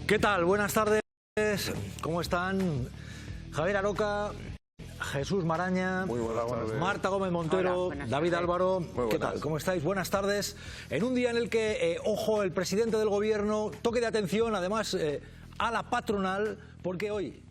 ¿Qué tal? Buenas tardes. ¿Cómo están? Javier Aroca, Jesús Maraña, Marta Gómez Montero, David Álvaro. ¿Qué tal? ¿Cómo estáis? Buenas tardes. En un día en el que, ojo, el presidente del gobierno, toque de atención además a la patronal, porque hoy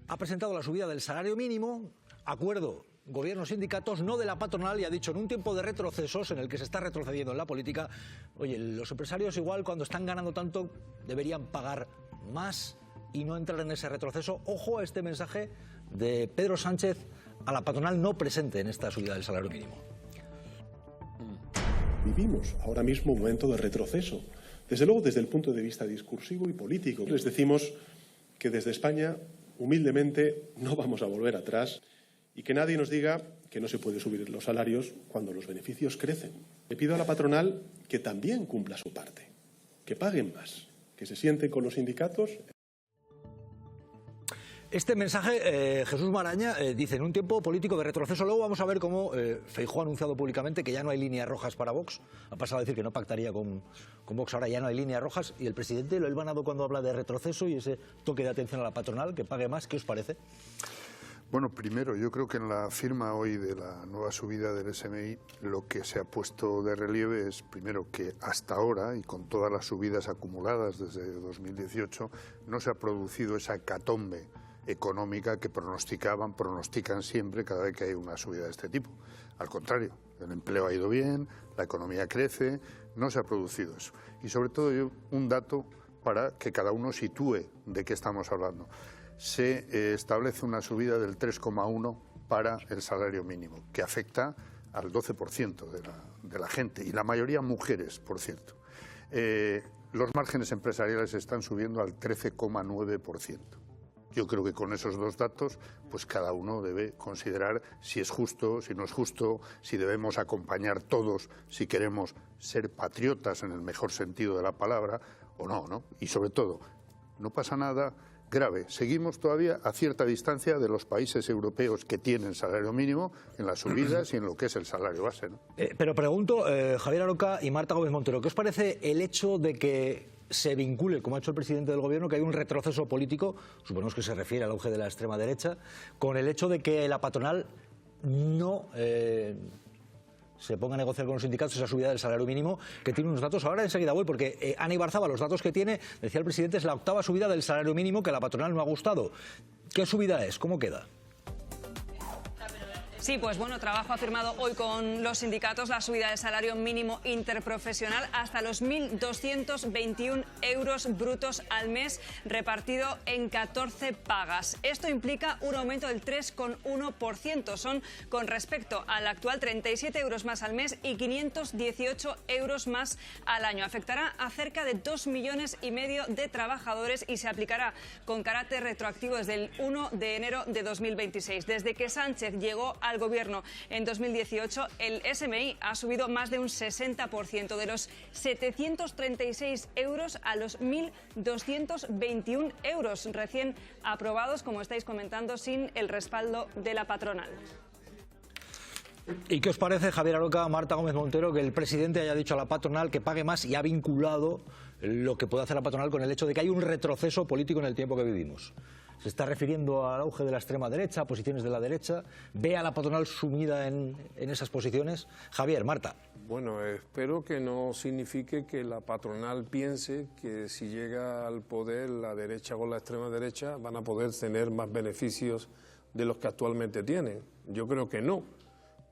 ha presentado la subida del salario mínimo, acuerdo gobierno sindicatos, no de la patronal, y ha dicho en un tiempo de retrocesos en el que se está retrocediendo en la política, oye, los empresarios igual cuando están ganando tanto deberían pagar más y no entrar en ese retroceso. Ojo a este mensaje de Pedro Sánchez a la patronal no presente en esta subida del salario mínimo. Vivimos ahora mismo un momento de retroceso, desde luego desde el punto de vista discursivo y político. Les decimos que desde España, humildemente, no vamos a volver atrás y que nadie nos diga que no se puede subir los salarios cuando los beneficios crecen. Le pido a la patronal que también cumpla su parte, que paguen más, que se sienten con los sindicatos. Este mensaje, Jesús Maraña, dice, en un tiempo político de retroceso. Luego vamos a ver cómo Feijóo ha anunciado públicamente que ya no hay líneas rojas para Vox. Ha pasado a decir que no pactaría con Vox, ahora ya no hay líneas rojas. Y el presidente lo ha hilvanado cuando habla de retroceso y ese toque de atención a la patronal, que pague más. ¿Qué os parece? Bueno, primero, yo creo que en la firma hoy de la nueva subida del SMI lo que se ha puesto de relieve es, primero, que hasta ahora, y con todas las subidas acumuladas desde 2018, no se ha producido esa hecatombe económica que pronostican siempre cada vez que hay una subida de este tipo. Al contrario, el empleo ha ido bien, la economía crece, no se ha producido eso. Y sobre todo un dato para que cada uno sitúe de qué estamos hablando. Se establece una subida del 3,1 para el salario mínimo, que afecta al 12% de la gente, y la mayoría mujeres, por cierto. Los márgenes empresariales están subiendo al 13,9%. Yo creo que con esos dos datos, pues cada uno debe considerar si es justo, si no es justo, si debemos acompañar todos, si queremos ser patriotas en el mejor sentido de la palabra o no, ¿no? Y sobre todo, no pasa nada grave. Seguimos todavía a cierta distancia de los países europeos que tienen salario mínimo en las subidas y en lo que es el salario base, ¿no? Pero pregunto, Javier Aroca y Marta Gómez Montero, ¿qué os parece el hecho de que se vincule, como ha hecho el presidente del gobierno, que hay un retroceso político, suponemos que se refiere al auge de la extrema derecha, con el hecho de que la patronal no se ponga a negociar con los sindicatos esa subida del salario mínimo, que tiene unos datos? Ahora enseguida voy, porque Ana Ibarzaba, los datos que tiene, decía el presidente, es la octava subida del salario mínimo que a la patronal no ha gustado. ¿Qué subida es? ¿Cómo queda? Sí, pues bueno, Trabajo ha firmado hoy con los sindicatos la subida del salario mínimo interprofesional hasta los 1.221 euros brutos al mes, repartido en 14 pagas. Esto implica un aumento del 3,1%. Son, con respecto al actual, 37 euros más al mes y 518 euros más al año. Afectará a cerca de 2,5 millones de trabajadores y se aplicará con carácter retroactivo desde el 1 de enero de 2026. Desde que Sánchez llegó al gobierno en 2018, el SMI ha subido más de un 60%, de los 736 euros a los 1.221 euros, recién aprobados, como estáis comentando, sin el respaldo de la patronal. ¿Y qué os parece, Javier Aroca, Marta Gómez Montero, que el presidente haya dicho a la patronal que pague más y ha vinculado lo que puede hacer la patronal con el hecho de que hay un retroceso político en el tiempo que vivimos? Se está refiriendo al auge de la extrema derecha, a posiciones de la derecha. ¿Ve a la patronal sumida en esas posiciones? Javier, Marta. Bueno, espero que no signifique que la patronal piense que si llega al poder la derecha o la extrema derecha van a poder tener más beneficios de los que actualmente tienen. Yo creo que no.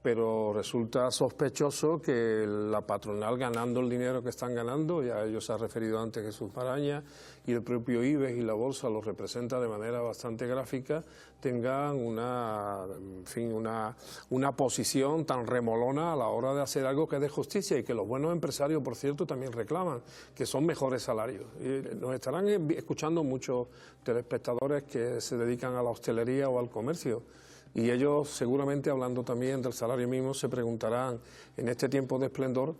Pero resulta sospechoso que la patronal, ganando el dinero que están ganando, ya a ello se ha referido antes Jesús Maraña, y el propio IBEX y la Bolsa lo representa de manera bastante gráfica, tengan una posición tan remolona a la hora de hacer algo que es de justicia y que los buenos empresarios, por cierto, también reclaman, que son mejores salarios. Y nos estarán escuchando muchos telespectadores que se dedican a la hostelería o al comercio. Y ellos, seguramente, hablando también del salario mínimo, se preguntarán en este tiempo de esplendor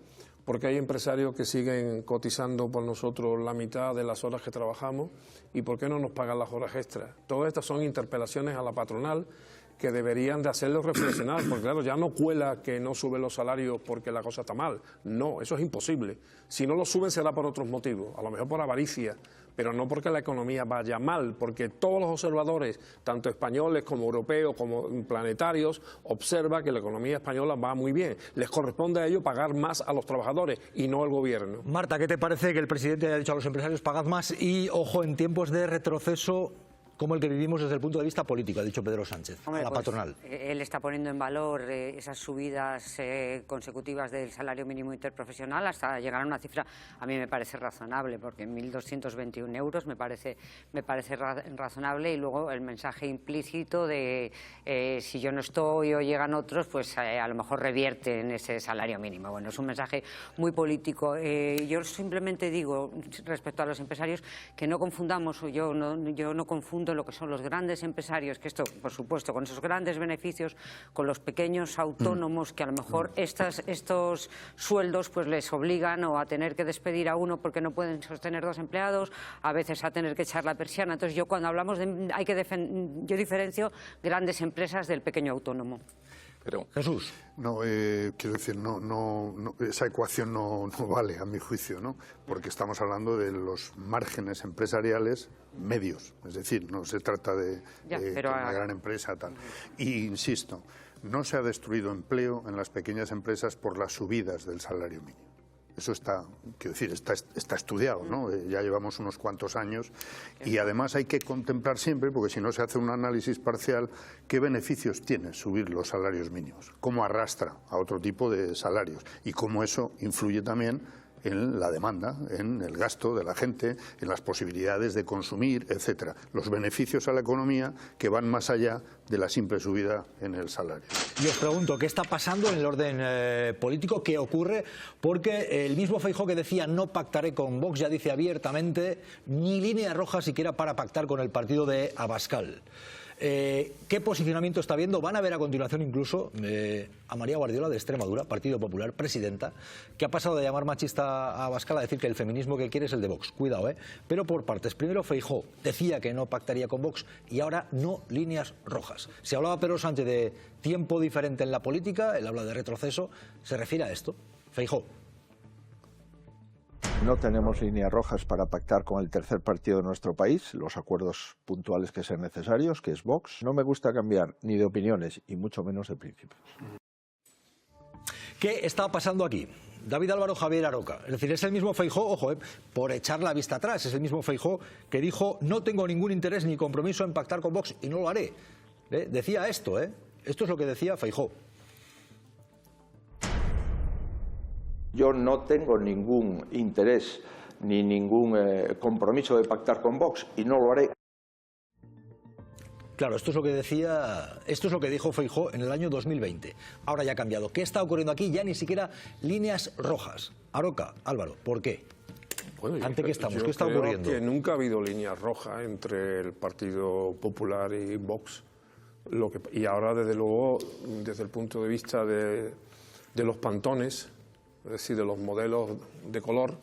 por qué hay empresarios que siguen cotizando por nosotros la mitad de las horas que trabajamos y por qué no nos pagan las horas extras. Todas estas son interpelaciones a la patronal que deberían de hacerlo reflexionar, porque claro, ya no cuela que no suben los salarios porque la cosa está mal. No, eso es imposible. Si no lo suben será por otros motivos, a lo mejor por avaricia, pero no porque la economía vaya mal, porque todos los observadores, tanto españoles como europeos como planetarios, observan que la economía española va muy bien. Les corresponde a ellos pagar más a los trabajadores y no al gobierno. Marta, ¿qué te parece que el presidente haya dicho a los empresarios pagad más y, ojo, en tiempos de retroceso como el que vivimos desde el punto de vista político, ha dicho Pedro Sánchez, Hombre, a la patronal? Él está poniendo en valor esas subidas consecutivas del salario mínimo interprofesional hasta llegar a una cifra, a mí me parece razonable, porque 1.221 euros me parece razonable, y luego el mensaje implícito de si yo no estoy o llegan otros, pues a lo mejor revierte en ese salario mínimo. Bueno, es un mensaje muy político. Yo simplemente digo, respecto a los empresarios, que no confundamos, yo no confundo lo que son los grandes empresarios, que esto, por supuesto, con esos grandes beneficios, con los pequeños autónomos, que a lo mejor estos sueldos pues les obligan o a tener que despedir a uno porque no pueden sostener 2 empleados, a veces a tener que echar la persiana. Entonces yo, cuando hablamos yo diferencio grandes empresas del pequeño autónomo. Pero, Jesús. No, quiero decir, esa ecuación no vale, a mi juicio, ¿no? Porque estamos hablando de los márgenes empresariales medios, es decir, no se trata de una gran empresa, tal. Y insisto, no se ha destruido empleo en las pequeñas empresas por las subidas del salario mínimo. Eso está estudiado, ¿no? Ya llevamos unos cuantos años, y además hay que contemplar siempre, porque si no se hace un análisis parcial, qué beneficios tiene subir los salarios mínimos, cómo arrastra a otro tipo de salarios y cómo eso influye también en la demanda, en el gasto de la gente, en las posibilidades de consumir, etcétera. Los beneficios a la economía que van más allá de la simple subida en el salario. Y os pregunto, ¿qué está pasando en el orden político? ¿Qué ocurre? Porque el mismo Feijóo, que decía no pactaré con Vox, ya dice abiertamente ni línea roja siquiera para pactar con el partido de Abascal. ¿Qué posicionamiento está viendo? Van a ver a continuación incluso a María Guardiola, de Extremadura, Partido Popular, presidenta, que ha pasado de llamar machista a Abascal a decir que el feminismo que quiere es el de Vox. Cuidado, pero por partes. Primero, Feijóo decía que no pactaría con Vox y ahora no líneas rojas. Si hablaba Pedro Sánchez de tiempo diferente en la política, él habla de retroceso, se refiere a esto. Feijóo. No tenemos líneas rojas para pactar con el tercer partido de nuestro país, los acuerdos puntuales que sean necesarios, que es Vox. No me gusta cambiar ni de opiniones y mucho menos de principios. ¿Qué está pasando aquí? David Álvaro, Javier Aroca. Es decir, es el mismo Feijóo, ojo, por echar la vista atrás, es el mismo Feijóo que dijo no tengo ningún interés ni compromiso en pactar con Vox y no lo haré. Decía esto, esto es lo que decía Feijóo. Yo no tengo ningún interés ni ningún compromiso de pactar con Vox y no lo haré. Claro, esto es lo que decía, esto es lo que dijo Feijóo en el año 2020. Ahora ya ha cambiado. ¿Qué está ocurriendo aquí? Ya ni siquiera líneas rojas. Aroca, Álvaro, ¿por qué? Bueno, ¿Ante qué estamos? ¿Qué está ocurriendo? Que nunca ha habido línea roja entre el Partido Popular y Vox. Y ahora, desde luego, desde el punto de vista de los pantones, es decir, de los modelos de color,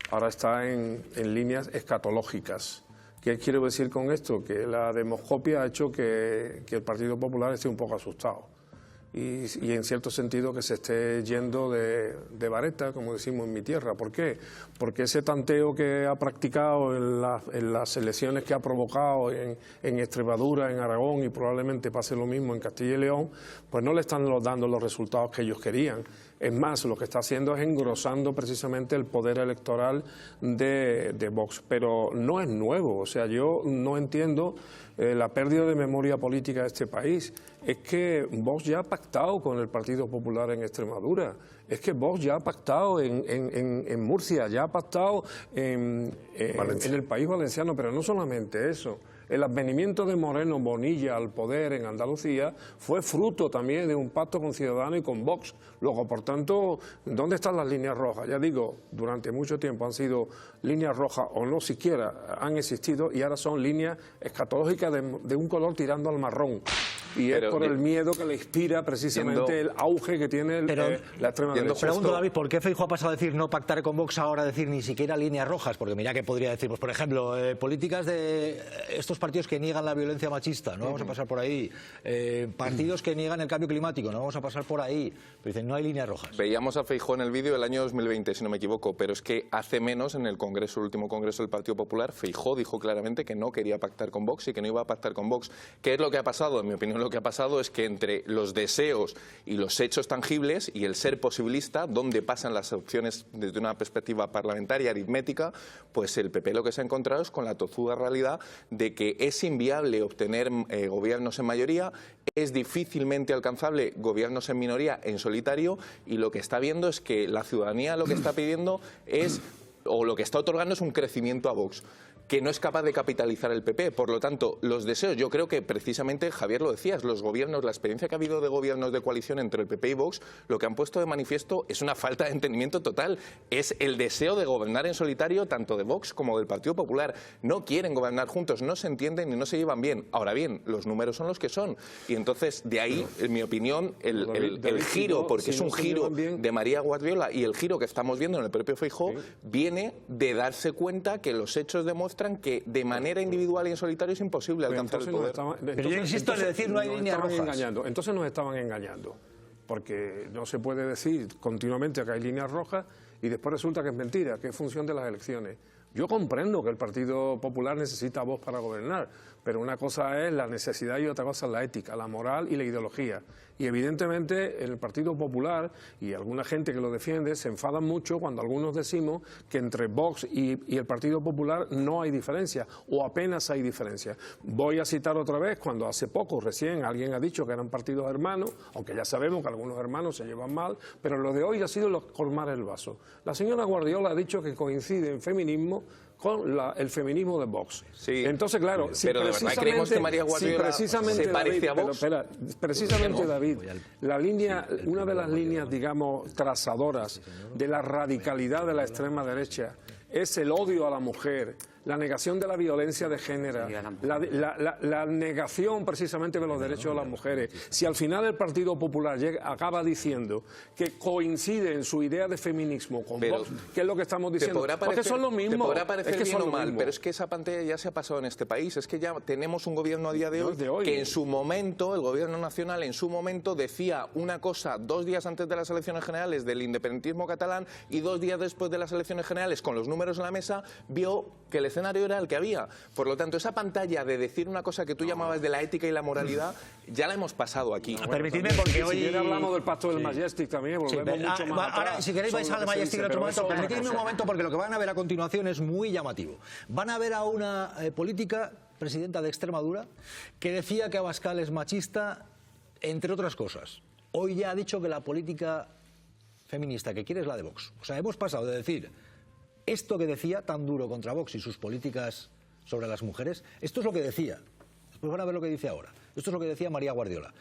ahora está en líneas escatológicas. ¿Qué quiero decir con esto? Que la demoscopia ha hecho que el Partido Popular esté un poco asustado y en cierto sentido que se esté yendo de vareta, como decimos en mi tierra. ¿Por qué? Porque ese tanteo que ha practicado en las elecciones que ha provocado en Extremadura, en Aragón, y probablemente pase lo mismo en Castilla y León, pues no le están dando los resultados que ellos querían. Es más, lo que está haciendo es engrosando precisamente el poder electoral de Vox. Pero no es nuevo, o sea, yo no entiendo la pérdida de memoria política de este país. Es que Vox ya ha pactado con el Partido Popular en Extremadura, es que Vox ya ha pactado en Murcia, ya ha pactado en el País Valenciano, pero no solamente eso. El advenimiento de Moreno Bonilla al poder en Andalucía fue fruto también de un pacto con Ciudadanos y con Vox. Luego, por tanto, ¿dónde están las líneas rojas? Ya digo, durante mucho tiempo han sido líneas rojas o no siquiera han existido y ahora son líneas escatológicas de un color tirando al marrón. y es por el miedo que le inspira precisamente el auge que tiene la extrema derecha. Pregunto, David, ¿por qué Feijóo ha pasado a decir no pactar con Vox ahora a decir ni siquiera líneas rojas? Porque mira que podría decir, pues por ejemplo, políticas de estos partidos que niegan la violencia machista, no vamos a pasar por ahí. Partidos que niegan el cambio climático, no vamos a pasar por ahí. Pero dicen, no hay líneas rojas. Veíamos a Feijóo en el vídeo del año 2020, si no me equivoco, pero es que hace menos, en el Congreso, el último Congreso del Partido Popular, Feijóo dijo claramente que no quería pactar con Vox y que no iba a pactar con Vox. ¿Qué es lo que ha pasado? En mi opinión, lo que ha pasado es que entre los deseos y los hechos tangibles y el ser posibilista, donde pasan las opciones desde una perspectiva parlamentaria, aritmética, pues el PP lo que se ha encontrado es con la tozuda realidad de que es inviable obtener gobiernos en mayoría, es difícilmente alcanzable gobiernos en minoría en solitario, y lo que está viendo es que la ciudadanía lo que está pidiendo es, o lo que está otorgando es un crecimiento a Vox, que no es capaz de capitalizar el PP. Por lo tanto, los deseos, yo creo que precisamente, Javier lo decías, los gobiernos, la experiencia que ha habido de gobiernos de coalición entre el PP y Vox, lo que han puesto de manifiesto es una falta de entendimiento total. Es el deseo de gobernar en solitario, tanto de Vox como del Partido Popular. No quieren gobernar juntos, no se entienden y no se llevan bien. Ahora bien, los números son los que son. Y entonces, de ahí, en mi opinión, el giro, porque es un giro de María Guardiola, y el giro que estamos viendo en el propio Feijóo, viene de darse cuenta que los hechos demuestran que de manera individual y en solitario es imposible alcanzar el poder. Pero yo insisto en decir, no hay líneas rojas. Entonces nos estaban engañando, porque no se puede decir continuamente que hay líneas rojas y después resulta que es mentira, que es función de las elecciones. Yo comprendo que el Partido Popular necesita voz para gobernar, pero una cosa es la necesidad y otra cosa es la ética, la moral y la ideología. Y evidentemente el Partido Popular y alguna gente que lo defiende se enfadan mucho cuando algunos decimos que entre Vox y el Partido Popular no hay diferencia o apenas hay diferencia. Voy a citar otra vez cuando hace poco, recién, alguien ha dicho que eran partidos hermanos, aunque ya sabemos que algunos hermanos se llevan mal, pero lo de hoy ha sido colmar el vaso. La señora Guardiola ha dicho que coincide en feminismo con el feminismo de Vox. Sí, entonces, claro, si pero de verdad creemos que María Guardiola se parece a Vox. Precisamente, David, una de las líneas, digamos, trazadoras de la radicalidad de la extrema derecha es el odio a la mujer, la negación de la violencia de género, la negación precisamente de los derechos de las mujeres. Si al final el Partido Popular acaba diciendo que coincide en su idea de feminismo con Vox, ¿qué es lo que estamos diciendo? Porque son lo mismo. Te podrá parecer bien o mal, pero es que esa pantalla ya se ha pasado en este país. Es que ya tenemos un gobierno a día de hoy que en su momento, el gobierno nacional en su momento decía una cosa 2 días antes de las elecciones generales del independentismo catalán y 2 días después de las elecciones generales, con los números en la mesa, vio que el escenario era el que había. Por lo tanto, esa pantalla de decir una cosa que tú llamabas de la ética y la moralidad, ya la hemos pasado aquí. Permitidme, porque hoy... Si hablamos del pacto del Majestic también, volvemos mucho más atrás. Ahora, si queréis vais al Majestic en otro momento, permitidme un momento, porque lo que van a ver a continuación es muy llamativo. Van a ver a una política, presidenta de Extremadura, que decía que Abascal es machista, entre otras cosas. Hoy ya ha dicho que la política feminista que quiere es la de Vox. O sea, hemos pasado de decir esto que decía tan duro contra Vox y sus políticas sobre las mujeres, esto es lo que decía. Después van a ver lo que dice ahora. Esto es lo que decía María Guardiola.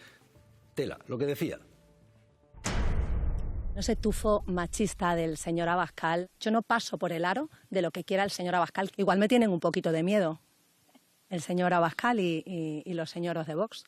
Tela, lo que decía. Ese tufo machista del señor Abascal, yo no paso por el aro de lo que quiera el señor Abascal. Igual me tienen un poquito de miedo el señor Abascal y los señoros de Vox.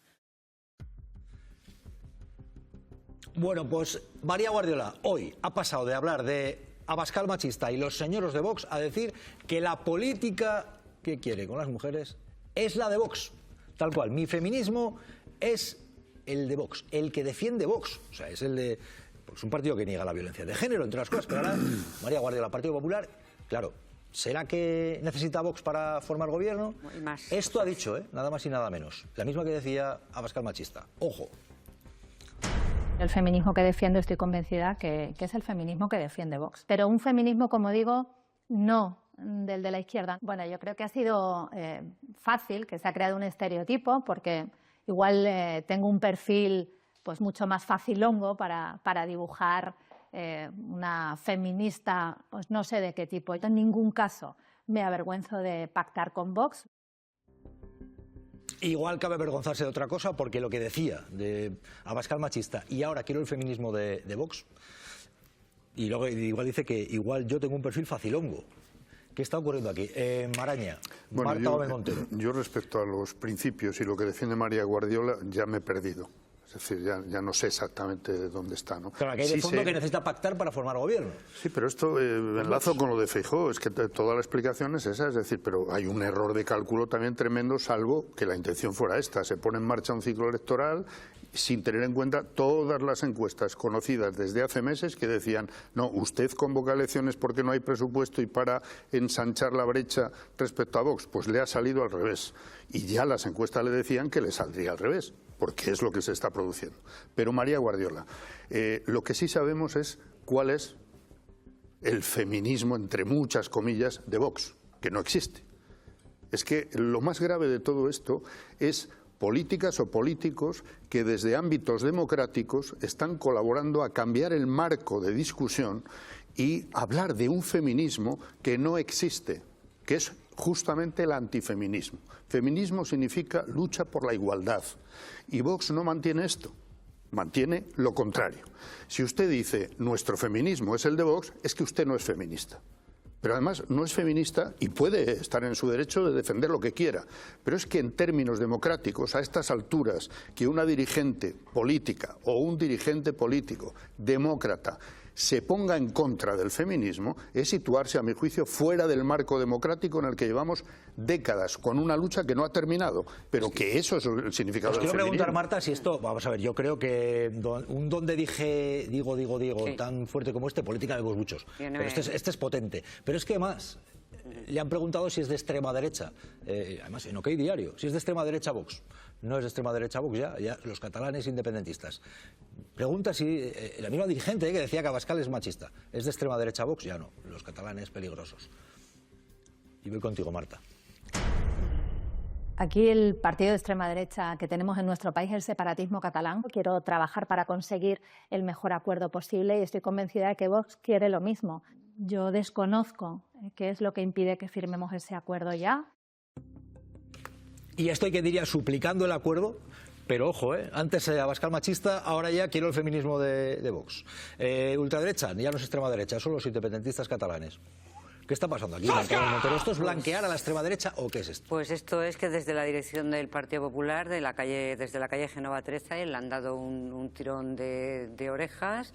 Bueno, pues María Guardiola hoy ha pasado de hablar de Abascal machista y los señoros de Vox a decir que la política que quiere con las mujeres es la de Vox. Tal cual, mi feminismo es el de Vox, el que defiende Vox. O sea, es el de... Pues un partido que niega la violencia de género, entre las cosas. Pero ahora, María Guardiola, Partido Popular, claro, ¿será que necesita Vox para formar gobierno? Esto ha dicho, nada más y nada menos. La misma que decía Abascal machista. Ojo. El feminismo que defiendo, estoy convencida que es el feminismo que defiende Vox. Pero un feminismo, como digo, no del de la izquierda. Bueno, yo creo que ha sido fácil, que se ha creado un estereotipo, porque igual tengo un perfil pues mucho más facilongo para dibujar una feminista, pues no sé de qué tipo. En ningún caso me avergüenzo de pactar con Vox. Igual cabe avergonzarse de otra cosa, porque lo que decía de Abascal machista y ahora quiero el feminismo de Vox, y luego igual dice que igual yo tengo un perfil facilongo. ¿Qué está ocurriendo aquí? Maraña, Bueno, Marta Gómez Montero. yo respecto a los principios y lo que defiende María Guardiola ya me he perdido. Es decir, ya no sé exactamente dónde está, ¿no? Claro, que hay de fondo que necesita pactar para formar gobierno. Sí, pero esto enlazo con lo de Feijóo, es que toda la explicación es esa, es decir, pero hay un error de cálculo también tremendo, salvo que la intención fuera esta. Se pone en marcha un ciclo electoral sin tener en cuenta todas las encuestas conocidas desde hace meses que decían, no, usted convoca elecciones porque no hay presupuesto y para ensanchar la brecha respecto a Vox, pues le ha salido al revés. Y ya las encuestas le decían que le saldría al revés, porque es lo que se está produciendo. Pero María Guardiola, lo que sí sabemos es cuál es el feminismo, entre muchas comillas, de Vox, que no existe. Es que lo más grave de todo esto es políticas o políticos que desde ámbitos democráticos están colaborando a cambiar el marco de discusión y hablar de un feminismo que no existe, que es justamente el antifeminismo. Feminismo significa lucha por la igualdad y Vox no mantiene esto, mantiene lo contrario. Si usted dice nuestro feminismo es el de Vox, es que usted no es feminista. Pero además no es feminista y puede estar en su derecho de defender lo que quiera. Pero es que en términos democráticos, a estas alturas, que una dirigente política o un dirigente político demócrata se ponga en contra del feminismo es situarse, a mi juicio, fuera del marco democrático en el que llevamos décadas, con una lucha que no ha terminado, pero que eso es el significado del feminismo. Quiero preguntar, Marta, si esto, vamos a ver, yo creo que un don de digo, sí, tan fuerte como este, política vemos muchos, pero este es potente. Pero es que además le han preguntado si es de extrema derecha, además en OK Diario, si es de extrema derecha Vox. No es de extrema derecha Vox, ya los catalanes independentistas. Pregunta si la misma dirigente que decía que Abascal es machista, ¿es de extrema derecha Vox? Ya no, los catalanes peligrosos. Y voy contigo, Marta. Aquí el partido de extrema derecha que tenemos en nuestro país es el separatismo catalán. Quiero trabajar para conseguir el mejor acuerdo posible y estoy convencida de que Vox quiere lo mismo. Yo desconozco qué es lo que impide que firmemos ese acuerdo ya. Y esto hay que diría suplicando el acuerdo, pero ojo, antes Abascal machista, ahora ya quiero el feminismo de Vox. Ultraderecha, ya no es extrema derecha, son los independentistas catalanes. ¿Qué está pasando aquí? ¿Esto es blanquear a la extrema derecha o qué es esto? Pues esto es que desde la dirección del Partido Popular, desde la calle Génova 13, le han dado un tirón de orejas.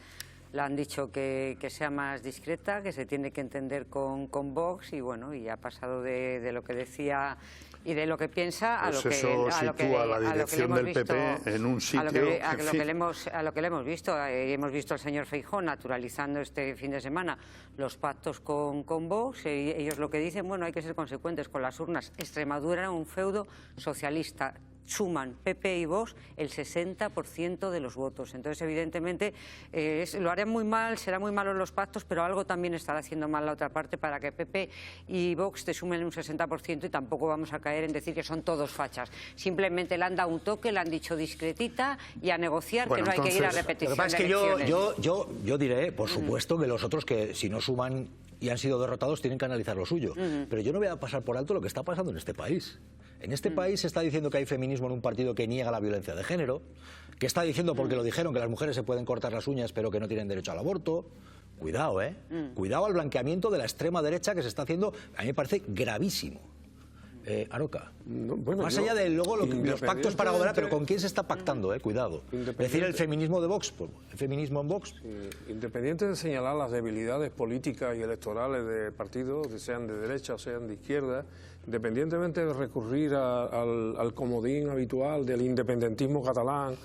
Le han dicho que sea más discreta, que se tiene que entender con Vox y bueno, y ha pasado de lo que decía y de lo que piensa a pues lo que eso sitúa la dirección del PP en un sitio a lo que le hemos visto. Hemos visto al señor Feijóo naturalizando este fin de semana los pactos con Vox. Ellos lo que dicen, bueno, hay que ser consecuentes con las urnas. Extremadura era un feudo socialista. Suman PP y Vox el 60% de los votos. Entonces, evidentemente, lo harán muy mal, serán muy malos los pactos, pero algo también estará haciendo mal la otra parte para que PP y Vox te sumen un 60% y tampoco vamos a caer en decir que son todos fachas. Simplemente le han dado un toque, le han dicho discretita y a negociar, bueno, que no hay que ir a repetición. Lo que pasa es que yo diré, por supuesto, que los otros que si no suman y han sido derrotados tienen que analizar lo suyo. Pero yo no voy a pasar por alto lo que está pasando en este país. En este país se está diciendo que hay feminismo en un partido que niega la violencia de género, que está diciendo, porque lo dijeron, que las mujeres se pueden cortar las uñas pero que no tienen derecho al aborto. Cuidado, Cuidado al blanqueamiento de la extrema derecha que se está haciendo, a mí me parece gravísimo. Aroca, más allá de luego los pactos para gobernar, pero ¿con quién se está pactando? Cuidado. Decir el feminismo de Vox, pues, el feminismo en Vox. Independiente de señalar las debilidades políticas y electorales del partido, sean de derecha o sean de izquierda, independientemente de recurrir al comodín habitual del independentismo catalán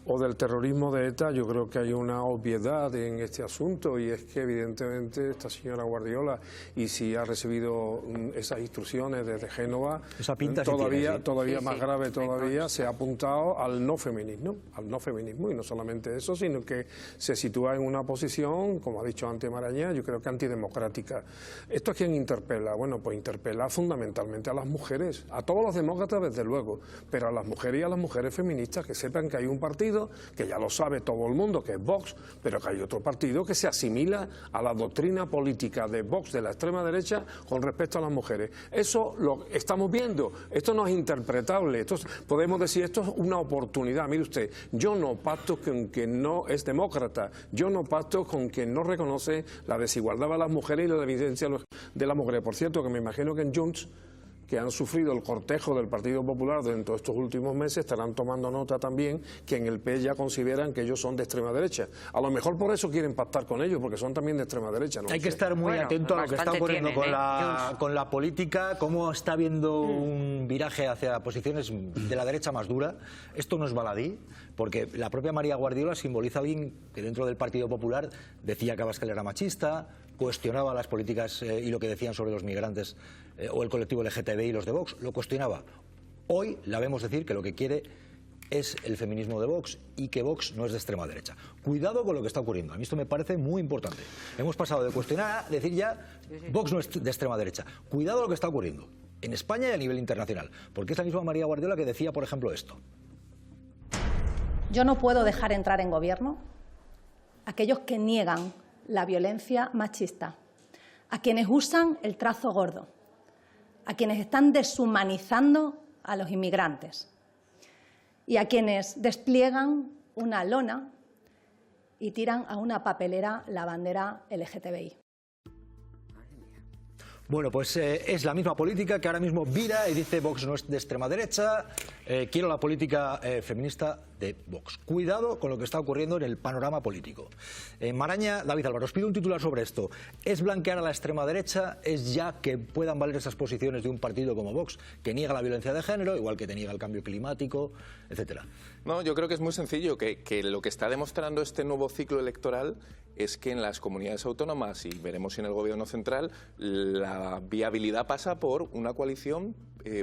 o del terrorismo de ETA, yo creo que hay una obviedad en este asunto y es que evidentemente esta señora Guardiola, y si ha recibido esas instrucciones desde Génova, todavía más grave todavía, se ha apuntado al no feminismo, y no solamente eso, sino que se sitúa en una posición, como ha dicho antes Maraña, yo creo que antidemocrática. ¿Esto a quién interpela? Bueno, pues interpela fundamentalmente a las mujeres, a todos los demócratas desde luego, pero a las mujeres y a las mujeres feministas, que sepan que hay un partido partido, que ya lo sabe todo el mundo, que es Vox, pero que hay otro partido que se asimila a la doctrina política de Vox, de la extrema derecha, con respecto a las mujeres. Eso lo estamos viendo, esto no es interpretable, esto podemos decir, esto es una oportunidad. Mire usted, yo no pacto con quien no es demócrata, yo no pacto con quien no reconoce la desigualdad de las mujeres y la evidencia de las mujeres. Por cierto, que me imagino que en Junts, que han sufrido el cortejo del Partido Popular dentro de estos últimos meses, estarán tomando nota también que en el PS ya consideran que ellos son de extrema derecha. A lo mejor por eso quieren pactar con ellos, porque son también de extrema derecha. No Hay que estar muy atento a lo que está ocurriendo con la política, cómo está habiendo un viraje hacia posiciones de la derecha más dura. Esto no es baladí, porque la propia María Guardiola simboliza a alguien que dentro del Partido Popular decía que Abascal era machista, cuestionaba las políticas y lo que decían sobre los migrantes o el colectivo LGTBI y los de Vox, lo cuestionaba. Hoy la vemos decir que lo que quiere es el feminismo de Vox y que Vox no es de extrema derecha. Cuidado con lo que está ocurriendo. A mí esto me parece muy importante. Hemos pasado de cuestionar a decir ya Vox no es de extrema derecha. Cuidado con lo que está ocurriendo en España y a nivel internacional, porque es la misma María Guardiola que decía, por ejemplo, esto. Yo no puedo dejar entrar en gobierno a aquellos que niegan la violencia machista, a quienes usan el trazo gordo, a quienes están deshumanizando a los inmigrantes y a quienes despliegan una lona y tiran a una papelera la bandera LGTBI. Bueno, pues es la misma política que ahora mismo vira y dice Vox no es de extrema derecha, quiero la política feminista de Vox. Cuidado con lo que está ocurriendo en el panorama político. Maraña, David Álvaro, os pido un titular sobre esto. ¿Es blanquear a la extrema derecha? ¿Es ya que puedan valer esas posiciones de un partido como Vox, que niega la violencia de género, igual que te niega el cambio climático, etcétera? No, yo creo que es muy sencillo, que lo que está demostrando este nuevo ciclo electoral es que en las comunidades autónomas, y veremos si en el gobierno central, la viabilidad pasa por una coalición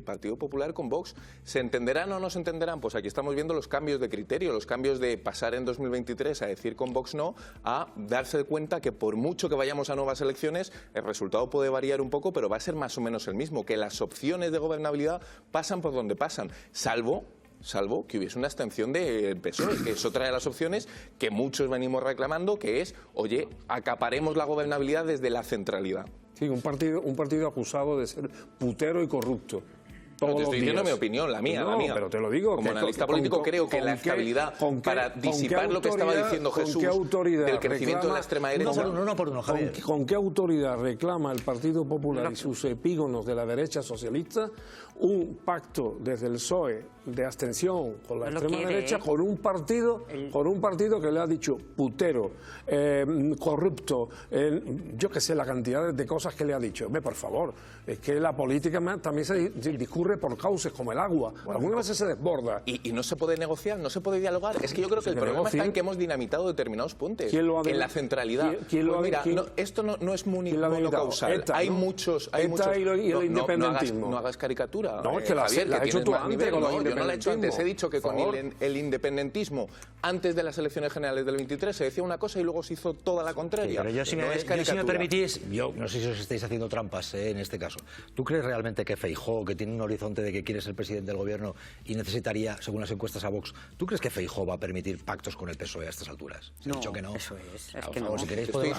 Partido Popular con Vox. ¿Se entenderán o no se entenderán? Pues aquí estamos viendo los cambios de criterio, los cambios de pasar en 2023 a decir con Vox no, a darse cuenta que por mucho que vayamos a nuevas elecciones, el resultado puede variar un poco, pero va a ser más o menos el mismo, que las opciones de gobernabilidad pasan por donde pasan, salvo que hubiese una abstención del PSOE, que es otra de las opciones que muchos venimos reclamando, que es, oye, acaparemos la gobernabilidad desde la centralidad. Sí, un partido acusado de ser putero y corrupto. No, te estoy diciendo mi opinión, la mía, no, la mía. Pero te lo digo. Como analista político creo que la estabilidad para disipar lo que estaba diciendo Jesús del crecimiento de la extrema derecha... No por uno, Javier. ¿Con qué autoridad reclama el Partido Popular y sus epígonos de la derecha socialista un pacto desde el PSOE de abstención con la extrema derecha con un partido que le ha dicho putero, corrupto, yo qué sé, la cantidad de cosas que le ha dicho? Por favor, es que la política también se discurre por cauces como el agua. Algunas veces se desborda. Y no se puede negociar, no se puede dialogar. Es que yo creo que el problema está en que hemos dinamitado determinados puentes. En la centralidad. Esto no es monocausal. Hay muchos... y el independentismo. No hagas caricatura. No, es que la has hecho tú antes con los independentismos. Yo no la he hecho antes. He dicho que con el independentismo, antes de las elecciones generales del 23, se decía una cosa y luego se hizo toda la contraria. Sí, pero yo, si me permitís, yo no sé si os estáis haciendo trampas en este caso. ¿Tú crees realmente que Feijóo, que tiene un horizonte de que quiere ser presidente del gobierno y necesitaría, según las encuestas, a Vox, ¿tú crees que Feijóo va a permitir pactos con el PSOE a estas alturas? No, he dicho que no. Eso es. Por que favor, no. si queréis podemos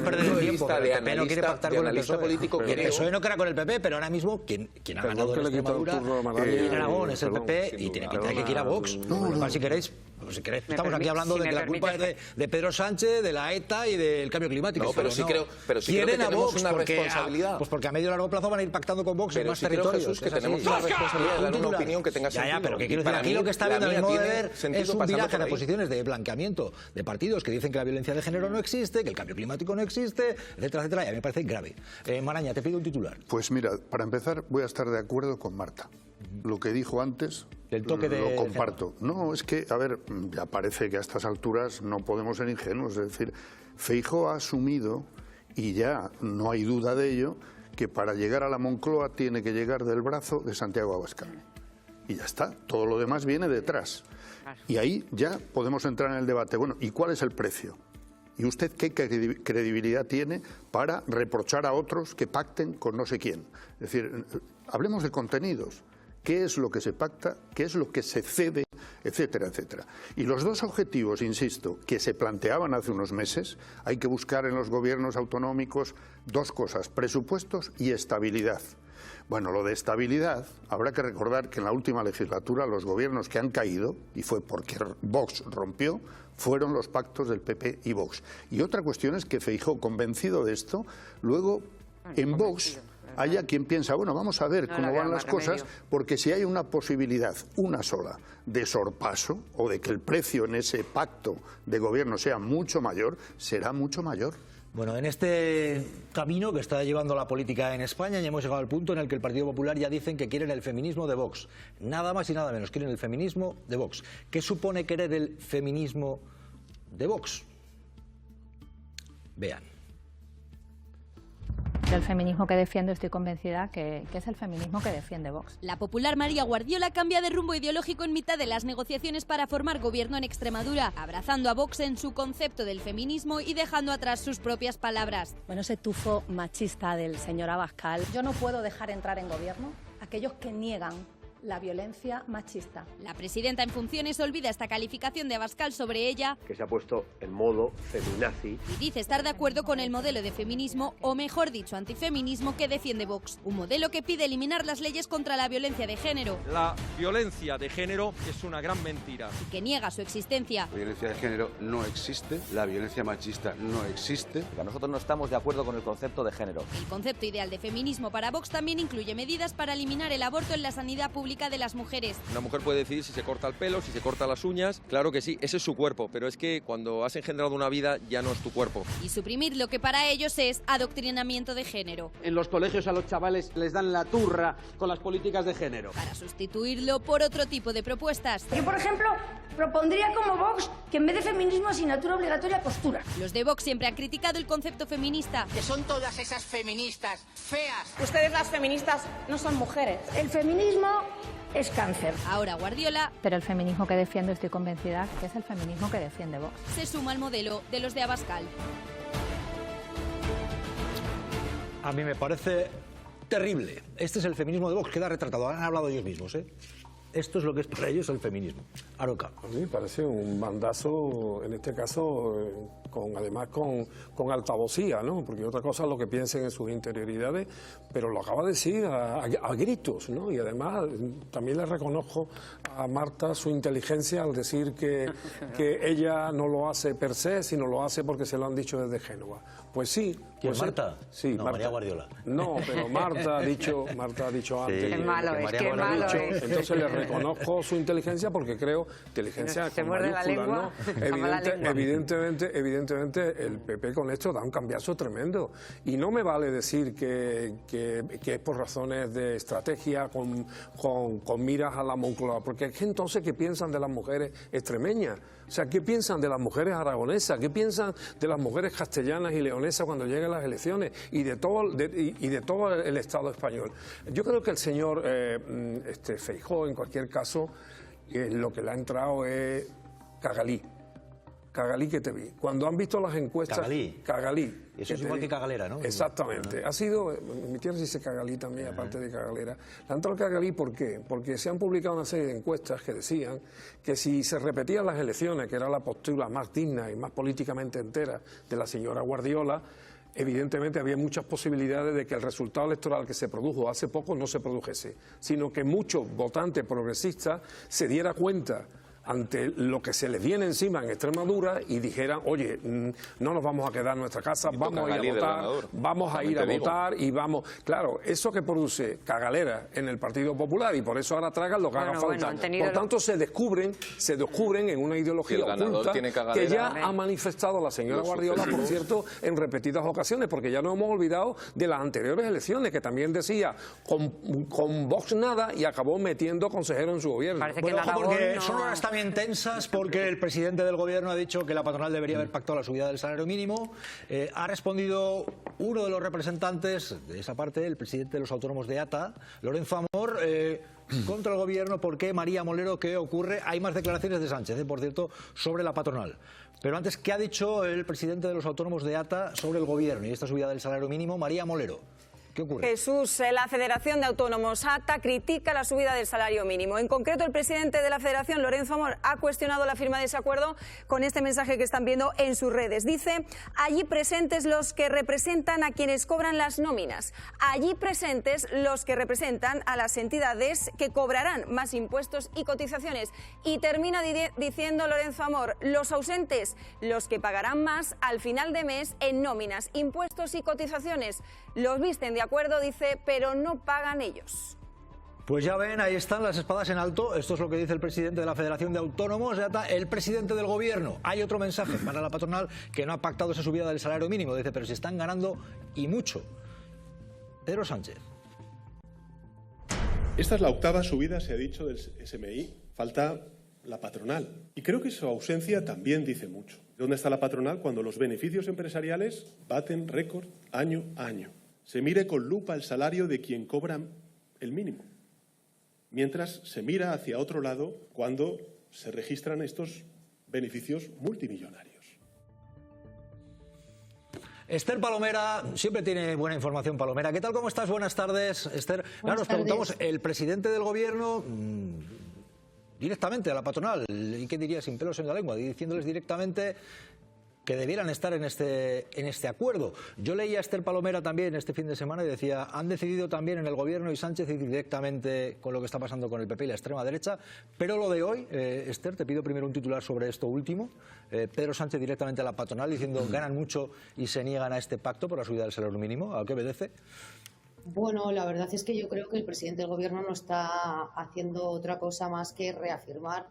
perder el tiempo. El PP no quiere pactar con el PSOE. Político, el PSOE no queda con el PP, pero ahora mismo quien ha ganado en Extremadura en Aragón es el PP y tiene pinta de que quiera Vox. Si queréis, estamos aquí hablando de que la culpa es de Pedro Sánchez, de la ETA y del cambio climático. No, pero sí creo que tenemos una responsabilidad. Pues porque a medio y largo plazo van a ir pactando con Vox en más territorios. Jesús, que tenemos una responsabilidad de dar una opinión que tenga sentido. Ya, pero que quiero decir, aquí lo que está viendo a mi modo de ver es un viraje de posiciones de blanqueamiento de partidos que dicen que la violencia de género no existe, que el cambio climático no existe, etcétera, etcétera, y a mí me parece grave. Maraña, te pido un titular. Pues mira, para empezar voy a estar de acuerdo con Marta. Lo que dijo antes lo comparto. No, es que, a ver, ya parece que a estas alturas no podemos ser ingenuos. Es decir, Feijóo ha asumido, y ya no hay duda de ello, que para llegar a la Moncloa tiene que llegar del brazo de Santiago Abascal. Y ya está, todo lo demás viene detrás. Y ahí ya podemos entrar en el debate. Bueno, ¿y cuál es el precio? ¿Y usted qué credibilidad tiene para reprochar a otros que pacten con no sé quién? Es decir, hablemos de contenidos. ¿Qué es lo que se pacta? ¿Qué es lo que se cede etcétera, etcétera. Y los dos objetivos, insisto, que se planteaban hace unos meses, hay que buscar en los gobiernos autonómicos dos cosas: presupuestos y estabilidad. Bueno, lo de estabilidad, habrá que recordar que en la última legislatura los gobiernos que han caído, y fue porque Vox rompió, fueron los pactos del PP y Vox. Y otra cuestión es que Feijóo, convencido de esto, luego en Vox haya quien piensa, bueno, vamos a ver cómo van las cosas, porque si hay una posibilidad, una sola, de sorpaso, o de que el precio en ese pacto de gobierno sea mucho mayor, será mucho mayor. Bueno, en este camino que está llevando la política en España ya hemos llegado al punto en el que el Partido Popular ya dicen que quieren el feminismo de Vox. Nada más y nada menos, quieren el feminismo de Vox. ¿Qué supone querer el feminismo de Vox? Vean. Del feminismo que defiendo estoy convencida que es el feminismo que defiende Vox. La popular María Guardiola cambia de rumbo ideológico en mitad de las negociaciones para formar gobierno en Extremadura, abrazando a Vox en su concepto del feminismo y dejando atrás sus propias palabras. Bueno, ese tufo machista del señor Abascal. Yo no puedo dejar entrar en gobierno a aquellos que niegan la violencia machista. La presidenta en funciones olvida esta calificación de Abascal sobre ella, que se ha puesto en modo feminazi, y dice estar de acuerdo con el modelo de feminismo, o mejor dicho, antifeminismo, que defiende Vox. Un modelo que pide eliminar las leyes contra la violencia de género. La violencia de género es una gran mentira. Y que niega su existencia. La violencia de género no existe, la violencia machista no existe. Nosotros no estamos de acuerdo con el concepto de género. El concepto ideal de feminismo para Vox también incluye medidas para eliminar el aborto en la sanidad pública de las mujeres. Una mujer puede decidir si se corta el pelo, si se corta las uñas, claro que sí, ese es su cuerpo, pero es que cuando has engendrado una vida ya no es tu cuerpo. Y suprimir lo que para ellos es adoctrinamiento de género. En los colegios a los chavales les dan la turra con las políticas de género. Para sustituirlo por otro tipo de propuestas. Yo, por ejemplo, propondría como Vox que en vez de feminismo asignatura obligatoria costura. Los de Vox siempre han criticado el concepto feminista. Que son todas esas feministas feas. Ustedes las feministas no son mujeres. El feminismo es cáncer. Ahora Guardiola, pero el feminismo que defiendo estoy convencida que es el feminismo que defiende Vox. Se suma al modelo de los de Abascal. A mí me parece terrible. Este es el feminismo de Vox, queda retratado. Han hablado ellos mismos, ¿eh? Esto es lo que es para ellos el feminismo. Aroca. A mí me parece un bandazo, en este caso, además con altavocía, ¿no? Porque otra cosa es lo que piensen en sus interioridades, pero lo acaba de decir a gritos, ¿no? Y además también le reconozco a Marta su inteligencia al decir que ella no lo hace per se, sino lo hace porque se lo han dicho desde Génova. Pues sí. ¿Quién, pues Marta? Sí, no, Marta. María Guardiola. No, pero Marta ha dicho antes. Qué malo es, qué malo es. Entonces le reconozco su inteligencia porque creo, inteligencia con mayúsculas, ¿no? Evidentemente el PP con esto da un cambiazo tremendo. Y no me vale decir que es por razones de estrategia, con miras a la Moncloa, porque es que entonces, ¿qué piensan de las mujeres extremeñas? O sea, ¿qué piensan de las mujeres aragonesas? ¿Qué piensan de las mujeres castellanas y leonesas cuando lleguen las elecciones? Y de todo el Estado español. Yo creo que el señor Feijóo, en cualquier caso, lo que le ha entrado es cagalí. Cagalí que te vi. Cuando han visto las encuestas... Cagalí. Eso es igual que cagalera, ¿no? Exactamente. Ha sido... En mi tierra se dice cagalí también, aparte de cagalera. Le han entrado cagalí, ¿por qué? Porque se han publicado una serie de encuestas que decían que si se repetían las elecciones, que era la postura más digna y más políticamente entera de la señora Guardiola, evidentemente había muchas posibilidades de que el resultado electoral que se produjo hace poco no se produjese, sino que muchos votantes progresistas se dieran cuenta ante lo que se les viene encima en Extremadura y dijeran, oye, no nos vamos a quedar en nuestra casa, vamos a ir a votar, y vamos... Claro, eso que produce cagalera en el Partido Popular y por eso ahora tragan lo que haga falta. Por tanto, se descubren en una ideología oculta que ya ha manifestado la señora Guardiola, por cierto, en repetidas ocasiones, porque ya no hemos olvidado de las anteriores elecciones, que también decía con Vox nada y acabó metiendo consejero en su gobierno. Bueno, ojo, porque son horas también tensas, porque el presidente del gobierno ha dicho que la patronal debería haber pactado la subida del salario mínimo. Ha respondido uno de los representantes de esa parte, el presidente de los autónomos de ATA, Lorenzo Amor, contra el gobierno. ¿Por qué, María Molero? ¿Qué ocurre? Hay más declaraciones de Sánchez, por cierto, sobre la patronal. Pero antes, ¿qué ha dicho el presidente de los autónomos de ATA sobre el gobierno y esta subida del salario mínimo? María Molero. ¿Qué ocurre? Jesús, la Federación de Autónomos ATA critica la subida del salario mínimo. En concreto, el presidente de la Federación, Lorenzo Amor, ha cuestionado la firma de ese acuerdo con este mensaje que están viendo en sus redes. Dice: allí presentes los que representan a quienes cobran las nóminas. Allí presentes los que representan a las entidades que cobrarán más impuestos y cotizaciones. Y termina diciendo Lorenzo Amor: los ausentes, los que pagarán más al final de mes en nóminas, impuestos y cotizaciones. Los visten de acuerdo, dice, pero no pagan ellos. Pues ya ven, ahí están las espadas en alto. Esto es lo que dice el presidente de la Federación de Autónomos, el presidente del Gobierno. Hay otro mensaje para la patronal, que no ha pactado esa subida del salario mínimo. Dice, pero se están ganando y mucho. Pedro Sánchez. Esta es la octava subida, se ha dicho, del SMI. Falta la patronal. Y creo que su ausencia también dice mucho. ¿Dónde está la patronal cuando los beneficios empresariales baten récord año a año? Se mire con lupa el salario de quien cobra el mínimo, mientras se mira hacia otro lado cuando se registran estos beneficios multimillonarios. Esther Palomera, siempre tiene buena información Palomera. ¿Qué tal, cómo estás? Buenas tardes, Esther. Claro, nos preguntamos, el presidente del Gobierno directamente a la patronal, ¿y qué diría sin pelos en la lengua? Diciéndoles directamente que debieran estar en este acuerdo. Yo leía a Esther Palomera también este fin de semana y decía, han decidido también en el Gobierno y Sánchez ir directamente con lo que está pasando con el PP y la extrema derecha, pero lo de hoy, Esther, te pido primero un titular sobre esto último. Pedro Sánchez directamente a la patronal diciendo ganan mucho y se niegan a este pacto por la subida del salario mínimo. ¿A qué obedece? Bueno, la verdad es que yo creo que el presidente del Gobierno no está haciendo otra cosa más que reafirmar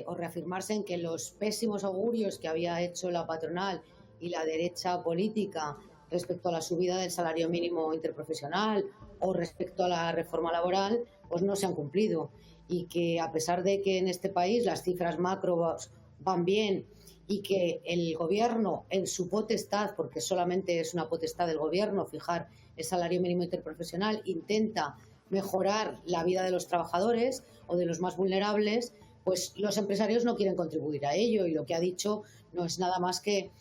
o reafirmarse en que los pésimos augurios que había hecho la patronal y la derecha política respecto a la subida del salario mínimo interprofesional o respecto a la reforma laboral, pues no se han cumplido. Y que a pesar de que en este país las cifras macro van bien y que el Gobierno en su potestad, porque solamente es una potestad del Gobierno fijar el salario mínimo interprofesional, intenta mejorar la vida de los trabajadores o de los más vulnerables, pues los empresarios no quieren contribuir a ello, y lo que ha dicho no es nada más que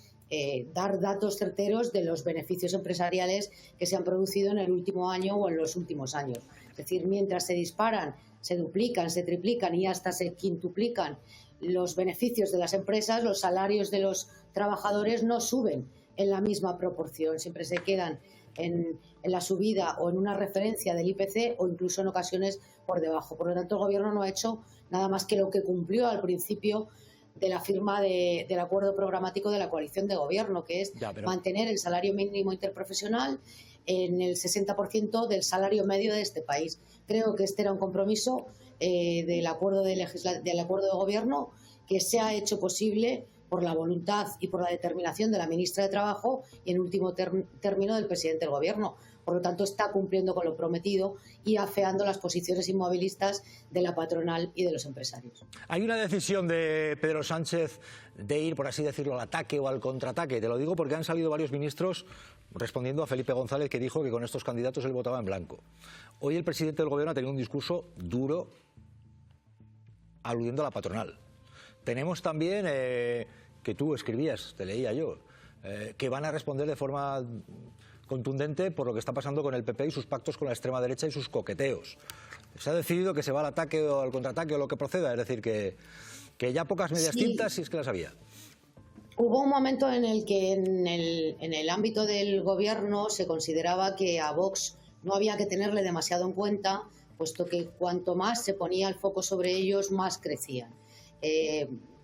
dar datos certeros de los beneficios empresariales que se han producido en el último año o en los últimos años. Es decir, mientras se disparan, se duplican, se triplican y hasta se quintuplican los beneficios de las empresas, los salarios de los trabajadores no suben en la misma proporción, siempre se quedan en la subida o en una referencia del IPC o incluso en ocasiones por debajo. Por lo tanto, el Gobierno no ha hecho nada más que lo que cumplió al principio de la firma del acuerdo programático de la coalición de Gobierno, que es mantener el salario mínimo interprofesional en el 60% del salario medio de este país. Creo que este era un compromiso del acuerdo de Gobierno que se ha hecho posible por la voluntad y por la determinación de la ministra de Trabajo y en último término del presidente del Gobierno. Por lo tanto, está cumpliendo con lo prometido y afeando las posiciones inmovilistas de la patronal y de los empresarios. Hay una decisión de Pedro Sánchez de ir, por así decirlo, al ataque o al contraataque. Te lo digo porque han salido varios ministros respondiendo a Felipe González, que dijo que con estos candidatos él votaba en blanco. Hoy el presidente del Gobierno ha tenido un discurso duro aludiendo a la patronal. Tenemos también, que tú escribías, te leía yo, que van a responder de forma contundente por lo que está pasando con el PP y sus pactos con la extrema derecha y sus coqueteos. Se ha decidido que se va al ataque o al contraataque o lo que proceda, es decir, que ya pocas medias tintas, si es que las había. Hubo un momento en el que en el ámbito del Gobierno se consideraba que a Vox no había que tenerle demasiado en cuenta, puesto que cuanto más se ponía el foco sobre ellos, más crecían.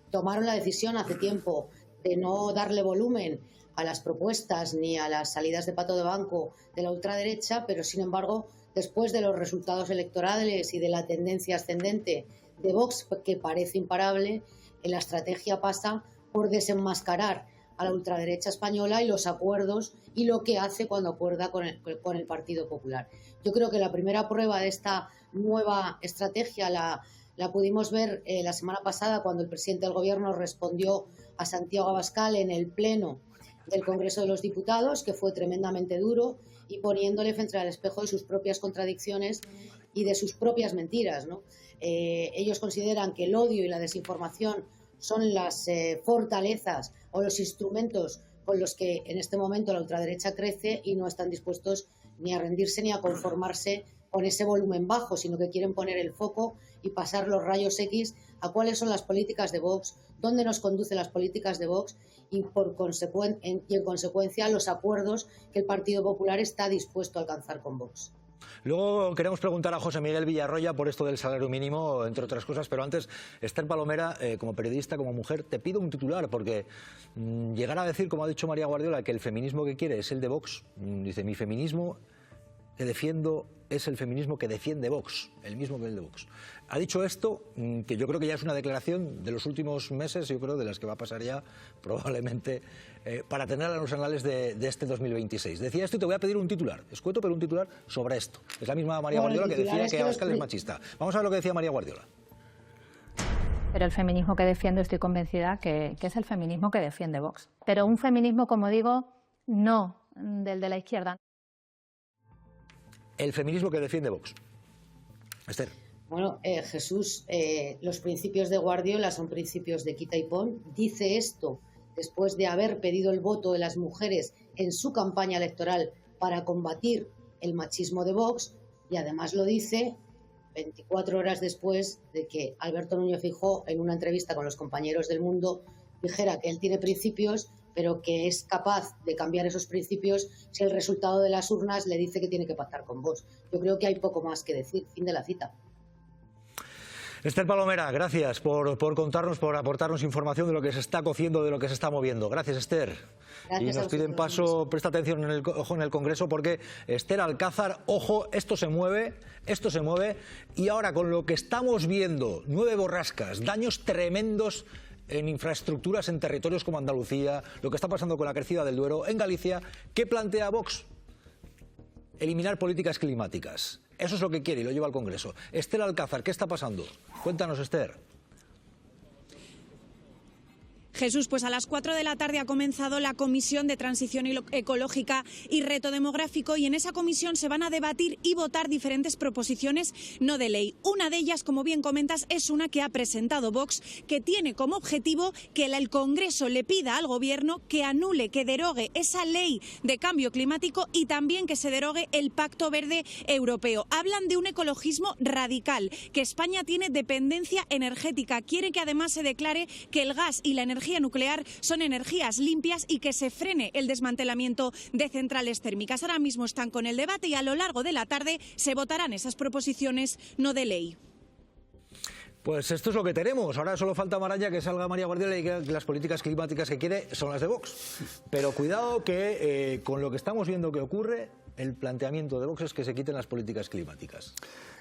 Tomaron la decisión hace tiempo de no darle volumen a las propuestas ni a las salidas de pato de banco de la ultraderecha, pero sin embargo, después de los resultados electorales y de la tendencia ascendente de Vox, que parece imparable, la estrategia pasa por desenmascarar a la ultraderecha española y los acuerdos y lo que hace cuando acuerda con el Partido Popular. Yo creo que la primera prueba de esta nueva estrategia la pudimos ver la semana pasada cuando el presidente del Gobierno respondió a Santiago Abascal en el Pleno del Congreso de los Diputados, que fue tremendamente duro y poniéndole frente al espejo de sus propias contradicciones y de sus propias mentiras, ¿no? Ellos consideran que el odio y la desinformación son las fortalezas o los instrumentos con los que en este momento la ultraderecha crece y no están dispuestos ni a rendirse ni a conformarse con ese volumen bajo, sino que quieren poner el foco y pasar los rayos X a cuáles son las políticas de Vox, dónde nos conducen las políticas de Vox y en consecuencia los acuerdos que el Partido Popular está dispuesto a alcanzar con Vox. Luego queremos preguntar a José Miguel Villarroya por esto del salario mínimo, entre otras cosas, pero antes, Esther Palomera, como periodista, como mujer, te pido un titular, porque llegar a decir, como ha dicho María Guardiola, que el feminismo que quiere es el de Vox, dice, mi feminismo que defiendo es el feminismo que defiende Vox, el mismo que el de Vox. Ha dicho esto, que yo creo que ya es una declaración de los últimos meses, yo creo, de las que va a pasar ya probablemente para tenerla en los anales de este 2026. Decía esto y te voy a pedir un titular, escueto, pero un titular sobre esto. Es la misma María Guardiola que decía que Abascal es machista. Vamos a ver lo que decía María Guardiola. Pero el feminismo que defiendo, estoy convencida que es el feminismo que defiende Vox. Pero un feminismo, como digo, no del de la izquierda. El feminismo que defiende Vox. Esther. Bueno, Jesús, los principios de Guardiola son principios de quita y pon. Dice esto después de haber pedido el voto de las mujeres en su campaña electoral para combatir el machismo de Vox, y además lo dice 24 horas después de que Alberto Núñez Feijóo, en una entrevista con los compañeros del Mundo, dijera que él tiene principios, pero que es capaz de cambiar esos principios si el resultado de las urnas le dice que tiene que pactar con Vox. Yo creo que hay poco más que decir. Fin de la cita. Esther Palomera, gracias por contarnos, por aportarnos información de lo que se está cociendo, de lo que se está moviendo. Gracias, Esther. Gracias. Y nos piden paso, presta atención en el Congreso, porque Esther Alcázar, ojo, esto se mueve, y ahora con lo que estamos viendo, 9 borrascas, daños tremendos en infraestructuras en territorios como Andalucía, lo que está pasando con la crecida del Duero, en Galicia, ¿qué plantea Vox? Eliminar políticas climáticas. Eso es lo que quiere y lo lleva al Congreso. Esther Alcázar, ¿qué está pasando? Cuéntanos, Esther. Jesús, pues a las 4 de la tarde ha comenzado la Comisión de Transición Ecológica y Reto Demográfico, y en esa comisión se van a debatir y votar diferentes proposiciones no de ley. Una de ellas, como bien comentas, es una que ha presentado Vox, que tiene como objetivo que el Congreso le pida al Gobierno que anule, que derogue esa ley de cambio climático y también que se derogue el Pacto Verde Europeo. Hablan de un ecologismo radical, que España tiene dependencia energética. Quiere que además se declare que el gas y la energía nuclear son energías limpias y que se frene el desmantelamiento de centrales térmicas. Ahora mismo están con el debate y a lo largo de la tarde se votarán esas proposiciones no de ley. Pues esto es lo que tenemos. Ahora solo falta, Maraña, que salga María Guardiola y que las políticas climáticas que quiere son las de Vox. Pero cuidado que con lo que estamos viendo que ocurre, el planteamiento de Vox es que se quiten las políticas climáticas.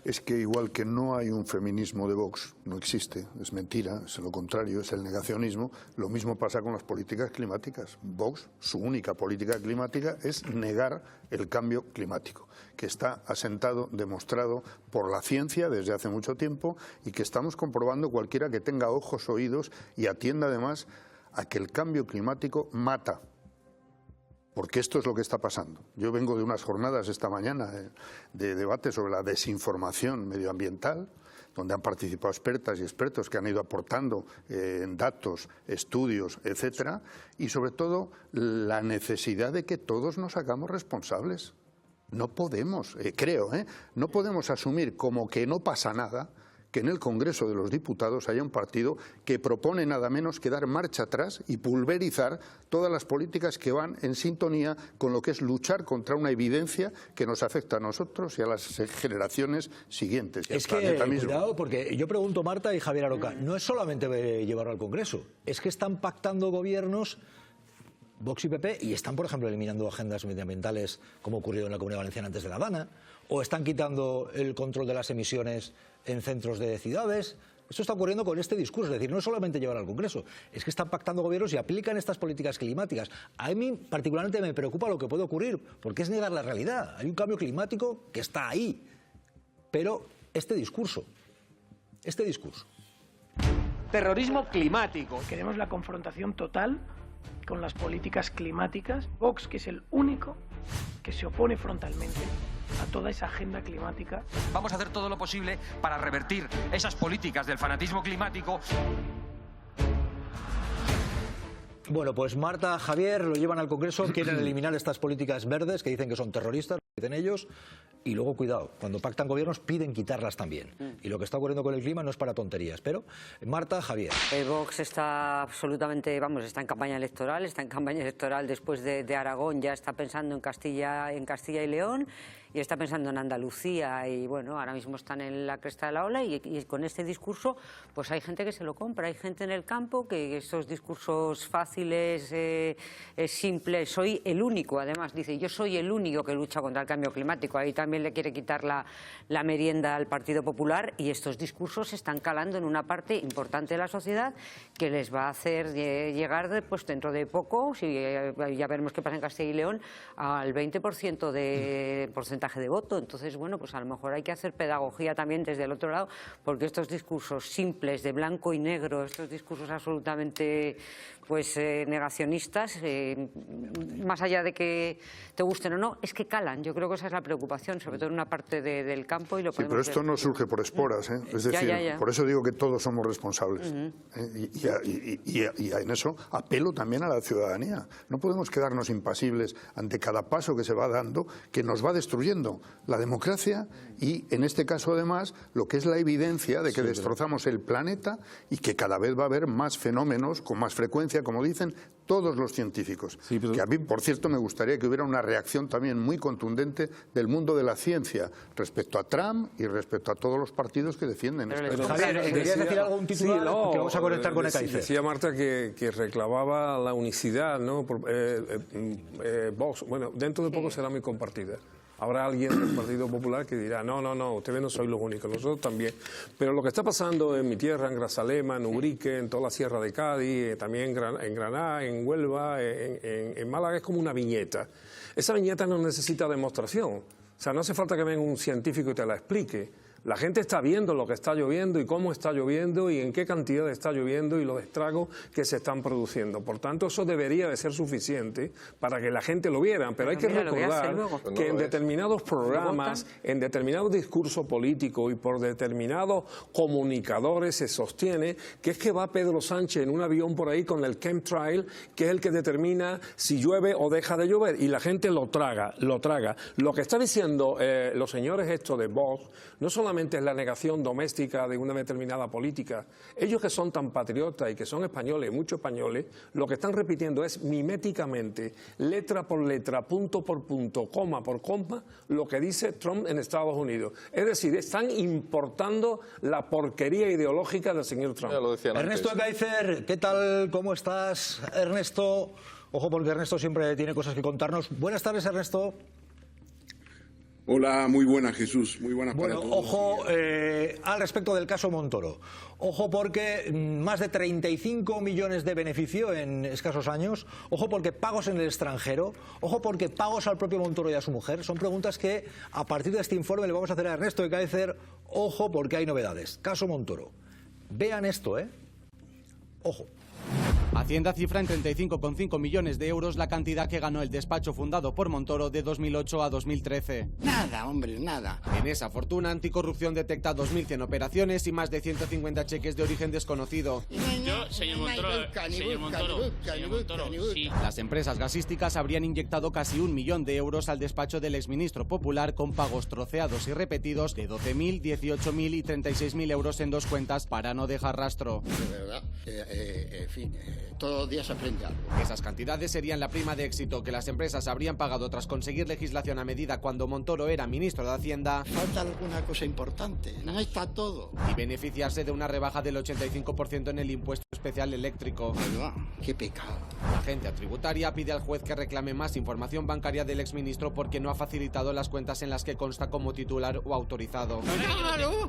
Es que igual que no hay un feminismo de Vox, no existe, es mentira, es lo contrario, es el negacionismo, lo mismo pasa con las políticas climáticas. Vox, su única política climática es negar el cambio climático, que está asentado, demostrado por la ciencia desde hace mucho tiempo y que estamos comprobando cualquiera que tenga ojos, oídos y atienda además a que el cambio climático mata. Porque esto es lo que está pasando. Yo vengo de unas jornadas esta mañana de debate sobre la desinformación medioambiental, donde han participado expertas y expertos que han ido aportando datos, estudios, etcétera, y sobre todo la necesidad de que todos nos hagamos responsables. No podemos, no podemos asumir como que no pasa nada, que en el Congreso de los Diputados haya un partido que propone nada menos que dar marcha atrás y pulverizar todas las políticas que van en sintonía con lo que es luchar contra una evidencia que nos afecta a nosotros y a las generaciones siguientes. Es que, cuidado, porque yo pregunto, Marta y Javier Aroca, no es solamente llevarlo al Congreso, es que están pactando gobiernos Vox y PP y están, por ejemplo, eliminando agendas medioambientales como ocurrió en la Comunidad Valenciana antes de La Habana, o están quitando el control de las emisiones en centros de ciudades. Esto está ocurriendo con este discurso, es decir, no es solamente llevar al Congreso, es que están pactando gobiernos y aplican estas políticas climáticas. A mí particularmente me preocupa lo que puede ocurrir, porque es negar la realidad. Hay un cambio climático que está ahí, pero este discurso. Terrorismo climático. Queremos la confrontación total con las políticas climáticas. Vox, que es el único que se opone frontalmente a toda esa agenda climática. Vamos a hacer todo lo posible para revertir esas políticas del fanatismo climático. Bueno, pues Marta, Javier lo llevan al Congreso, quieren eliminar estas políticas verdes que dicen que son terroristas, dicen ellos, y luego, cuidado, cuando pactan gobiernos piden quitarlas también. Y lo que está ocurriendo con el clima no es para tonterías. Pero, Marta, Javier. Vox está absolutamente, vamos, está en campaña electoral, después de Aragón, ya está pensando en Castilla y León, y está pensando en Andalucía, y bueno, ahora mismo están en la cresta de la ola, y con este discurso, pues hay gente que se lo compra, hay gente en el campo que estos discursos fáciles, simples, soy el único, además dice, yo soy el único que lucha contra el cambio climático, ahí también le quiere quitar la merienda al Partido Popular, y estos discursos están calando en una parte importante de la sociedad que les va a hacer llegar pues, dentro de poco, ya veremos qué pasa en Castilla y León, al 20% de porcentaje de voto. Entonces, bueno, pues a lo mejor hay que hacer pedagogía también desde el otro lado, porque estos discursos simples de blanco y negro, estos discursos absolutamente pues negacionistas, más allá de que te gusten o no, es que calan. Yo creo que esa es la preocupación, sobre todo en una parte del campo. Y lo pero esto no surge por esporas, ¿eh? Es decir, por eso digo que todos somos responsables. Y en eso apelo también a la ciudadanía. No podemos quedarnos impasibles ante cada paso que se va dando, que nos va destruyendo la democracia y, en este caso, además, lo que es la evidencia de que destrozamos el planeta y que cada vez va a haber más fenómenos con más frecuencia, como dicen todos los científicos. Que a mí, por cierto, me gustaría que hubiera una reacción también muy contundente del mundo de la ciencia respecto a Trump y respecto a todos los partidos que defienden esto. Javier, ¿querías decir algo, un titular? Que vamos a conectar con Ekaizer. Decía Marta que reclamaba la unicidad, ¿no? Vox, bueno, dentro de poco será muy compartida. Habrá alguien del Partido Popular que dirá, no, ustedes no sois los únicos, nosotros también. Pero lo que está pasando en mi tierra, en Grazalema, en Ubrique, en toda la sierra de Cádiz, también en Granada, en Huelva, en Málaga, es como una viñeta. Esa viñeta no necesita demostración. O sea, no hace falta que venga un científico y te la explique. La gente está viendo lo que está lloviendo y cómo está lloviendo y en qué cantidad está lloviendo y los estragos que se están produciendo. Por tanto, eso debería de ser suficiente para que la gente lo viera. Pero hay que recordar que en determinados programas, en determinados discursos políticos y por determinados comunicadores se sostiene que es que va Pedro Sánchez en un avión por ahí con el chemtrail, que es el que determina si llueve o deja de llover, y la gente lo traga. Lo que están diciendo los señores estos de Vox no solamente es la negación doméstica de una determinada política. Ellos que son tan patriotas y que son españoles, muchos españoles, lo que están repitiendo es miméticamente, letra por letra, punto por punto, coma por coma, lo que dice Trump en Estados Unidos. Es decir, están importando la porquería ideológica del señor Trump. Ernesto Ekaizer, ¿qué tal? ¿Cómo estás, Ernesto? Ojo, porque Ernesto siempre tiene cosas que contarnos. Buenas tardes, Ernesto. Hola, muy buena, Jesús, muy buena para todos. Ojo, al respecto del caso Montoro. Ojo porque más de 35 millones de beneficio en escasos años. Ojo porque pagos en el extranjero. Ojo porque pagos al propio Montoro y a su mujer. Son preguntas que a partir de este informe le vamos a hacer a Ernesto Ekaizer. Ojo porque hay novedades. Caso Montoro. Vean esto, Ojo. Hacienda cifra en 35,5 millones de euros la cantidad que ganó el despacho fundado por Montoro de 2008 a 2013. Nada, hombre, nada. En esa fortuna, Anticorrupción detecta 2.100 operaciones y más de 150 cheques de origen desconocido. Señor Montoro, sí. Las empresas gasísticas habrían inyectado casi 1 millón de euros al despacho del exministro popular con pagos troceados y repetidos de 12.000, 18.000 y 36.000 euros en 2 cuentas para no dejar rastro. De verdad, en fin, todos los días se aprende algo. Esas cantidades serían la prima de éxito que las empresas habrían pagado tras conseguir legislación a medida cuando Montoro era ministro de Hacienda. Falta alguna cosa importante, no está todo. Y beneficiarse de una rebaja del 85% en el impuesto especial eléctrico. ¡Qué pecado! La agencia tributaria pide al juez que reclame más información bancaria del exministro porque no ha facilitado las cuentas en las que consta como titular o autorizado. ¡Hágalo!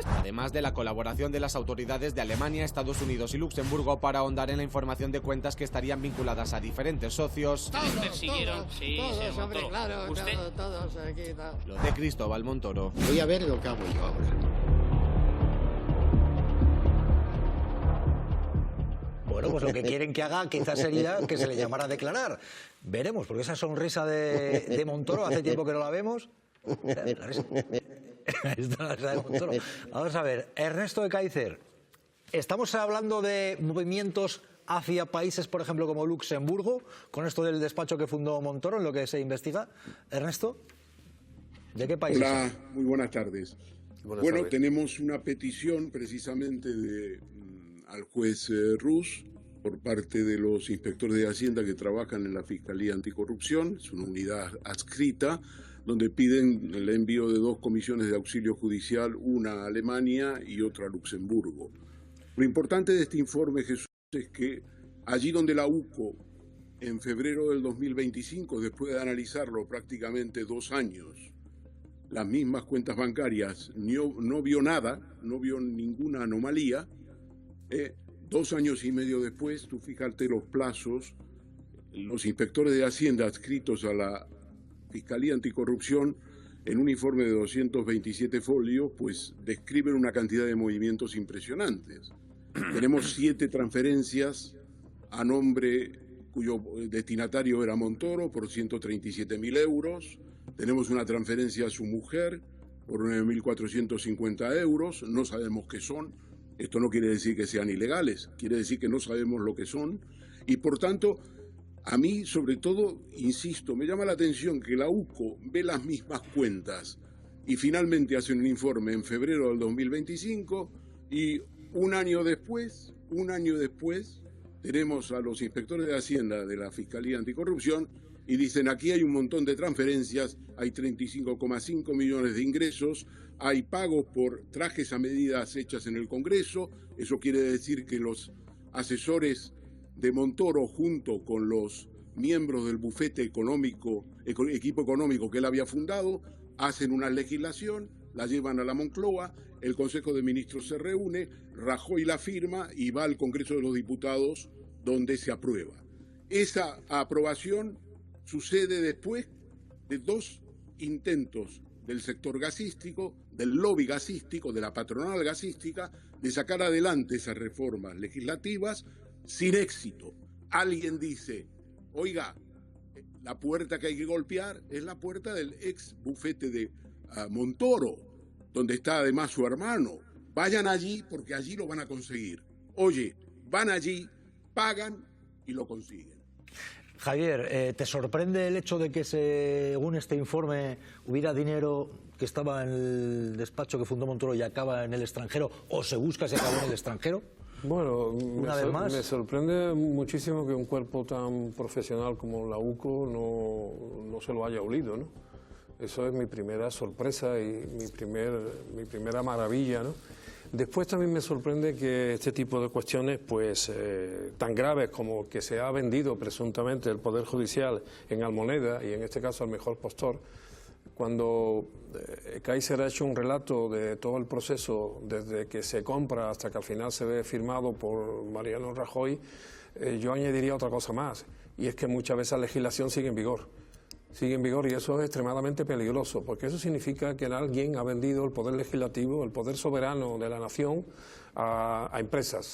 Además de la colaboración de las autoridades de Alemania, Estados Unidos y Luxemburgo para ahondar en la información de cuentas que estarían vinculadas a diferentes socios. Todos, hombre, claro, todos aquí. Lo de Cristóbal Montoro. Voy a ver lo que hago yo ahora. Bueno, pues lo que quieren que haga quizás sería que se le llamara a declarar. Veremos, porque esa sonrisa de Montoro hace tiempo que no la vemos. Vamos a ver, Ernesto Ekaizer, estamos hablando de movimientos hacia países, por ejemplo, como Luxemburgo, con esto del despacho que fundó Montoro, en lo que se investiga? Ernesto, ¿de qué países? Hola, muy buenas tardes. Buenas bueno, tardes. tenemos una petición precisamente al juez Rus por parte de los inspectores de Hacienda que trabajan en la Fiscalía Anticorrupción, es una unidad adscrita, donde piden el envío de 2 comisiones de auxilio judicial, una a Alemania y otra a Luxemburgo. Lo importante de este informe, Jesús, es que allí donde la UCO, en febrero del 2025, después de analizarlo prácticamente 2 años, las mismas cuentas bancarias, no vio nada, no vio ninguna anomalía, 2 años y medio después, tú fíjate los plazos, los inspectores de Hacienda adscritos a la Fiscalía Anticorrupción, en un informe de 227 folios, pues describen una cantidad de movimientos impresionantes. Tenemos 7 transferencias a nombre cuyo destinatario era Montoro por 137.000 euros. Tenemos una transferencia a su mujer por 9.450 euros. No sabemos qué son. Esto no quiere decir que sean ilegales, quiere decir que no sabemos lo que son. Y por tanto, a mí, sobre todo, insisto, me llama la atención que la UCO ve las mismas cuentas y finalmente hace un informe en febrero del 2025 y un año después, tenemos a los inspectores de Hacienda de la Fiscalía Anticorrupción y dicen aquí hay un montón de transferencias, hay 35,5 millones de ingresos, hay pagos por trajes a medidas hechas en el Congreso, eso quiere decir que los asesores de Montoro junto con los miembros del bufete económico, equipo económico que él había fundado, hacen una legislación, la llevan a la Moncloa, el Consejo de Ministros se reúne, Rajoy la firma y va al Congreso de los Diputados donde se aprueba. Esa aprobación sucede después de 2 intentos del sector gasístico, del lobby gasístico, de la patronal gasística, de sacar adelante esas reformas legislativas sin éxito. Alguien dice, oiga, la puerta que hay que golpear es la puerta del ex bufete de Montoro, donde está además su hermano. Vayan allí porque allí lo van a conseguir. Oye, van allí, pagan y lo consiguen. Javier, ¿te sorprende el hecho de que según este informe hubiera dinero que estaba en el despacho que fundó Montoro y acaba en el extranjero, o se busca si acabó en el extranjero? Bueno, Una vez más. me sorprende muchísimo que un cuerpo tan profesional como la UCO no se lo haya olido, ¿no? Eso es mi primera sorpresa y mi primera maravilla, ¿no? Después también me sorprende que este tipo de cuestiones pues tan graves como que se ha vendido presuntamente el Poder Judicial en Almoneda y en este caso al mejor postor, cuando Kaiser ha hecho un relato de todo el proceso desde que se compra hasta que al final se ve firmado por Mariano Rajoy, yo añadiría otra cosa más, y es que muchas veces la legislación sigue en vigor y eso es extremadamente peligroso, porque eso significa que alguien ha vendido el poder legislativo, el poder soberano de la nación a empresas.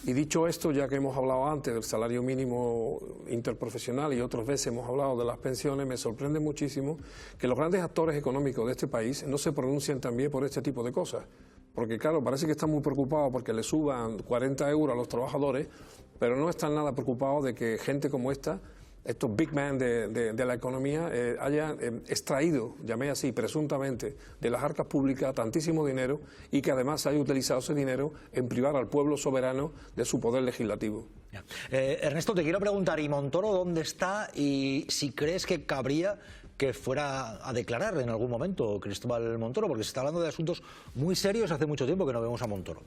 Y dicho esto, ya que hemos hablado antes del salario mínimo interprofesional y otras veces hemos hablado de las pensiones, me sorprende muchísimo que los grandes actores económicos de este país no se pronuncien también por este tipo de cosas. Porque claro, parece que están muy preocupados porque le suban 40 euros a los trabajadores, pero no están nada preocupados de que gente como esta, estos big men de la economía, hayan extraído, llamé así, presuntamente, de las arcas públicas tantísimo dinero y que además haya utilizado ese dinero en privar al pueblo soberano de su poder legislativo. Ernesto, te quiero preguntar, ¿y Montoro dónde está? Y si crees que cabría que fuera a declarar en algún momento Cristóbal Montoro, porque se está hablando de asuntos muy serios, hace mucho tiempo que no vemos a Montoro.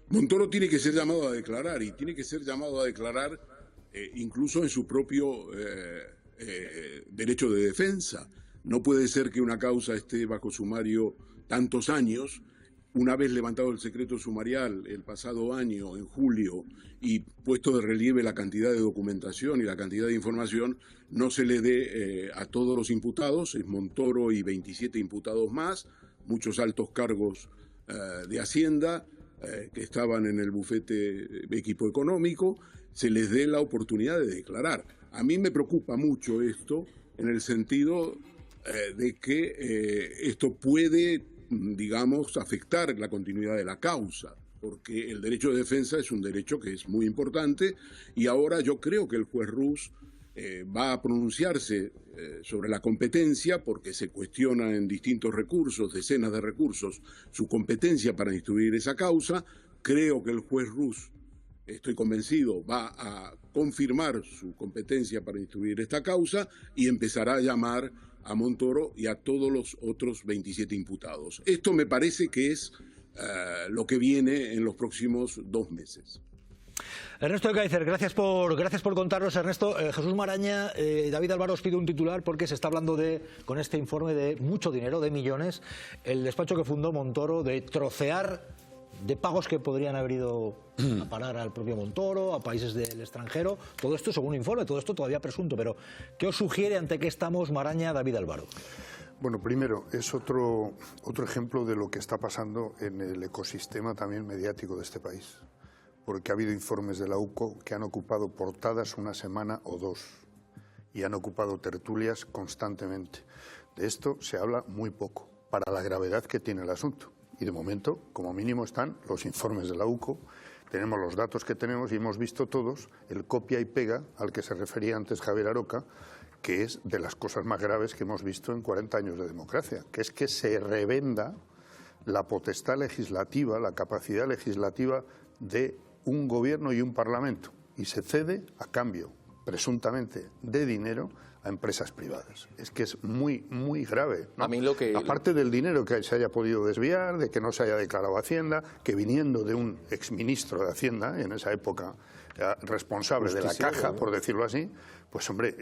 Montoro tiene que ser llamado a declarar y tiene que ser llamado a declarar incluso en su propio derecho de defensa. No puede ser que una causa esté bajo sumario tantos años, una vez levantado el secreto sumarial el pasado año, en julio, y puesto de relieve la cantidad de documentación y la cantidad de información, no se le dé a todos los imputados, es Montoro y 27 imputados más, muchos altos cargos de Hacienda, que estaban en el bufete equipo económico, se les dé la oportunidad de declarar. A mí me preocupa mucho esto en el sentido de que esto puede, digamos, afectar la continuidad de la causa. porque el derecho de defensa es un derecho que es muy importante y ahora yo creo que el juez Rus va a pronunciarse sobre la competencia porque se cuestiona en distintos recursos, decenas de recursos, su competencia para instruir esa causa. Creo que el juez Rus, estoy convencido, va a confirmar su competencia para instruir esta causa y empezará a llamar a Montoro y a todos los otros 27 imputados. Esto me parece que es lo que viene en los próximos 2 meses. Ernesto Ekaizer, gracias por contarnos. Ernesto, Jesús Maraña, David Álvaro os pide un titular porque se está hablando con este informe de mucho dinero, de millones, el despacho que fundó Montoro, de trocear de pagos que podrían haber ido a parar al propio Montoro, a países del extranjero. Todo esto según un informe, todo esto todavía presunto, pero ¿qué os sugiere ante qué estamos, Maraña, David Álvaro? Bueno, primero, es otro ejemplo de lo que está pasando en el ecosistema también mediático de este país, porque ha habido informes de la UCO que han ocupado portadas una semana o 2 y han ocupado tertulias constantemente. De esto se habla muy poco, para la gravedad que tiene el asunto. Y de momento, como mínimo, están los informes de la UCO, tenemos los datos que tenemos y hemos visto todos el copia y pega al que se refería antes Javier Aroca, que es de las cosas más graves que hemos visto en 40 años de democracia, que es que se revenda la potestad legislativa, la capacidad legislativa de un gobierno y un parlamento, y se cede a cambio, presuntamente, de dinero a empresas privadas. Es que es muy, muy grave, ¿no? Aparte del dinero que se haya podido desviar, de que no se haya declarado Hacienda, que viniendo de un exministro de Hacienda, en esa época responsable de la caja, por decirlo así, pues hombre,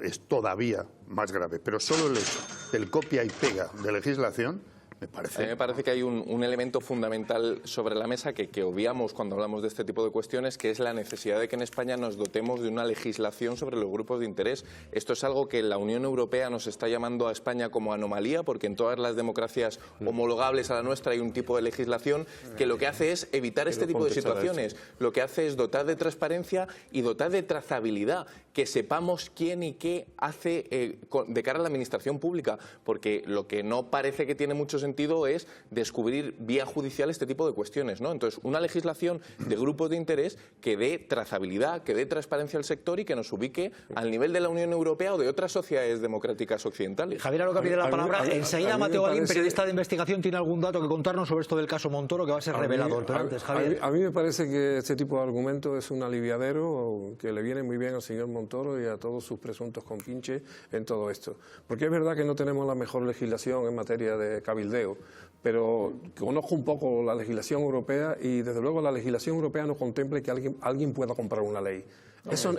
es todavía más grave. Pero solo el hecho del copia y pega de legislación, A mí me parece que hay un elemento fundamental sobre la mesa que obviamos cuando hablamos de este tipo de cuestiones, que es la necesidad de que en España nos dotemos de una legislación sobre los grupos de interés. Esto es algo que la Unión Europea nos está llamando a España como anomalía, porque en todas las democracias homologables a la nuestra hay un tipo de legislación que lo que hace es evitar este tipo de situaciones. Lo que hace es dotar de transparencia y dotar de trazabilidad, que sepamos quién y qué hace de cara a la administración pública, porque lo que no parece que tiene mucho sentido es descubrir vía judicial este tipo de cuestiones, ¿no? Entonces, una legislación de grupos de interés que dé trazabilidad, que dé transparencia al sector y que nos ubique al nivel de la Unión Europea o de otras sociedades democráticas occidentales. Javier Aroca pide la palabra. Enseguida Mateo Balín, periodista de investigación, tiene algún dato que contarnos sobre esto del caso Montoro, que va a ser revelador. Pero antes, Javier. A mí me parece que este tipo de argumento es un aliviadero que le viene muy bien al señor Montoro y a todos sus presuntos compinches en todo esto. Porque es verdad que no tenemos la mejor legislación en materia de cabildeo, pero conozco un poco la legislación europea y desde luego la legislación europea no contempla que alguien pueda comprar una ley. Eso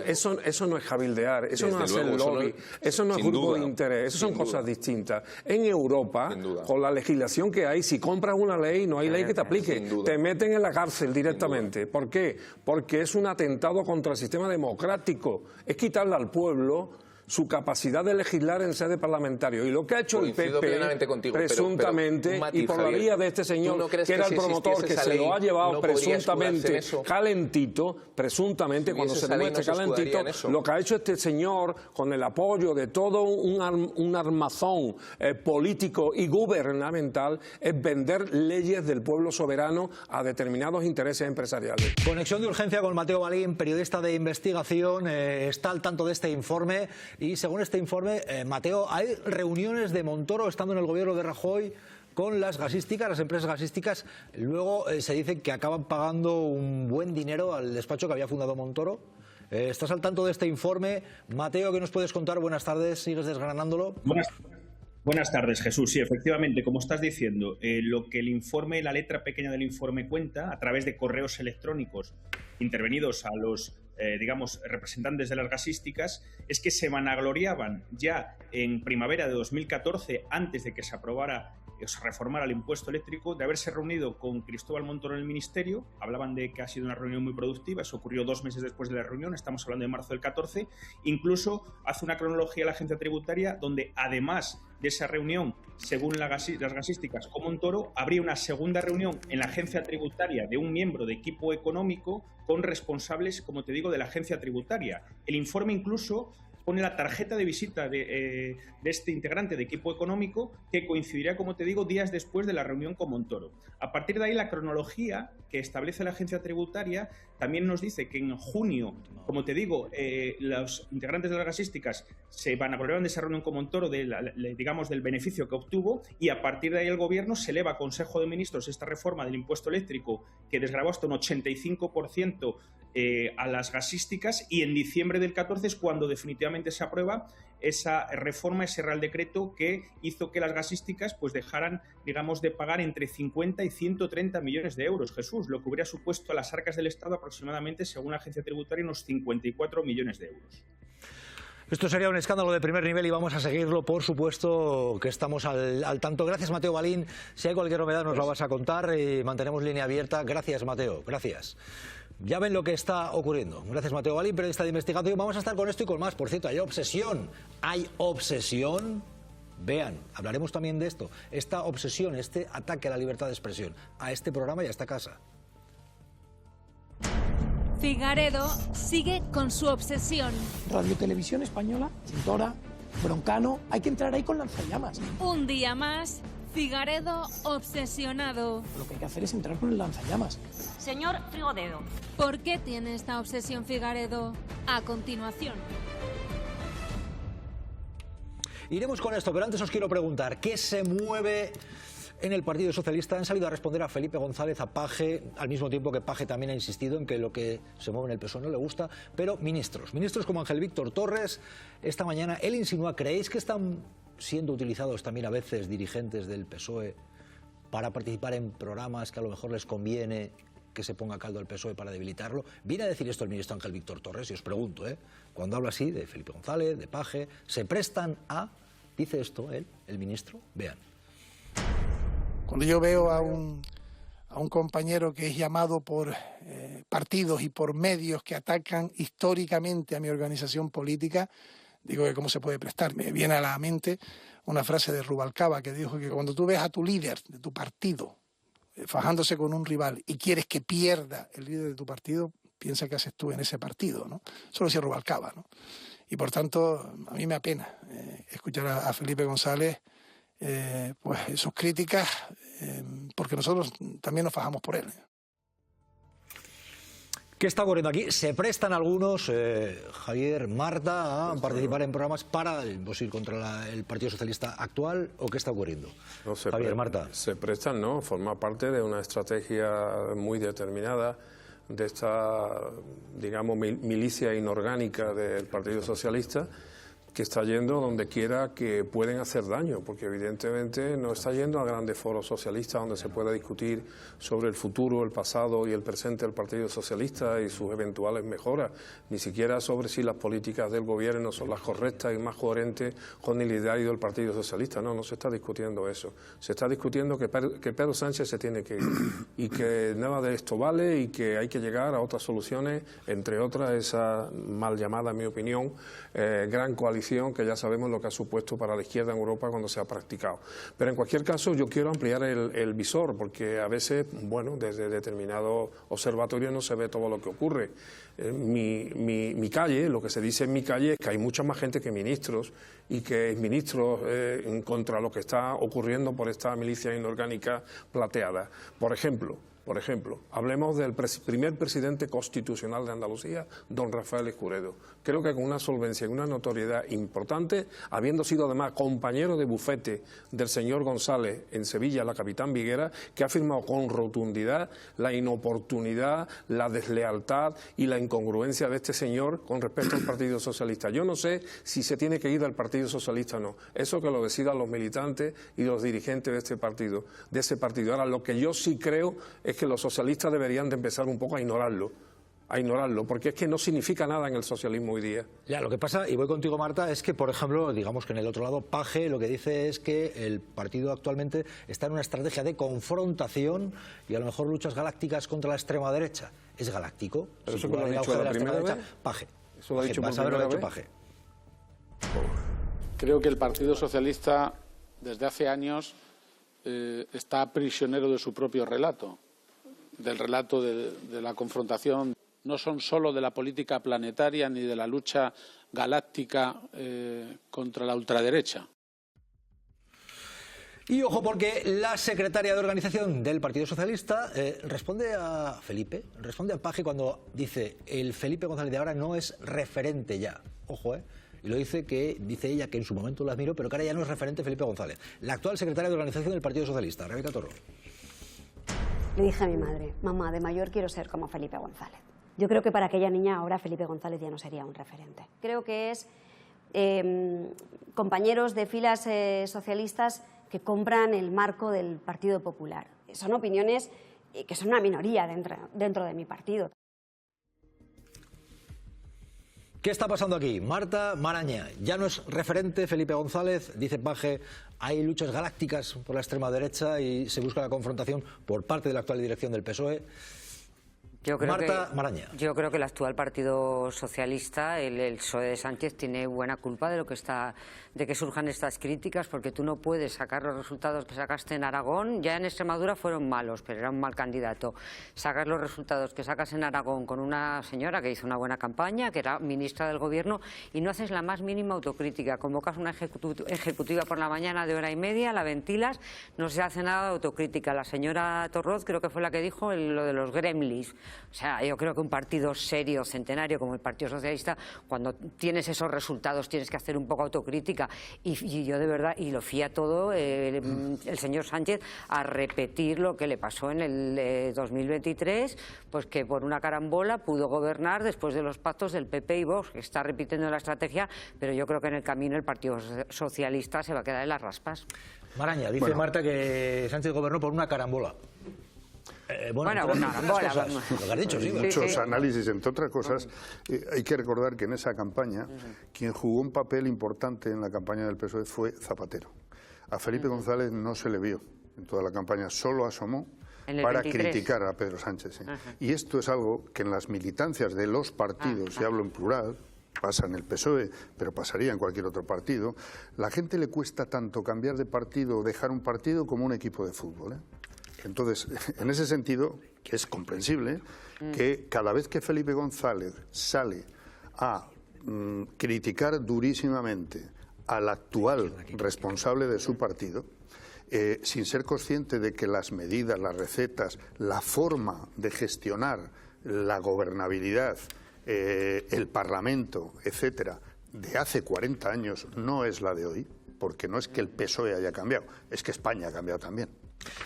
no es cabildear, eso no es hacer lobby, eso no es grupo de interés, eso son cosas distintas. En Europa, con la legislación que hay, si compras una ley, no hay ley que te aplique, te meten en la cárcel directamente. ¿Por qué? Porque es un atentado contra el sistema democrático, es quitarle al pueblo su capacidad de legislar en sede parlamentario. Y lo que ha hecho el PP, contigo, presuntamente, pero y por la vía de este señor, ¿no crees que era el promotor que se lo ha llevado presuntamente calentito, presuntamente, cuando se demuestre calentito, lo que ha hecho este señor, con el apoyo de todo un armazón político y gubernamental, es vender leyes del pueblo soberano a determinados intereses empresariales. Conexión de urgencia con Mateo Balín, periodista de investigación, está al tanto de este informe. Y según este informe, Mateo, hay reuniones de Montoro estando en el gobierno de Rajoy con las gasísticas, las empresas gasísticas. Luego se dice que acaban pagando un buen dinero al despacho que había fundado Montoro. ¿Estás al tanto de este informe? Mateo, ¿qué nos puedes contar? Buenas tardes, ¿sigues desgranándolo? Buenas tardes, Jesús. Sí, efectivamente, como estás diciendo, lo que el informe, la letra pequeña del informe cuenta, a través de correos electrónicos intervenidos a los digamos, representantes de las gasísticas, es que se vanagloriaban ya en primavera de 2014, antes de que se aprobara o se reformara el impuesto eléctrico, de haberse reunido con Cristóbal Montoro en el Ministerio. Hablaban de que ha sido una reunión muy productiva, eso ocurrió 2 meses después de la reunión, estamos hablando de marzo del 14, incluso hace una cronología la agencia tributaria donde además de esa reunión, según las gasísticas con Montoro, habría una segunda reunión en la agencia tributaria de un miembro de equipo económico con responsables, como te digo, de la agencia tributaria. El informe incluso pone la tarjeta de visita de este integrante de equipo económico, que coincidirá, como te digo, días después de la reunión con Montoro. A partir de ahí, la cronología que establece la agencia tributaria también nos dice que en junio, como te digo, los integrantes de las gasísticas se vanagloriaban de esa reunión con Montoro, digamos, del beneficio que obtuvo, y a partir de ahí el Gobierno se eleva a Consejo de Ministros esta reforma del impuesto eléctrico que desgravó hasta un 85% a las gasísticas, y en diciembre del 14 es cuando definitivamente se aprueba esa reforma, ese Real Decreto que hizo que las gasísticas pues dejaran, digamos, de pagar entre 50 y 130 millones de euros, Jesús, lo que hubiera supuesto a las arcas del Estado aproximadamente, según la agencia tributaria, unos 54 millones de euros. Esto sería un escándalo de primer nivel y vamos a seguirlo, por supuesto, que estamos al tanto. Gracias, Mateo Balín. Si hay cualquier novedad nos la vas a contar y mantenemos línea abierta. Gracias, Mateo. Gracias. Ya ven lo que está ocurriendo. Gracias, Mateo Balín, periodista de investigación. Vamos a estar con esto y con más. Por cierto, hay obsesión. ¿Hay obsesión? Vean, hablaremos también de esto. Esta obsesión, este ataque a la libertad de expresión, a este programa y a esta casa. Figaredo sigue con su obsesión. Radio Televisión Española, Dora, Broncano, hay que entrar ahí con lanzallamas. Un día más, Figaredo obsesionado. Lo que hay que hacer es entrar con el lanzallamas. Señor Frigodedo. ¿Por qué tiene esta obsesión Figaredo? A continuación. Iremos con esto, pero antes os quiero preguntar, ¿qué se mueve en el Partido Socialista? Han salido a responder a Felipe González, a Paje, al mismo tiempo que Paje también ha insistido en que lo que se mueve en el PSOE no le gusta, pero ministros como Ángel Víctor Torres, esta mañana él insinúa, ¿creéis que están siendo utilizados también a veces dirigentes del PSOE para participar en programas que a lo mejor les conviene que se ponga a caldo al PSOE para debilitarlo? Viene a decir esto el ministro Ángel Víctor Torres, y os pregunto, cuando habla así de Felipe González, de Paje, ¿se prestan a...? Dice esto él, el ministro, vean. Cuando yo veo a un compañero que es llamado por partidos y por medios que atacan históricamente a mi organización política, digo que cómo se puede prestar. Me viene a la mente una frase de Rubalcaba que dijo que cuando tú ves a tu líder de tu partido fajándose con un rival y quieres que pierda el líder de tu partido, piensa que haces tú en ese partido, ¿no? Eso lo decía Rubalcaba, ¿no? Y por tanto, a mí me apena escuchar a Felipe González pues sus críticas, porque nosotros también nos fajamos por él. ¿Qué está ocurriendo aquí? ¿Se prestan algunos, Javier, Marta, a participar en programas para ir contra el Partido Socialista actual, o qué está ocurriendo? No, Javier, Marta. Se prestan, ¿no? Forma parte de una estrategia muy determinada de esta, digamos, milicia inorgánica del Partido Socialista, que está yendo donde quiera que pueden hacer daño, porque evidentemente no está yendo a grandes foros socialistas donde se pueda discutir sobre el futuro, el pasado y el presente del Partido Socialista y sus eventuales mejoras, ni siquiera sobre si las políticas del gobierno son las correctas y más coherentes con el ideario del Partido Socialista. No se está discutiendo eso. Se está discutiendo que Pedro Sánchez se tiene que ir y que nada de esto vale y que hay que llegar a otras soluciones, entre otras esa mal llamada, en mi opinión, gran coalición, que ya sabemos lo que ha supuesto para la izquierda en Europa cuando se ha practicado. Pero en cualquier caso yo quiero ampliar el visor, porque a veces, bueno, desde determinados observatorios no se ve todo lo que ocurre. Mi calle, lo que se dice en mi calle es que hay mucha más gente que ministros, y que ministros contra lo que está ocurriendo por esta milicia inorgánica plateada. Por ejemplo, hablemos del primer presidente constitucional de Andalucía, don Rafael Escuredo. Creo que con una solvencia y una notoriedad importante, habiendo sido además compañero de bufete del señor González en Sevilla, la capitán Viguera, que ha afirmado con rotundidad la inoportunidad, la deslealtad y la incongruencia de este señor con respecto al Partido Socialista. Yo no sé si se tiene que ir al Partido Socialista o no. Eso que lo decidan los militantes y los dirigentes de ese partido. Ahora, lo que yo sí creo es que los socialistas deberían de empezar un poco a ignorarlo, porque es que no significa nada en el socialismo hoy día. Ya, lo que pasa, y voy contigo, Marta, es que, por ejemplo, digamos que en el otro lado, Paje lo que dice es que el partido actualmente está en una estrategia de confrontación y a lo mejor luchas galácticas contra la extrema derecha. ¿Es galáctico? Pero eso que lo ha dicho la primera vez. Paje. Eso lo ha dicho vas a ver lo que ha dicho Paje. Creo que el Partido Socialista, desde hace años, está prisionero de su propio relato, del relato de la confrontación. no son solo de la política planetaria ni de la lucha galáctica contra la ultraderecha. Y ojo, porque la secretaria de organización del Partido Socialista responde a Felipe, responde a Paje cuando dice el Felipe González de ahora no es referente ya. Ojo, y lo dice ella que en su momento lo admiró, pero que ahora ya no es referente Felipe González. La actual secretaria de organización del Partido Socialista, Rebeca Torro. Le dije a mi madre, mamá, de mayor quiero ser como Felipe González. Yo creo que para aquella niña ahora Felipe González ya no sería un referente. Creo que es compañeros de filas socialistas que compran el marco del Partido Popular. Son opiniones que son una minoría dentro de mi partido. ¿Qué está pasando aquí? Marta Maraña, ya no es referente Felipe González, dice Paje, hay luchas galácticas por la extrema derecha y se busca la confrontación por parte de la actual dirección del PSOE. Marta Maraña. Yo creo que el actual Partido Socialista, el PSOE de Sánchez, tiene buena culpa de que surjan estas críticas, porque tú no puedes sacar los resultados que sacaste en Aragón. Ya en Extremadura fueron malos, pero era un mal candidato. Sacas los resultados que sacas en Aragón con una señora que hizo una buena campaña, que era ministra del Gobierno, y no haces la más mínima autocrítica. Convocas una ejecutiva por la mañana de 1h30, la ventilas, no se hace nada de autocrítica. La señora Torroz creo que fue la que dijo lo de los gremlins. O sea, yo creo que un partido serio, centenario como el Partido Socialista, cuando tienes esos resultados tienes que hacer un poco autocrítica. Y yo de verdad, y lo fía todo el señor Sánchez a repetir lo que le pasó en el 2023, pues que por una carambola pudo gobernar después de los pactos del PP y Vox, que está repitiendo la estrategia, pero yo creo que en el camino el Partido Socialista se va a quedar en las raspas. Maraña, dice Marta que Sánchez gobernó por una carambola. Bueno, lo que has dicho, sí. Muchos análisis, entre otras cosas. Hay que recordar que en esa campaña quien jugó un papel importante en la campaña del PSOE fue Zapatero. A Felipe González no se le vio en toda la campaña, solo asomó para 23. Criticar a Pedro Sánchez. Y esto es algo que en las militancias de los partidos, y hablo en plural, pasa en el PSOE, pero pasaría en cualquier otro partido, la gente le cuesta tanto cambiar de partido o dejar un partido como un equipo de fútbol. Entonces, en ese sentido, que es comprensible, que cada vez que Felipe González sale a criticar durísimamente al actual responsable de su partido, sin ser consciente de que las medidas, las recetas, la forma de gestionar la gobernabilidad, el Parlamento, etcétera, de hace 40 años no es la de hoy, porque no es que el PSOE haya cambiado, es que España ha cambiado también.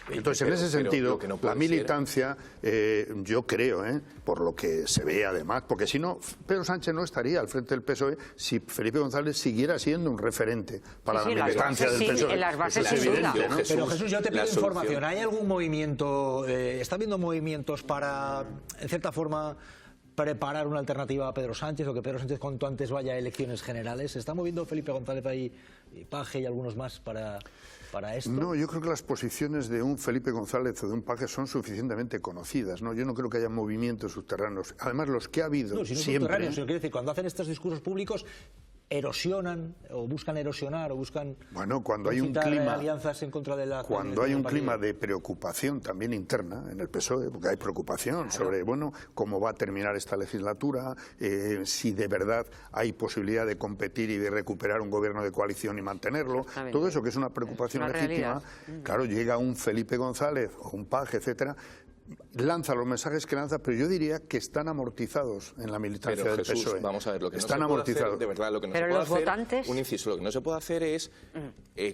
Entonces, en ese sentido, la militancia, yo creo, por lo que se ve además, porque si no, Pedro Sánchez no estaría al frente del PSOE si Felipe González siguiera siendo un referente para la militancia del PSOE. En las bases es evidente, ¿no? Pero Jesús, yo te pido información. ¿Hay algún movimiento, está habiendo movimientos para, en cierta forma, preparar una alternativa a Pedro Sánchez o que Pedro Sánchez cuanto antes vaya a elecciones generales? ¿Se está moviendo Felipe González ahí, Paje y algunos más para esto? No, yo creo que las posiciones de un Felipe González o de un Paje son suficientemente conocidas, ¿no? Yo no creo que haya movimientos subterráneos. Además, los que ha habido no, si no siempre... subterráneos, sino quiero decir, cuando hacen estos discursos públicos erosionan o buscan erosionar o buscan cuando hay un clima alianzas en contra de la cuando hay un clima de preocupación también interna en el PSOE, porque hay preocupación sobre cómo va a terminar esta legislatura, si de verdad hay posibilidad de competir y de recuperar un gobierno de coalición y mantenerlo, todo eso que es una preocupación legítima. Claro, llega un Felipe González o un Paje, etcétera, lanza los mensajes que lanza, pero yo diría que están amortizados en la militancia del PSOE. Vamos a ver, lo que están no se puede amortizados. hacer, de verdad, lo que no pero se puede los hacer, votantes... un inciso, lo que no se puede hacer es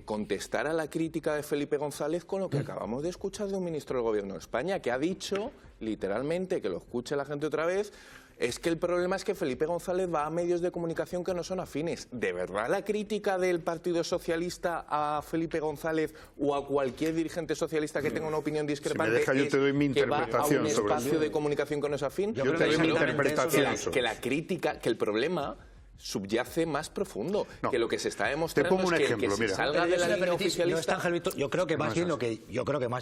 contestar a la crítica de Felipe González con lo que acabamos de escuchar de un ministro del Gobierno de España, que ha dicho, literalmente, que lo escuche la gente otra vez, es que el problema es que Felipe González va a medios de comunicación que no son afines. ¿De verdad la crítica del Partido Socialista a Felipe González o a cualquier dirigente socialista que tenga una opinión discrepante si me deja, yo te doy mi interpretación que va a un espacio de comunicación que no es afín? Yo te doy mi interpretación que la crítica, que el problema subyace más profundo, que lo que se está demostrando te pongo un es que ejemplo, el que mira. se salga de la línea oficialista... Yo creo que más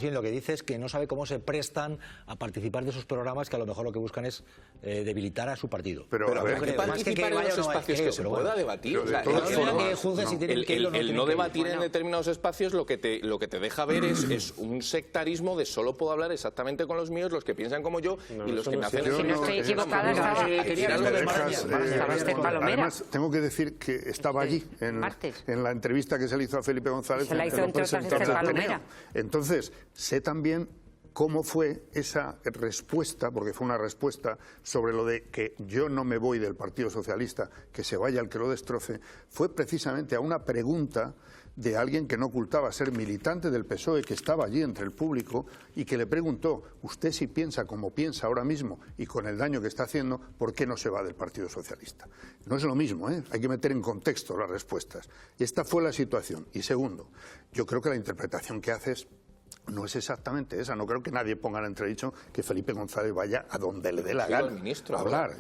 bien lo que dice es que no sabe cómo se prestan a participar de esos programas que a lo mejor lo que buscan es debilitar a su partido. Pero a ver, que participar en los espacios que se pueda debatir. El no debatir en determinados espacios lo que te deja ver es un sectarismo de solo puedo hablar exactamente con los míos, los que piensan como yo y los que me hacen... Si no estoy equivocada, Además, tengo que decir que estaba allí en la entrevista que se le hizo a Felipe González. Se la hizo entre otras Palomera. Entonces, sé también cómo fue esa respuesta, porque fue una respuesta sobre lo de que yo no me voy del Partido Socialista, que se vaya el que lo destroce, fue precisamente a una pregunta de alguien que no ocultaba ser militante del PSOE, que estaba allí entre el público y que le preguntó, usted si piensa como piensa ahora mismo y con el daño que está haciendo, ¿por qué no se va del Partido Socialista? No es lo mismo, hay que meter en contexto las respuestas. Esta fue la situación. Y segundo, yo creo que la interpretación que haces no es exactamente esa. No creo que nadie ponga en entredicho que Felipe González vaya a donde le dé la gana a hablar.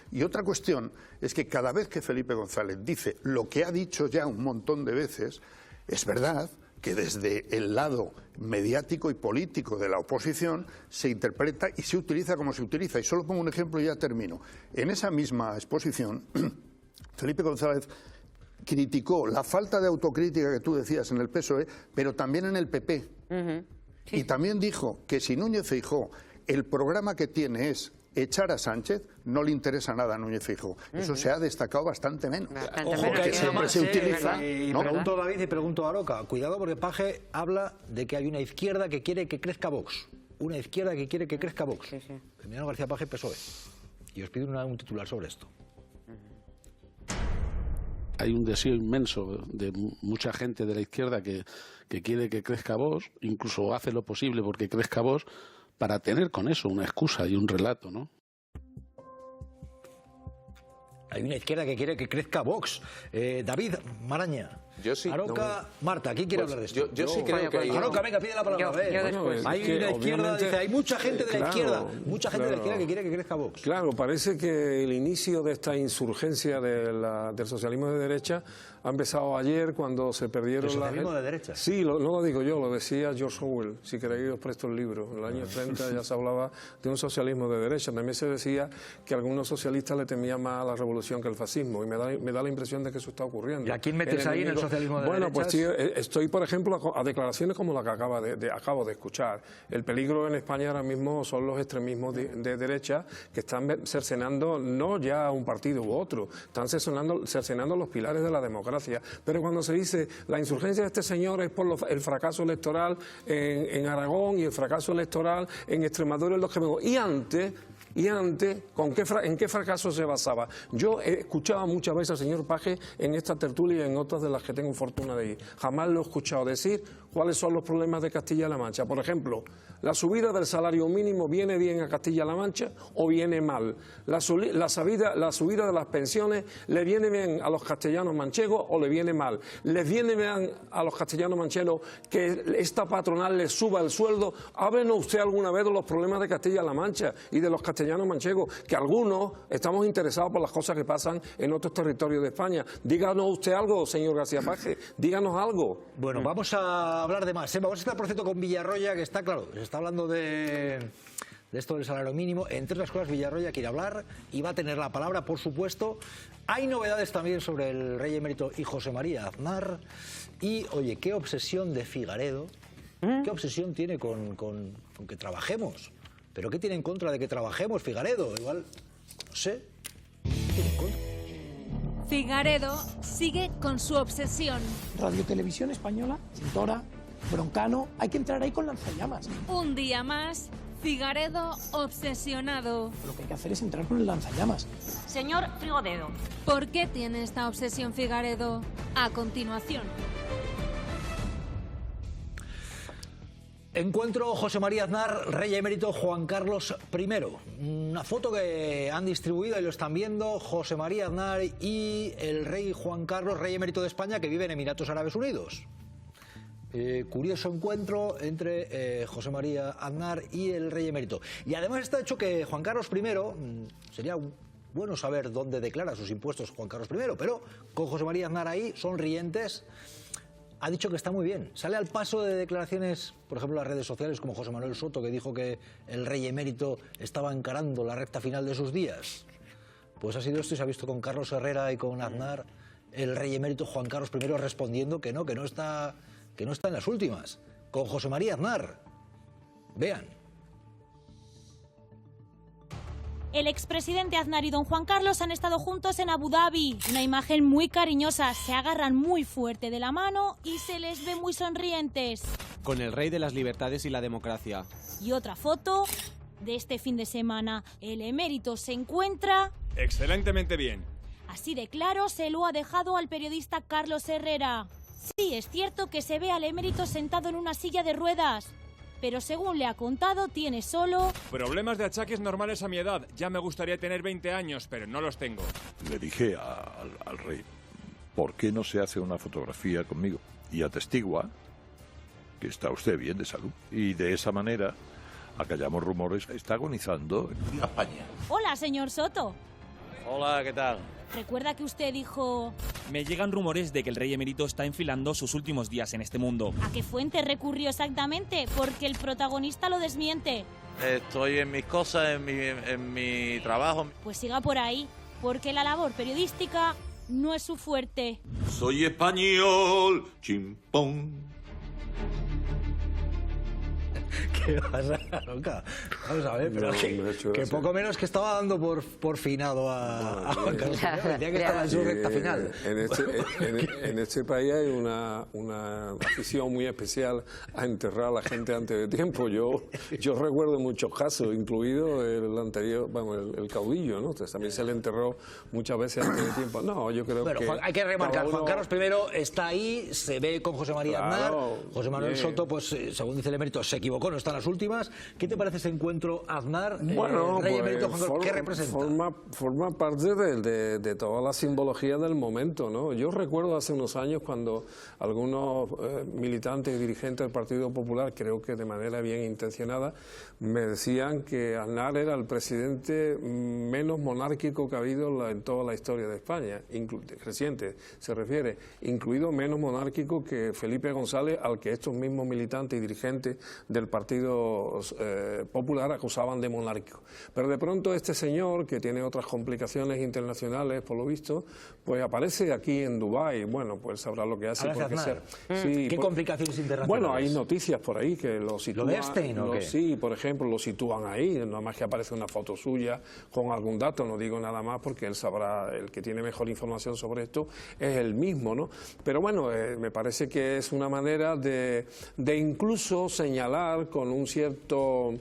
Y otra cuestión es que cada vez que Felipe González dice lo que ha dicho ya un montón de veces, es verdad que desde el lado mediático y político de la oposición se interpreta y se utiliza como se utiliza. Y solo pongo un ejemplo y ya termino. En esa misma exposición, Felipe González criticó la falta de autocrítica que tú decías en el PSOE, pero también en el PP. Y también dijo que si Núñez Feijóo el programa que tiene es echar a Sánchez, no le interesa nada a Núñez Feijóo. Eso se ha destacado bastante menos. Ojo, que siempre se utiliza. Y pregunto a David y pregunto a Aroca. Cuidado, porque Paje habla de que hay una izquierda que quiere que crezca Vox. Una izquierda que quiere que crezca Vox. Emiliano García Paje, PSOE. Y os pido un titular sobre esto. Hay un deseo inmenso de mucha gente de la izquierda que quiere que crezca Vox, incluso hace lo posible porque crezca Vox, para tener con eso una excusa y un relato, ¿no? Hay una izquierda que quiere que crezca Vox. David Maraña. Yo sí. Aroca, Marta, ¿quién quiere hablar de esto? Yo sí creo que hay... Aroca, venga, pide la palabra. Hay una izquierda, dice, hay mucha gente de la izquierda, que quiere que crezca Vox. Claro, parece que el inicio de esta insurgencia del socialismo de derecha ha empezado ayer cuando se perdieron... ¿El socialismo de derecha? Sí, no lo digo yo, lo decía George Orwell, si queréis os presto el libro. En los años 30 ya se hablaba de un socialismo de derecha. También se decía que algunos socialistas le temían más a la revolución que al fascismo, y me da la impresión de que eso está ocurriendo. ¿Y a quién metes ahí en el socialismo de Bueno, derechas? pues estoy, por ejemplo, a declaraciones como la que acabo de escuchar. El peligro en España ahora mismo son los extremismos de derecha que están cercenando no ya un partido u otro, están cercenando los pilares de la democracia. Pero cuando se dice la insurgencia de este señor es por el fracaso electoral en Aragón y el fracaso electoral en Extremadura, en los que vengo. Y antes, ¿en qué fracaso se basaba? Yo he escuchado muchas veces al señor Paje en esta tertulia y en otras de las que tengo fortuna de ir. Jamás lo he escuchado decir cuáles son los problemas de Castilla-La Mancha. Por ejemplo, la subida del salario mínimo viene bien a Castilla-La Mancha o viene mal. La subida de las pensiones le viene bien a los castellanos manchegos o le viene mal. ¿Les viene bien a los castellanos manchegos que esta patronal les suba el sueldo? Háblenos usted alguna vez de los problemas de Castilla-La Mancha y de los castellanos manchegos, que algunos estamos interesados por las cosas que pasan en otros territorios de España. Díganos usted algo, señor García Paje, díganos algo. Bueno, vamos a hablar de más. Vamos a estar, por cierto, con Villarroya, que está claro, se está hablando de esto del salario mínimo. Entre otras cosas, Villarroya quiere hablar y va a tener la palabra, por supuesto. Hay novedades también sobre el rey emérito y José María Aznar. Y, oye, qué obsesión de Figaredo, qué obsesión tiene con que trabajemos. ¿Pero qué tiene en contra de que trabajemos, Figaredo? Igual, no sé, ¿qué tiene en contra? Figaredo sigue con su obsesión. Radio Televisión Española, Sintora, Broncano, hay que entrar ahí con lanzallamas. Un día más, Figaredo obsesionado. Lo que hay que hacer es entrar con el lanzallamas. Señor Figaredo. ¿Por qué tiene esta obsesión Figaredo? A continuación. Encuentro José María Aznar, rey emérito Juan Carlos I. Una foto que han distribuido y lo están viendo José María Aznar y el rey Juan Carlos, rey emérito de España, que vive en Emiratos Árabes Unidos. Curioso encuentro entre José María Aznar y el rey emérito. Y además está hecho que Juan Carlos I sería bueno saber dónde declara sus impuestos Juan Carlos I, pero con José María Aznar ahí, sonrientes, ha dicho que está muy bien. Sale al paso de declaraciones, por ejemplo, en las redes sociales, como José Manuel Soto, que dijo que el rey emérito estaba encarando la recta final de sus días. Pues ha sido esto y se ha visto con Carlos Herrera y con Aznar, el rey emérito Juan Carlos I respondiendo que no está en las últimas. Con José María Aznar. Vean. El expresidente Aznar y don Juan Carlos han estado juntos en Abu Dhabi. Una imagen muy cariñosa, se agarran muy fuerte de la mano y se les ve muy sonrientes. Con el rey de las libertades y la democracia. Y otra foto de este fin de semana. El emérito se encuentra... excelentemente bien. Así de claro se lo ha dejado al periodista Carlos Herrera. Sí, es cierto que se ve al emérito sentado en una silla de ruedas. Pero según le ha contado, tiene solo... problemas de achaques normales a mi edad. Ya me gustaría tener 20 años, pero no los tengo. Le dije al rey, ¿por qué no se hace una fotografía conmigo? Y atestigua que está usted bien de salud. Y de esa manera, acallamos rumores, está agonizando en España. Hola, señor Soto. Hola, ¿qué tal? Recuerda que usted dijo... Me llegan rumores de que el rey emérito está enfilando sus últimos días en este mundo. ¿A qué fuente recurrió exactamente? Porque el protagonista lo desmiente. Estoy en mis cosas, en mi trabajo. Pues siga por ahí, porque la labor periodística no es su fuerte. Soy español, chimpón. ¿Qué pasa, Roca? Vamos a ver, pero que poco menos que estaba dando por finado a Juan Carlos I. Decía que estaba en su recta final. En este país hay una afición muy especial a enterrar a la gente antes de tiempo. Yo recuerdo muchos casos, incluido el anterior, el caudillo, ¿no? Entonces, también se le enterró muchas veces antes de tiempo. No, yo creo que... Hay que remarcar, Juan Carlos I está ahí, se ve con José María Aznar, José Manuel Soto, pues según dice el emérito, se equivocó, no está en las últimas. ¿Qué te parece ese encuentro Aznar, rey emérito Juan Carlos? ¿Qué representa? Forma parte de toda la simbología del momento, ¿no? Yo recuerdo hace unos años cuando algunos militantes y dirigentes del Partido Popular, creo que de manera bien intencionada, me decían que Aznar era el presidente menos monárquico que ha habido en toda la historia de España, reciente se refiere, incluido menos monárquico que Felipe González, al que estos mismos militantes y dirigentes del Partido Popular acusaban de monárquico. Pero de pronto este señor, que tiene otras complicaciones internacionales, por lo visto, pues aparece aquí en Dubái. Bueno, pues sabrá lo que hace. ¿Qué complicaciones internacionales? Bueno, hay noticias por ahí que lo sitúan. ¿Lo de Epstein o qué? Sí, por ejemplo, lo sitúan ahí, nada más que aparece una foto suya con algún dato, no digo nada más porque él sabrá, el que tiene mejor información sobre esto es él mismo, ¿no? Pero bueno, me parece que es una manera de incluso señalar con un cierto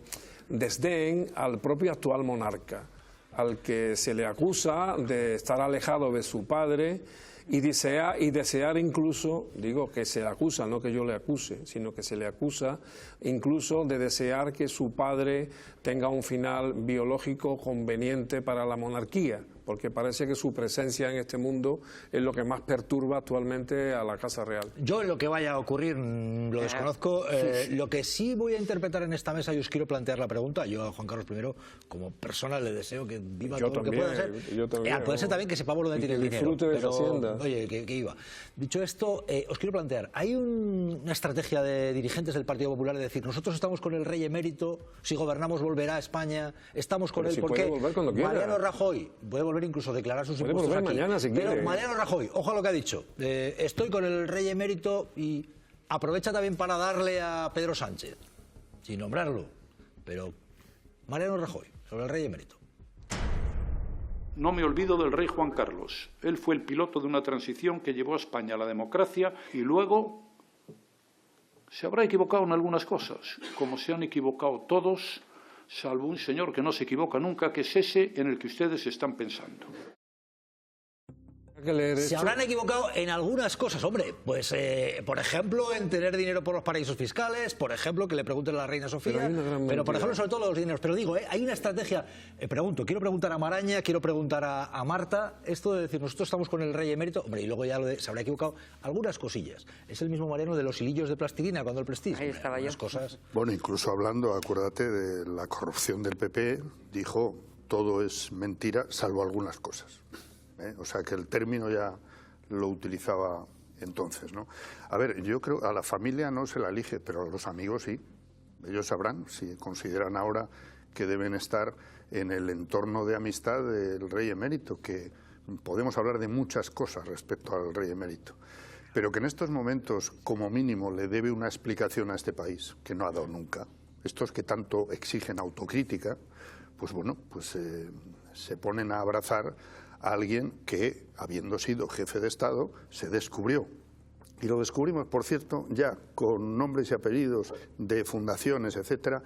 desdén al propio actual monarca, al que se le acusa de estar alejado de su padre y desear incluso, digo que se le acusa, no que yo le acuse, sino que se le acusa incluso de desear que su padre tenga un final biológico conveniente para la monarquía, porque parece que su presencia en este mundo es lo que más perturba actualmente a la Casa Real. Yo en lo que vaya a ocurrir lo desconozco. Lo que sí voy a interpretar en esta mesa, y os quiero plantear la pregunta, yo a Juan Carlos I como persona le deseo que viva todo lo que pueda ser. Puede ser también que sepamos dónde tiene el dinero. Pero, oye, que iba. Dicho esto, os quiero plantear, hay una estrategia de dirigentes del Partido Popular de decir, nosotros estamos con el rey emérito, si gobernamos volverá a España, estamos con él porque Mariano Rajoy puede volver incluso a declarar sus impuestos aquí. Mañana, si pero Mariano Rajoy, ojo a lo que ha dicho, estoy con el rey emérito y aprovecha también para darle a Pedro Sánchez, sin nombrarlo, pero Mariano Rajoy, sobre el rey emérito. No me olvido del rey Juan Carlos. Él fue el piloto de una transición que llevó a España a la democracia y luego se habrá equivocado en algunas cosas, como se han equivocado todos, salvo un señor que no se equivoca nunca, que es ese en el que ustedes están pensando. Se habrán equivocado en algunas cosas, hombre, pues por ejemplo en tener dinero por los paraísos fiscales, por ejemplo que le pregunten a la reina Sofía, pero por ejemplo sobre todo los dineros. Pero digo, hay una estrategia, quiero preguntar a Maraña, quiero preguntar a Marta, esto de decir nosotros estamos con el rey emérito, hombre, y luego ya se habrá equivocado algunas cosillas. Es el mismo Mariano de los hilillos de plastilina cuando el Prestige. Ahí estaba yo. Cosas. Bueno, incluso hablando, acuérdate de la corrupción del PP, dijo todo es mentira, salvo algunas cosas. O sea que el término ya lo utilizaba entonces, ¿no? A ver, yo creo a la familia no se la elige, pero a los amigos sí. Ellos sabrán si consideran ahora que deben estar en el entorno de amistad del rey emérito, que podemos hablar de muchas cosas respecto al rey emérito, pero que en estos momentos, como mínimo, le debe una explicación a este país, que no ha dado nunca. Estos que tanto exigen autocrítica, pues bueno, pues se ponen a abrazar a alguien que, habiendo sido jefe de Estado, se descubrió. Y lo descubrimos, por cierto, ya con nombres y apellidos de fundaciones, etcétera,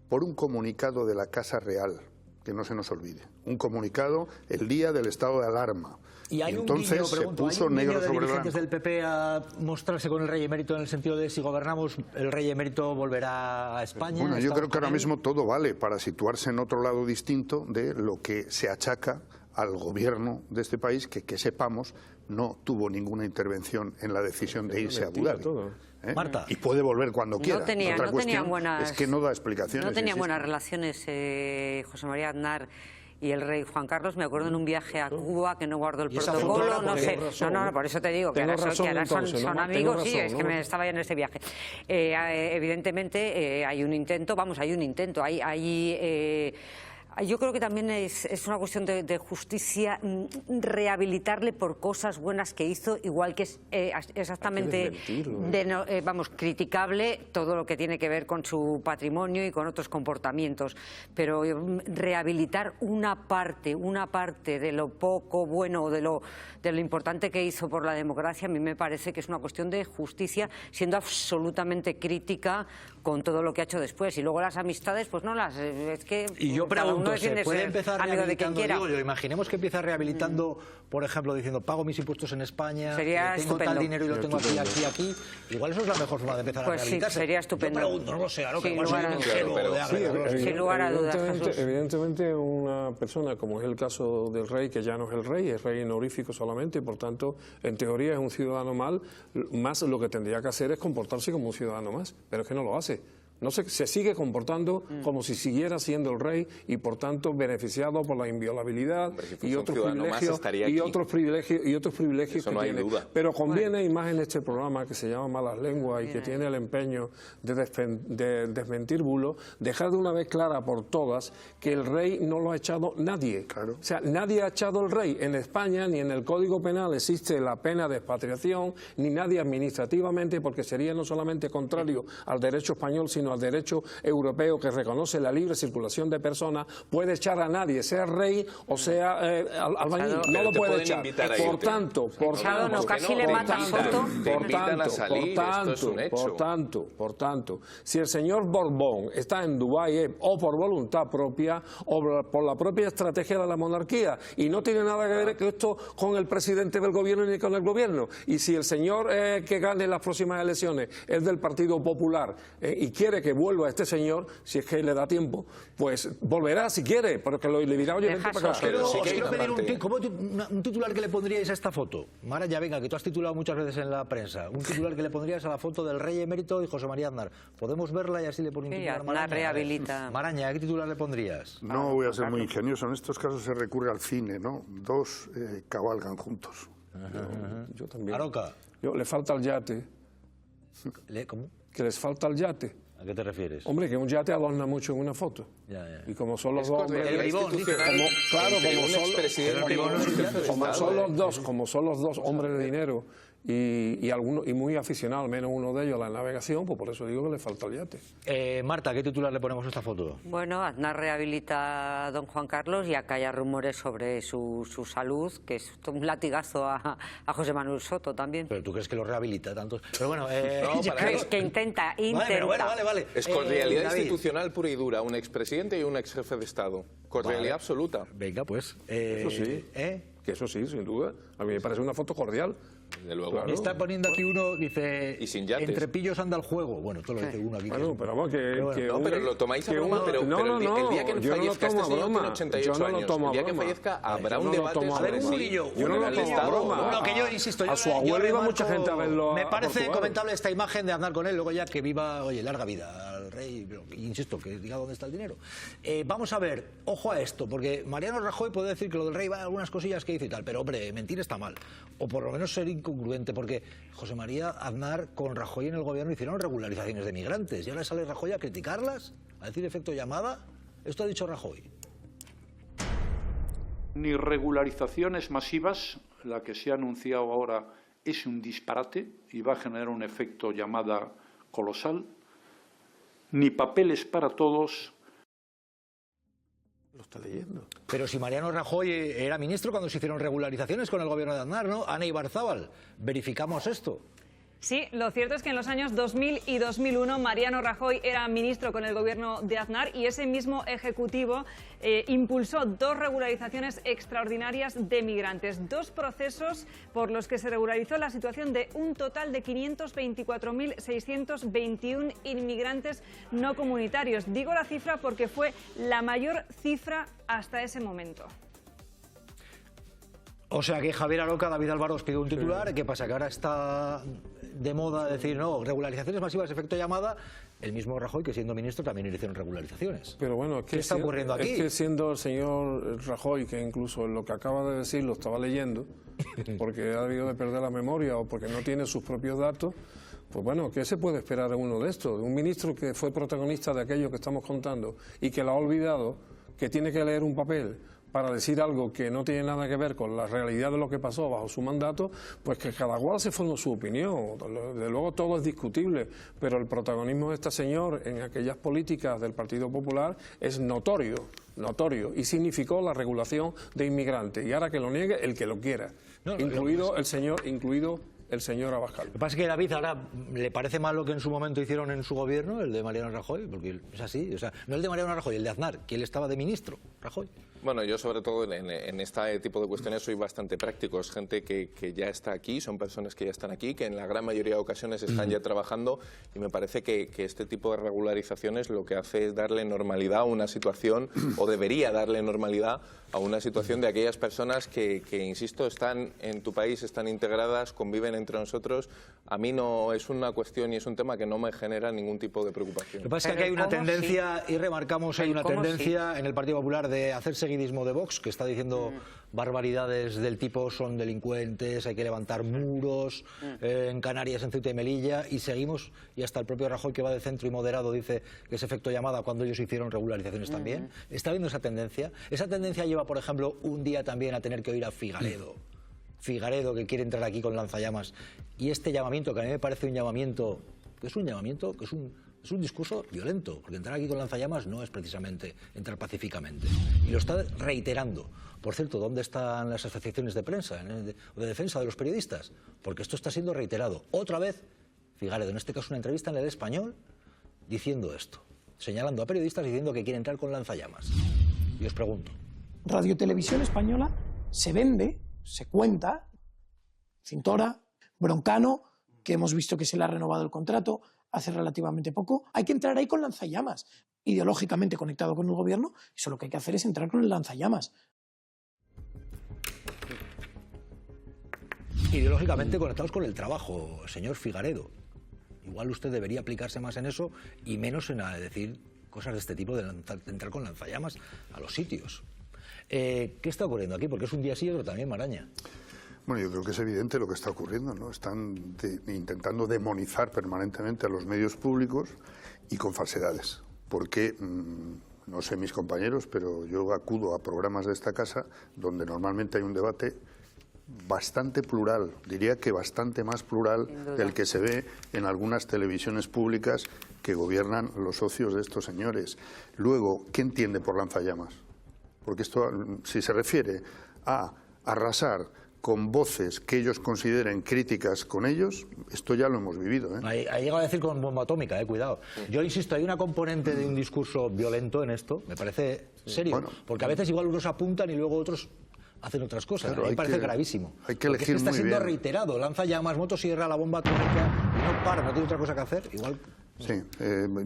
por un comunicado de la Casa Real, que no se nos olvide. Un comunicado el día del estado de alarma. Y hay entonces un guiño, pregunto, se puso ¿hay un negro guiño de sobre dirigentes blanco. del PP a mostrarse con el rey emérito en el sentido de si gobernamos, el rey emérito volverá a España? Bueno, yo ¿Estamos creo que con ahora él? mismo todo vale para situarse en otro lado distinto de lo que se achaca al gobierno de este país, que sepamos, no tuvo ninguna intervención en la decisión de irse a Abu Dhabi. Marta. Y puede volver cuando quiera. No tenían buenas, es que no da explicaciones. No tenían insisto. buenas relaciones José María Aznar y el rey Juan Carlos. Me acuerdo en un viaje a Cuba que no guardó el protocolo, no sé. No, por eso te digo que ahora son amigos. Sí, es que me estaba ya en ese viaje. Evidentemente hay un intento, yo creo que también es una cuestión de justicia rehabilitarle por cosas buenas que hizo, igual que es exactamente criticable todo lo que tiene que ver con su patrimonio y con otros comportamientos. Pero rehabilitar una parte de lo poco bueno o de lo importante que hizo por la democracia, a mí me parece que es una cuestión de justicia, siendo absolutamente crítica con todo lo que ha hecho después. Y luego las amistades, pues no las... Es que y yo pregunto, ¿se puede empezar amigo de quien quiera? Digo yo, imaginemos que empieza rehabilitando, por ejemplo, diciendo, pago mis impuestos en España, sería tengo estupendo. tal dinero y lo tengo aquí. Igual eso es la mejor forma de empezar a rehabilitarse. Sí, sería estupendo. Yo pregunto, no lo sé, sin lugar a dudas. Evidentemente una persona, como es el caso del rey, que ya no es el rey honorífico solamente, y por tanto, en teoría es un ciudadano más, lo que tendría que hacer es comportarse como un ciudadano más, pero es que no lo hace. No se sigue comportando como si siguiera siendo el rey y por tanto beneficiado por la inviolabilidad y otros privilegios que tiene. Pero conviene, y más en este programa que se llama Malas Lenguas y que tiene el empeño de desmentir bulos, dejar de una vez clara por todas que el rey no lo ha echado nadie. Claro. O sea, nadie ha echado al rey. En España ni en el Código Penal existe la pena de expatriación, ni nadie administrativamente, porque sería no solamente contrario al derecho español, sino al derecho europeo que reconoce la libre circulación de personas, puede echar a nadie, sea rey o sea albañil, no lo puede echar. Por tanto, si el señor Borbón está en Dubái o por voluntad propia o por la propia estrategia de la monarquía y no tiene nada que ver esto con el presidente del gobierno ni con el gobierno, y si el señor que gane las próximas elecciones es del Partido Popular y quiere que vuelva este señor, si es que le da tiempo, pues volverá si quiere, porque le dirá, oye, vente para acá. Os quiero pedir un titular que le pondríais a esta foto. Maraña, venga, que tú has titulado muchas veces en la prensa. Un titular que le pondrías a la foto del rey emérito y José María Aznar. Podemos verla y así le pone un titular. Maraña, rehabilita. Maraña, ¿qué titular le pondrías? No voy a ser muy ingenioso. En estos casos se recurre al cine, ¿no? Dos cabalgan juntos. Yo también. Aroca. Le falta el yate. ¿Cómo? Que les falta el yate. ¿A qué te refieres? Hombre, que un yate adorna mucho en una foto. Y como son los dos hombres... Como son los dos hombres de dinero y muy aficionado, al menos uno de ellos, a la navegación, pues por eso digo que le falta el yate. Marta, ¿qué titular le ponemos a esta foto? Bueno, Aznar rehabilita a don Juan Carlos y acá hay rumores sobre su salud, que es un latigazo a José Manuel Soto también. ¿Pero tú crees que lo rehabilita tanto? Pero bueno, que intenta. Vale. Es cordialidad institucional pura y dura, un expresidente y un ex jefe de Estado. Cordialidad absoluta. Venga, pues. Eso sí. Que eso sí, sin duda. A mí me parece una foto cordial. De luego. Claro. Está poniendo aquí uno, dice, y sin yates. Entre pillos anda el juego. Bueno, esto lo dice uno aquí. Bueno, pero vamos, pero lo tomáis a broma, pero el día que fallezca este señor tiene 88 años. El día que fallezca habrá un debate sobre si... Yo no lo tomo a broma. Bueno, que yo insisto. A su abuelo iba mucha gente a verlo. Me parece comentable esta imagen de Aznar con él, luego ya que viva, oye, larga vida al el rey, pero, insisto, que diga dónde está el dinero. Vamos a ver, ojo a esto, porque Mariano Rajoy puede decir que lo del rey va a algunas cosillas que dice y tal, pero hombre, mentir está mal, o por lo menos ser incongruente, porque José María Aznar con Rajoy en el gobierno hicieron regularizaciones de migrantes, y ahora sale Rajoy a criticarlas, a decir efecto llamada. Esto ha dicho Rajoy. Ni regularizaciones masivas, la que se ha anunciado ahora es un disparate y va a generar un efecto llamada colosal, ni papeles para todos. Lo está leyendo. Pero si Mariano Rajoy era ministro cuando se hicieron regularizaciones con el gobierno de Aznar, ¿no? Ana Ibarzábal, verificamos esto. Sí, lo cierto es que en los años 2000 y 2001 Mariano Rajoy era ministro con el gobierno de Aznar y ese mismo ejecutivo impulsó 2 regularizaciones extraordinarias de migrantes, 2 procesos por los que se regularizó la situación de un total de 524.621 inmigrantes no comunitarios. Digo la cifra porque fue la mayor cifra hasta ese momento. O sea que Javier Aroca, David Álvaro os pidió un titular. Sí. ¿Qué pasa? Que ahora está de moda decir, no, regularizaciones masivas, efecto llamada. El mismo Rajoy, que siendo ministro, también hicieron regularizaciones. Pero bueno, es que ¿qué está ocurriendo aquí? Es que siendo el señor Rajoy, que incluso lo que acaba de decir lo estaba leyendo, porque ha debido de perder la memoria o porque no tiene sus propios datos, pues bueno, ¿qué se puede esperar de uno de estos? De un ministro que fue protagonista de aquello que estamos contando y que lo ha olvidado, que tiene que leer un papel para decir algo que no tiene nada que ver con la realidad de lo que pasó bajo su mandato, pues que cada cual se forme su opinión. De luego todo es discutible, pero el protagonismo de este señor en aquellas políticas del Partido Popular es notorio, y significó la regulación de inmigrantes. Y ahora que lo niegue el que lo quiera, incluido el señor Abascal. Lo que pasa es que David ahora le parece mal lo que en su momento hicieron en su gobierno, el de Mariano Rajoy, porque es así, o sea, no el de Mariano Rajoy, el de Aznar, que él estaba de ministro, Rajoy. Bueno, yo sobre todo en este tipo de cuestiones soy bastante práctico. Es gente que ya está aquí, son personas que ya están aquí, que en la gran mayoría de ocasiones están ya trabajando, y me parece que este tipo de regularizaciones lo que hace es darle normalidad a una situación, o debería darle normalidad a una situación de aquellas personas que, insisto, están en tu país, están integradas, conviven entre nosotros. A mí no es una cuestión y es un tema que no me genera ningún tipo de preocupación. Lo que pasa es que hay una tendencia, y remarcamos, hay una tendencia en el Partido Popular de hacer seguidismo de Vox, que está diciendo barbaridades del tipo son delincuentes, hay que levantar muros, en Canarias, en Ceuta y Melilla, y seguimos, y hasta el propio Rajoy, que va de centro y moderado, dice que es efecto llamada cuando ellos hicieron regularizaciones también. Está viendo esa tendencia. Esa tendencia lleva, por ejemplo, un día también a tener que oír a Figaredo, que quiere entrar aquí con lanzallamas, y este llamamiento, que a mí me parece un llamamiento, que es un discurso violento, porque entrar aquí con lanzallamas no es precisamente entrar pacíficamente. Y lo está reiterando. Por cierto, ¿dónde están las asociaciones de prensa o de defensa de los periodistas? Porque esto está siendo reiterado. Otra vez, Figaredo, en este caso una entrevista en El Español, diciendo esto, señalando a periodistas diciendo que quiere entrar con lanzallamas. Y os pregunto. Radio Televisión Española se vende, se cuenta, Cintora, Broncano, que hemos visto que se le ha renovado el contrato hace relativamente poco. Hay que entrar ahí con lanzallamas, ideológicamente conectado con el gobierno, eso lo que hay que hacer es entrar con el lanzallamas. Ideológicamente conectados con el trabajo, señor Figaredo. Igual usted debería aplicarse más en eso y menos en decir cosas de este tipo, de entrar con lanzallamas a los sitios. ¿Qué está ocurriendo aquí? Porque es un día sí y otro también, Maraña. Bueno, yo creo que es evidente lo que está ocurriendo, ¿no? Están intentando demonizar permanentemente a los medios públicos y con falsedades. Porque, no sé mis compañeros, pero yo acudo a programas de esta casa donde normalmente hay un debate bastante plural, diría que bastante más plural del que se ve en algunas televisiones públicas que gobiernan los socios de estos señores. Luego, ¿qué entiende por lanzallamas? Porque esto, si se refiere a arrasar con voces que ellos consideren críticas con ellos, esto ya lo hemos vivido. Ha llegado a decir con bomba atómica, cuidado. Yo insisto, hay una componente de un discurso violento en esto, me parece serio, bueno, porque a veces igual unos apuntan y luego otros hacen otras cosas. Claro, a mí me parece gravísimo. Hay que elegir está muy siendo bien. Reiterado, lanza llamas, motosierra, la bomba atómica, y no para, no tiene otra cosa que hacer, igual. Sí,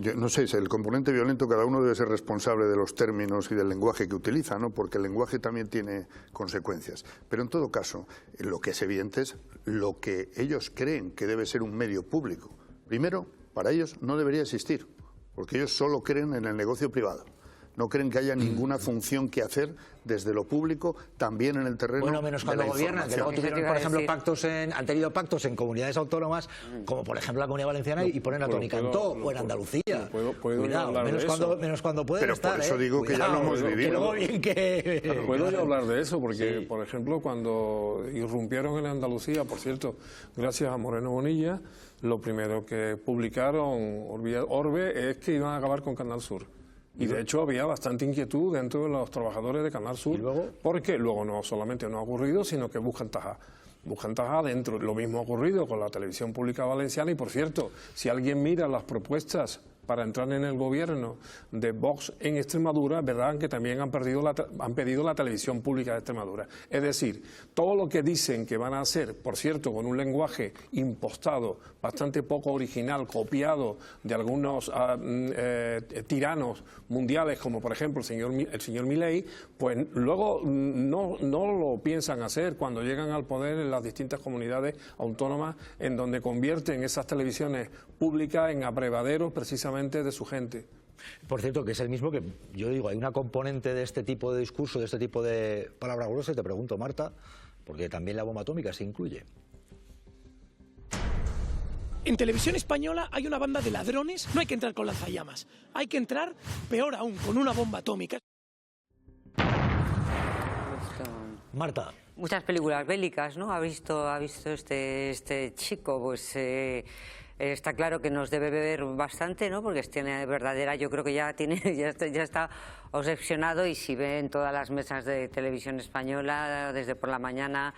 yo no sé, el componente violento, cada uno debe ser responsable de los términos y del lenguaje que utiliza, ¿no? Porque el lenguaje también tiene consecuencias. Pero en todo caso, lo que es evidente es lo que ellos creen que debe ser un medio público. Primero, para ellos no debería existir, porque ellos solo creen en el negocio privado. No creen que haya ninguna función que hacer desde lo público, también en el terreno. Bueno, menos cuando gobiernan, que luego tuvieron, por ejemplo, han tenido pactos en comunidades autónomas, como por ejemplo la Comunidad Valenciana, y ponen a Toni Cantó, o en Andalucía. Cuidado, menos cuando pueden estar. Pero por eso digo que ya lo hemos vivido. Puedo yo hablar de eso, porque, por ejemplo, cuando irrumpieron en Andalucía, por cierto, gracias a Moreno Bonilla, lo primero que publicaron Orbe es que iban a acabar con Canal Sur. Y de hecho había bastante inquietud dentro de los trabajadores de Canal Sur, porque luego no solamente no ha ocurrido, sino que buscan tajar dentro. Lo mismo ha ocurrido con la televisión pública valenciana y, por cierto, si alguien mira las propuestas para entrar en el gobierno de Vox en Extremadura, verán que también han pedido la televisión pública de Extremadura. Es decir, todo lo que dicen que van a hacer, por cierto, con un lenguaje impostado, bastante poco original, copiado de algunos tiranos mundiales, como por ejemplo el señor Milei, pues luego no lo piensan hacer cuando llegan al poder en las distintas comunidades autónomas, en donde convierten esas televisiones públicas en abrevaderos precisamente de su gente. Por cierto, que es el mismo que yo digo, hay una componente de este tipo de discurso, de este tipo de palabras gruesas, te pregunto, Marta, porque también la bomba atómica se incluye. En Televisión Española hay una banda de ladrones, no hay que entrar con lanzallamas, hay que entrar, peor aún, con una bomba atómica. Marta. Muchas películas bélicas, ¿no? Ha visto este chico, pues está claro que nos debe beber bastante, ¿no? Porque tiene verdadera, yo creo que ya está obsesionado, y si ve en todas las mesas de Televisión Española desde por la mañana,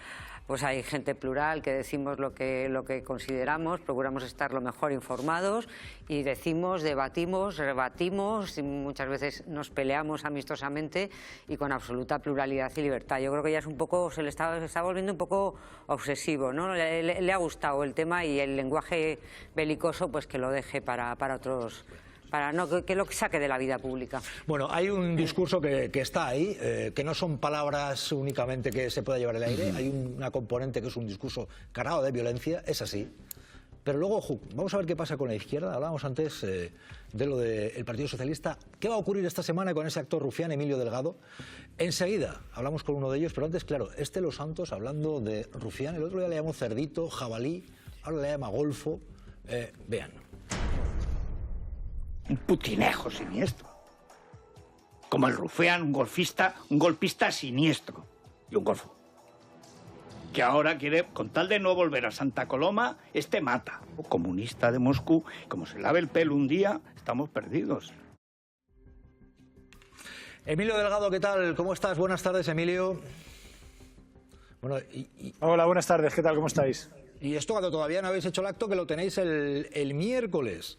pues hay gente plural que decimos lo que consideramos, procuramos estar lo mejor informados y decimos, debatimos, rebatimos, y muchas veces nos peleamos amistosamente y con absoluta pluralidad y libertad. Yo creo que ya es un poco, se está volviendo un poco obsesivo, ¿no? Le ha gustado el tema, y el lenguaje belicoso pues que lo deje para otros, para que lo saque de la vida pública. Bueno, hay un discurso que está ahí, que no son palabras únicamente que se pueda llevar el aire, hay una componente que es un discurso cargado de violencia, es así. Pero luego, vamos a ver qué pasa con la izquierda. Hablábamos antes de lo del Partido Socialista. ¿Qué va a ocurrir esta semana con ese actor rufián, Emilio Delgado? Enseguida hablamos con uno de ellos, pero antes, claro, Los Santos, hablando de rufián, el otro día le llamó cerdito, jabalí, ahora le llama golfo. Vean. Un putinejo siniestro. Como el rufián, un golpista siniestro. Y un golfo. Que ahora quiere, con tal de no volver a Santa Coloma, mata. Comunista de Moscú, como se lave el pelo un día, estamos perdidos. Emilio Delgado, ¿qué tal? ¿Cómo estás? Buenas tardes, Emilio. Bueno, Hola, buenas tardes, ¿qué tal? ¿Cómo estáis? Y esto cuando todavía no habéis hecho el acto, que lo tenéis el miércoles.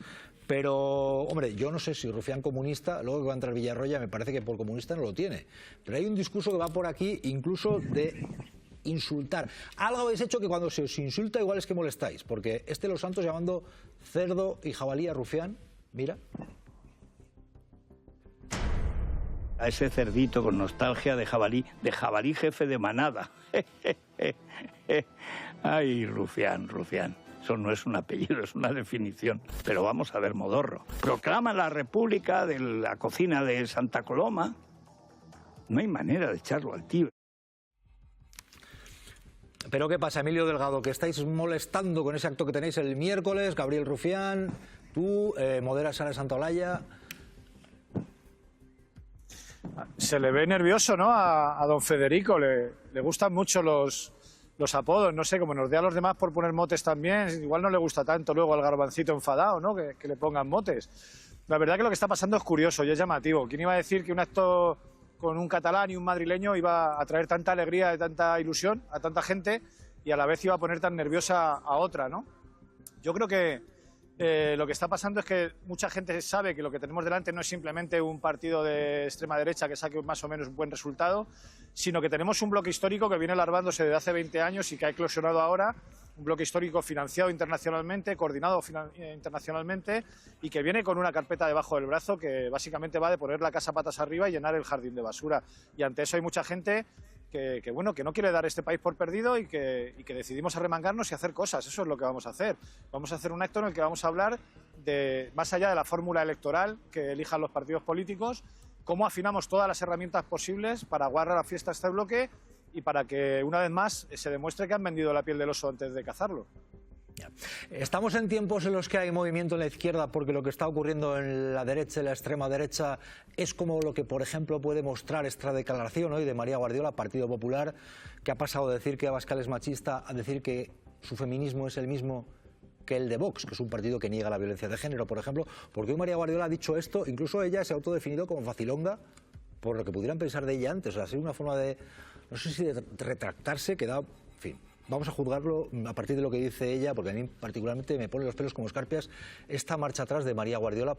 Pero, hombre, yo no sé si rufián comunista, luego que va a entrar Villarroya, me parece que por comunista no lo tiene. Pero hay un discurso que va por aquí, incluso de insultar. Algo habéis hecho que cuando se os insulta igual es que molestáis, porque Los Santos llamando cerdo y jabalí a rufián, mira. A ese cerdito con nostalgia de jabalí jefe de manada. Ay, rufián. Eso no es un apellido, es una definición. Pero vamos a ver, modorro. Proclama la República de la cocina de Santa Coloma. No hay manera de echarlo al tío. Pero ¿qué pasa, Emilio Delgado? Que estáis molestando con ese acto que tenéis el miércoles, Gabriel Rufián, tú, moderas Sara Santaolalla. Se le ve nervioso, ¿no? A don Federico, le gustan mucho los apodos, no sé, como nos dé a los demás por poner motes también, igual no le gusta tanto luego al garbancito enfadado, ¿no? Que le pongan motes. La verdad que lo que está pasando es curioso y es llamativo. ¿Quién iba a decir que un acto con un catalán y un madrileño iba a traer tanta alegría y tanta ilusión a tanta gente y a la vez iba a poner tan nerviosa a otra, ¿no? Yo creo que lo que está pasando es que mucha gente sabe que lo que tenemos delante no es simplemente un partido de extrema derecha que saque más o menos un buen resultado, sino que tenemos un bloque histórico que viene larvándose desde hace 20 años y que ha eclosionado ahora, un bloque histórico financiado internacionalmente, coordinado internacionalmente y que viene con una carpeta debajo del brazo que básicamente va de poner la casa patas arriba y llenar el jardín de basura. Y ante eso hay mucha gente que no quiere dar este país por perdido y que decidimos arremangarnos y hacer cosas. Eso es lo que vamos a hacer. Vamos a hacer un acto en el que vamos a hablar más allá de la fórmula electoral que elijan los partidos políticos, cómo afinamos todas las herramientas posibles para aguardar la fiesta a este bloque y para que, una vez más, se demuestre que han vendido la piel del oso antes de cazarlo. Estamos en tiempos en los que hay movimiento en la izquierda porque lo que está ocurriendo en la derecha y la extrema derecha es como lo que, por ejemplo, puede mostrar esta declaración hoy de María Guardiola, Partido Popular, que ha pasado de decir que Abascal es machista a decir que su feminismo es el mismo que el de Vox, que es un partido que niega la violencia de género, por ejemplo, porque hoy María Guardiola ha dicho esto, incluso ella se ha autodefinido como facilonga, por lo que pudieran pensar de ella antes, o sea, ha sido una forma de, no sé si de retractarse, que da, en fin. Vamos a juzgarlo a partir de lo que dice ella, porque a mí particularmente me pone los pelos como escarpias esta marcha atrás de María Guardiola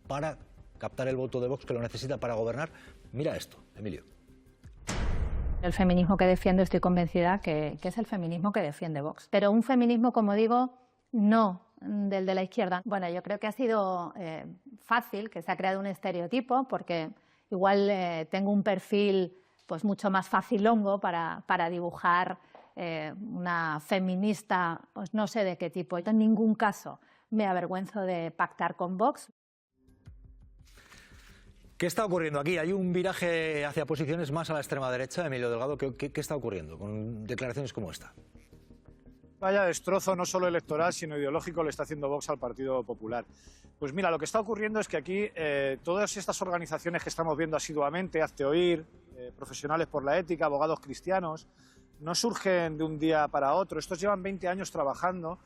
para captar el voto de Vox que lo necesita para gobernar. Mira esto, Emilio. El feminismo que defiendo estoy convencida que es el feminismo que defiende Vox. Pero un feminismo, como digo, no del de la izquierda. Bueno, yo creo que ha sido fácil, que se ha creado un estereotipo, porque igual tengo un perfil pues mucho más facilongo para dibujar una feminista, pues no sé de qué tipo. En ningún caso me avergüenzo de pactar con Vox. ¿Qué está ocurriendo aquí? Hay un viraje hacia posiciones más a la extrema derecha, Emilio Delgado. ¿Qué está ocurriendo con declaraciones como esta? Vaya destrozo no solo electoral, sino ideológico le está haciendo Vox al Partido Popular. Pues mira, lo que está ocurriendo es que aquí todas estas organizaciones que estamos viendo asiduamente, Hazte Oír, Profesionales por la Ética, Abogados Cristianos, no surgen de un día para otro. Estos llevan 20 años trabajando,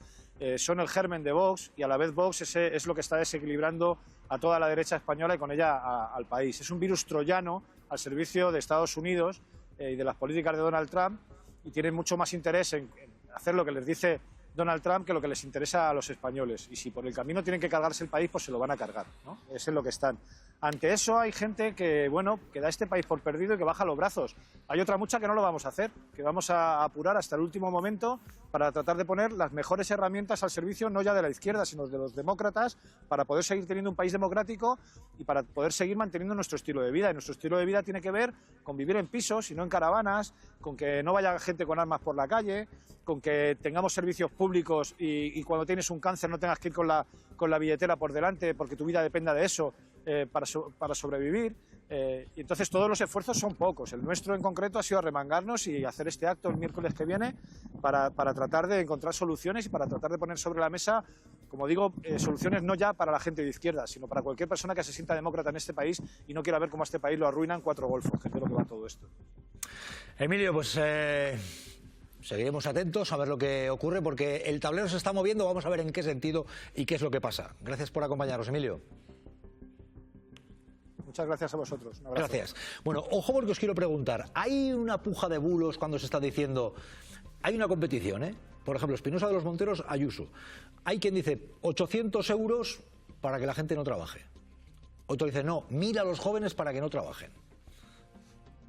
son el germen de Vox y a la vez Vox es lo que está desequilibrando a toda la derecha española y con ella al país. Es un virus troyano al servicio de Estados Unidos y de las políticas de Donald Trump y tienen mucho más interés en hacer lo que les dice Donald Trump que lo que les interesa a los españoles. Y si por el camino tienen que cargarse el país, pues se lo van a cargar, ¿no? Es en lo que están. Ante eso hay gente que, bueno, que da este país por perdido y que baja los brazos. Hay otra mucha que no lo vamos a hacer, que vamos a apurar hasta el último momento para tratar de poner las mejores herramientas al servicio no ya de la izquierda, sino de los demócratas, para poder seguir teniendo un país democrático y para poder seguir manteniendo nuestro estilo de vida. Y nuestro estilo de vida tiene que ver con vivir en pisos y no en caravanas, con que no vaya gente con armas por la calle, con que tengamos servicios públicos y cuando tienes un cáncer no tengas que ir con la billetera por delante porque tu vida dependa de eso para sobrevivir. Y entonces todos los esfuerzos son pocos. El nuestro en concreto ha sido arremangarnos y hacer este acto el miércoles que viene para tratar de encontrar soluciones y para tratar de poner sobre la mesa, como digo, soluciones no ya para la gente de izquierda, sino para cualquier persona que se sienta demócrata en este país y no quiera ver cómo a este país lo arruinan 4 golfos, que es de lo que va todo esto. Emilio, pues seguiremos atentos a ver lo que ocurre porque el tablero se está moviendo, vamos a ver en qué sentido y qué es lo que pasa. Gracias por acompañarnos, Emilio. Muchas gracias a vosotros. Un abrazo. Gracias. Bueno, ojo porque os quiero preguntar, ¿hay una puja de bulos cuando se está diciendo, hay una competición, por ejemplo, Espinosa de los Monteros, Ayuso? Hay quien dice 800 euros para que la gente no trabaje. Otro dice, no, 1000 a los jóvenes para que no trabajen.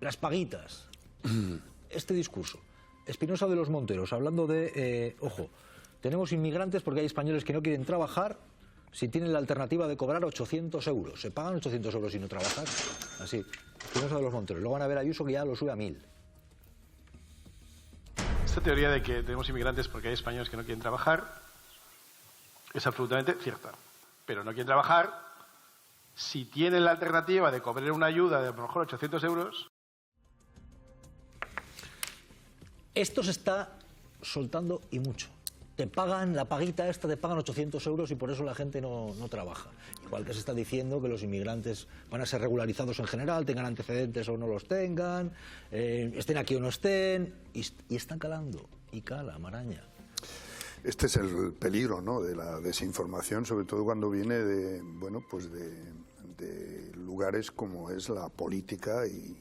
Las paguitas. Este discurso. Espinosa de los Monteros, hablando de, ojo, tenemos inmigrantes porque hay españoles que no quieren trabajar si tienen la alternativa de cobrar 800 euros. Se pagan 800 euros si no trabajas. Así, Espinosa de los Monteros. Luego van a ver a Ayuso que ya lo sube a 1000. Esta teoría de que tenemos inmigrantes porque hay españoles que no quieren trabajar es absolutamente cierta. Pero no quieren trabajar si tienen la alternativa de cobrar una ayuda de a lo mejor 800 euros. Esto se está soltando y mucho. Te pagan, la paguita esta, te pagan 800 euros y por eso la gente no trabaja. Igual que se está diciendo que los inmigrantes van a ser regularizados en general, tengan antecedentes o no los tengan, estén aquí o no estén, y están calando, y cala, Maraña. Este es el peligro, ¿no?, de la desinformación, sobre todo cuando viene de, bueno, pues de lugares como es la política y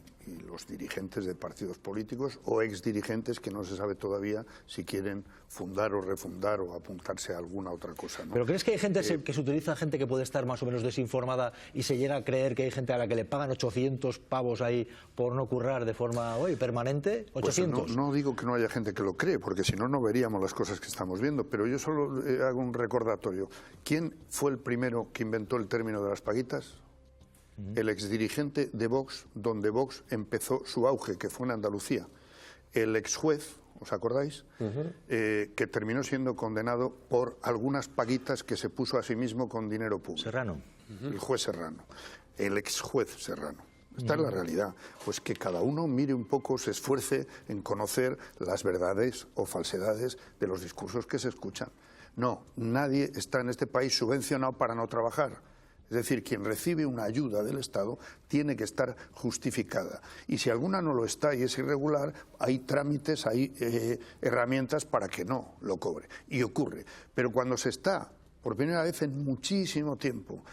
los dirigentes de partidos políticos o exdirigentes que no se sabe todavía si quieren fundar o refundar o apuntarse a alguna otra cosa, ¿no? ¿Pero crees que hay gente que se utiliza, gente que puede estar más o menos desinformada y se llega a creer que hay gente a la que le pagan 800 pavos ahí por no currar de forma permanente? 800. Pues no digo que no haya gente que lo cree, porque si no, no veríamos las cosas que estamos viendo, pero yo solo hago un recordatorio. ¿Quién fue el primero que inventó el término de las paguitas? El exdirigente de Vox, donde Vox empezó su auge, que fue en Andalucía. El exjuez ¿os acordáis? Que terminó siendo condenado por algunas paguitas que se puso a sí mismo con dinero público. Serrano. El juez Serrano, el ex juez Serrano. Esta es la realidad, pues que cada uno mire un poco, se esfuerce en conocer las verdades o falsedades de los discursos que se escuchan. No, nadie está en este país subvencionado para no trabajar. Es decir, quien recibe una ayuda del Estado tiene que estar justificada. Y si alguna no lo está y es irregular, hay trámites, hay herramientas para que no lo cobre. Y ocurre. Pero cuando se está, por primera vez en muchísimo tiempo,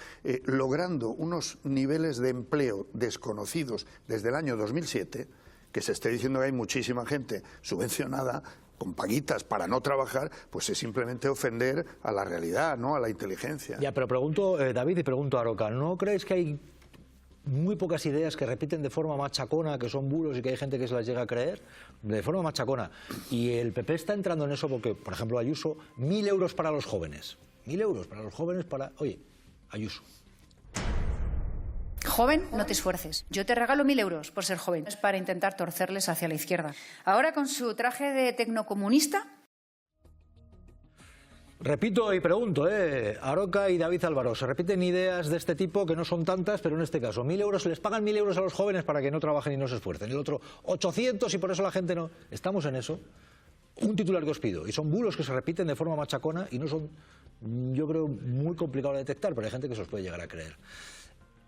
logrando unos niveles de empleo desconocidos desde el año 2007, que se esté diciendo que hay muchísima gente subvencionada, con paguitas para no trabajar, pues es simplemente ofender a la realidad, ¿no? A la inteligencia. Ya, pero pregunto, David, y pregunto a Aroca, ¿no creéis que hay muy pocas ideas que repiten de forma machacona, que son bulos y que hay gente que se las llega a creer? De forma machacona. Y el PP está entrando en eso porque, por ejemplo, Ayuso, 1.000 euros para los jóvenes. 1.000 euros para los jóvenes para... Oye, Ayuso. Joven, no te esfuerces. Yo te regalo 1.000 euros por ser joven. Es para intentar torcerles hacia la izquierda. Ahora con su traje de tecnocomunista. Repito y pregunto, Aroca y David Álvaro, se repiten ideas de este tipo que no son tantas, pero en este caso, 1.000 euros, les pagan 1.000 euros a los jóvenes para que no trabajen y no se esfuercen. El otro, 800 y por eso la gente no... Estamos en eso. Un titular que os pido, y son bulos que se repiten de forma machacona y no son, yo creo, muy complicado de detectar, pero hay gente que se los puede llegar a creer.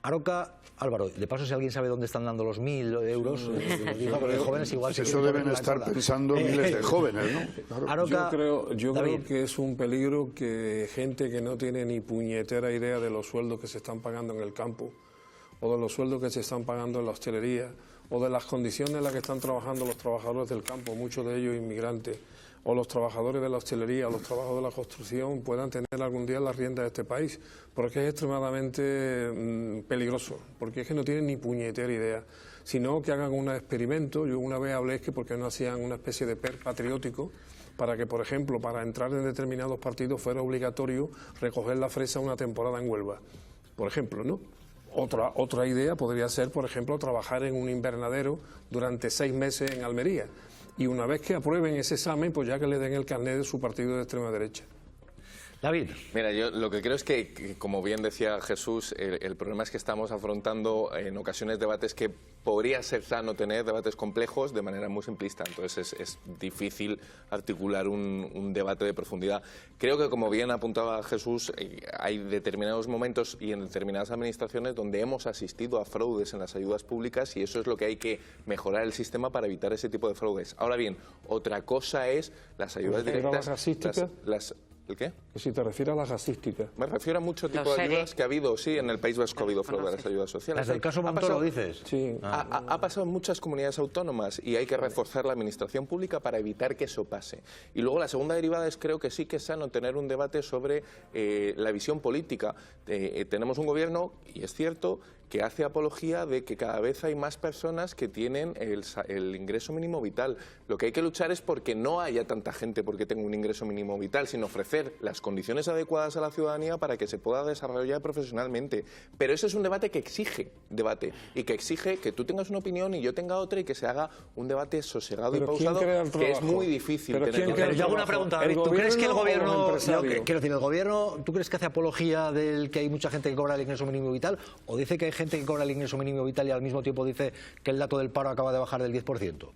Aroca, Álvaro, de paso si alguien sabe dónde están dando los 1.000 euros, lo digo, porque los jóvenes igual... Eso deben estar pensando miles de jóvenes, ¿no? Claro. Aroca, yo creo que es un peligro que gente que no tiene ni puñetera idea de los sueldos que se están pagando en el campo, o de los sueldos que se están pagando en la hostelería, o de las condiciones en las que están trabajando los trabajadores del campo, muchos de ellos inmigrantes, o los trabajadores de la hostelería, o los trabajadores de la construcción, puedan tener algún día las riendas de este país, porque es extremadamente peligroso, porque es que no tienen ni puñetera idea, sino que hagan un experimento. Yo una vez hablé que porque no hacían una especie de PER patriótico, para que, por ejemplo, para entrar en determinados partidos fuera obligatorio recoger la fresa una temporada en Huelva, por ejemplo, ¿no? Otra idea podría ser, por ejemplo, trabajar en un invernadero durante 6 meses en Almería. Y una vez que aprueben ese examen, pues ya que le den el carnet de su partido de extrema derecha. David. Mira, yo lo que creo es que como bien decía Jesús, el problema es que estamos afrontando en ocasiones debates que podría ser sano tener, debates complejos, de manera muy simplista. Entonces es difícil articular un debate de profundidad. Creo que, como bien apuntaba Jesús, hay determinados momentos y en determinadas administraciones donde hemos asistido a fraudes en las ayudas públicas y eso es lo que hay que mejorar el sistema para evitar ese tipo de fraudes. Ahora bien, otra cosa es las ayudas directas... ¿El qué? Que si te refieres a la gasística. Me refiero a muchos tipos de ayudas que ha habido, sí, en el País Vasco ha habido fraude a las ayudas sociales. ¿Las del caso Montoro dices? Sí. Ha pasado en muchas comunidades autónomas y hay que reforzar la administración pública para evitar que eso pase. Y luego la segunda derivada es, creo que sí que es sano tener un debate sobre la visión política. Tenemos un gobierno, y es cierto, que hace apología de que cada vez hay más personas que tienen el ingreso mínimo vital. Lo que hay que luchar es porque no haya tanta gente porque tenga un ingreso mínimo vital, sino ofrecer las condiciones adecuadas a la ciudadanía para que se pueda desarrollar profesionalmente. Pero ese es un debate que exige debate y que exige que tú tengas una opinión y yo tenga otra y que se haga un debate sosegado y pausado, que es muy difícil tener. Pero yo hago una pregunta, David. ¿Tú crees que el gobierno, quiero decir, el gobierno, ¿tú crees que hace apología del que hay mucha gente que cobra el ingreso mínimo vital o dice que hay gente que cobra el ingreso mínimo vital y al mismo tiempo dice que el dato del paro acaba de bajar del 10%?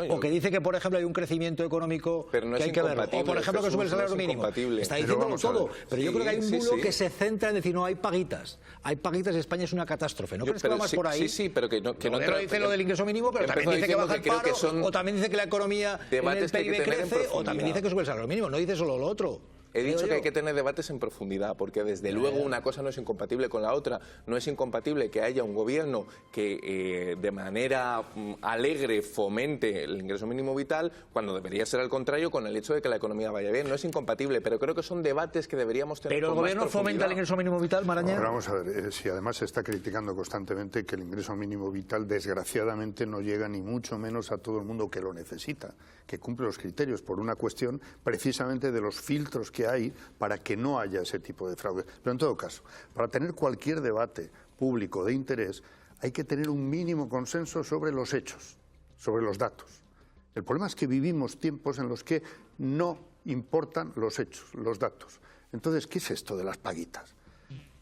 O que dice que, por ejemplo, hay un crecimiento económico que hay que verlo. O, por ejemplo, que sube el salario mínimo. Está diciendo todo. Pero yo creo que hay un bulo que se centra en decir, no, hay paguitas. Hay paguitas y España es una catástrofe. ¿No crees que va más por ahí? Sí, pero que no dice lo del ingreso mínimo, pero también dice que baja el paro, o también dice que la economía en el PIB crece, o también dice que sube el salario mínimo. No dice solo lo otro. He dicho que hay que tener debates en profundidad, porque desde luego una cosa no es incompatible con la otra. No es incompatible que haya un gobierno que de manera alegre fomente el ingreso mínimo vital, cuando debería ser al contrario con el hecho de que la economía vaya bien. No es incompatible, pero creo que son debates que deberíamos tener. ¿Pero el gobierno fomenta el ingreso mínimo vital, Maraña? Ahora vamos a ver, si además se está criticando constantemente que el ingreso mínimo vital desgraciadamente no llega ni mucho menos a todo el mundo que lo necesita, que cumple los criterios por una cuestión precisamente de los filtros que hay para que no haya ese tipo de fraude. Pero en todo caso, para tener cualquier debate público de interés hay que tener un mínimo consenso sobre los hechos, sobre los datos. El problema es que vivimos tiempos en los que no importan los hechos, los datos. Entonces, ¿qué es esto de las paguitas?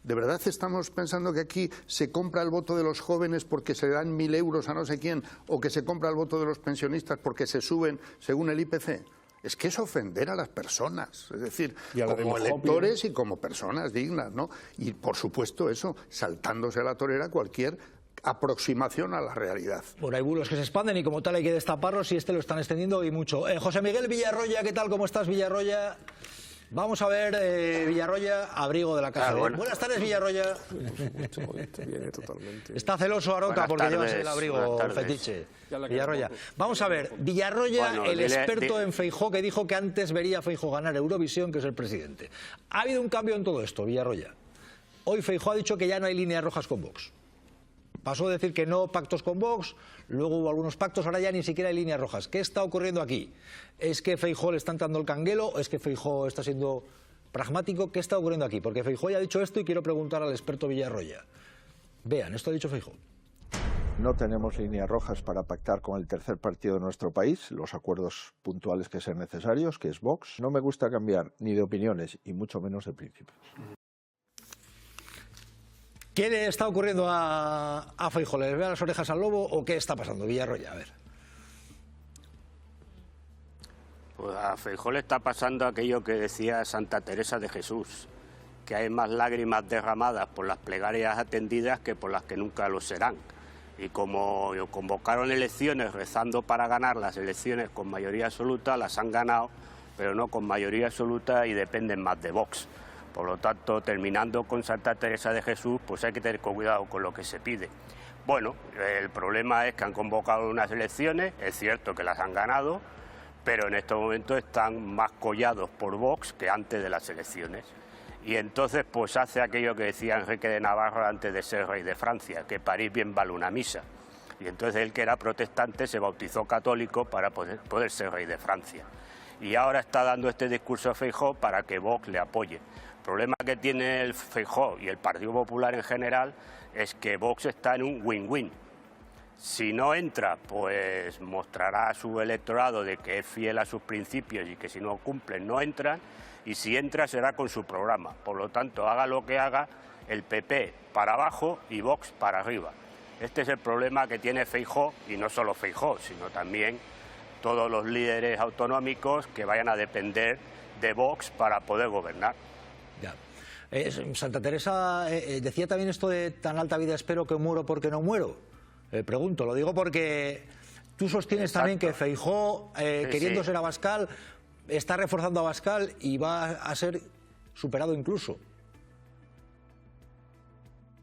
¿De verdad estamos pensando que aquí se compra el voto de los jóvenes porque se dan 1.000 euros a no sé quién, o que se compra el voto de los pensionistas porque se suben según el IPC? Es que es ofender a las personas, es decir, como electores y como personas dignas, ¿no? Y, por supuesto, eso, saltándose a la torera cualquier aproximación a la realidad. Bueno, hay bulos que se expanden y como tal hay que destaparlos, y lo están extendiendo y mucho. José Miguel Villarroya, ¿qué tal? ¿Cómo estás, Villarroya? Vamos a ver, Villarroya, abrigo de la Caja. Buenas tardes, Villarroya. Está celoso Aroca porque llevas el abrigo fetiche. Villarroya. Vamos a ver, Villarroya, el experto en Feijóo, que dijo que antes vería a Feijóo ganar Eurovisión, que es el presidente. Ha habido un cambio en todo esto, Villarroya. Hoy Feijóo ha dicho que ya no hay líneas rojas con Vox. Pasó de decir que no pactos con Vox, luego hubo algunos pactos, ahora ya ni siquiera hay líneas rojas. ¿Qué está ocurriendo aquí? ¿Es que Feijóo le está entrando el canguelo? ¿Es que Feijóo está siendo pragmático? ¿Qué está ocurriendo aquí? Porque Feijóo ya ha dicho esto y quiero preguntar al experto Villarroya. Vean, esto ha dicho Feijóo. No tenemos líneas rojas para pactar con el tercer partido de nuestro país, los acuerdos puntuales que sean necesarios, que es Vox. No me gusta cambiar ni de opiniones y mucho menos de principios. ¿Qué le está ocurriendo a Feijóo? ¿Le ve las orejas al lobo o qué está pasando, Villarroya? A ver. Pues a Feijóo le está pasando aquello que decía Santa Teresa de Jesús, que hay más lágrimas derramadas por las plegarias atendidas que por las que nunca lo serán. Y como convocaron elecciones rezando para ganar las elecciones con mayoría absoluta, las han ganado, pero no con mayoría absoluta y dependen más de Vox. Por lo tanto, terminando con Santa Teresa de Jesús, pues hay que tener cuidado con lo que se pide. Bueno, el problema es que han convocado unas elecciones, es cierto que las han ganado, pero en estos momentos están más collados por Vox que antes de las elecciones. Y entonces pues hace aquello que decía Enrique de Navarra antes de ser rey de Francia, que París bien vale una misa. Y entonces él, que era protestante, se bautizó católico para poder ser rey de Francia. Y ahora está dando este discurso a Feijóo para que Vox le apoye. El problema que tiene el Feijóo y el Partido Popular en general es que Vox está en un win-win. Si no entra, pues mostrará a su electorado de que es fiel a sus principios y que si no cumplen no entran, y si entra será con su programa. Por lo tanto, haga lo que haga, el PP para abajo y Vox para arriba. Este es el problema que tiene Feijóo, y no solo Feijóo, sino también todos los líderes autonómicos que vayan a depender de Vox para poder gobernar. Ya. Santa Teresa decía también esto de tan alta vida espero que muero porque no muero. Pregunto, lo digo porque tú sostienes también que Feijóo, queriendo ser Abascal, está reforzando a Abascal y va a ser superado incluso.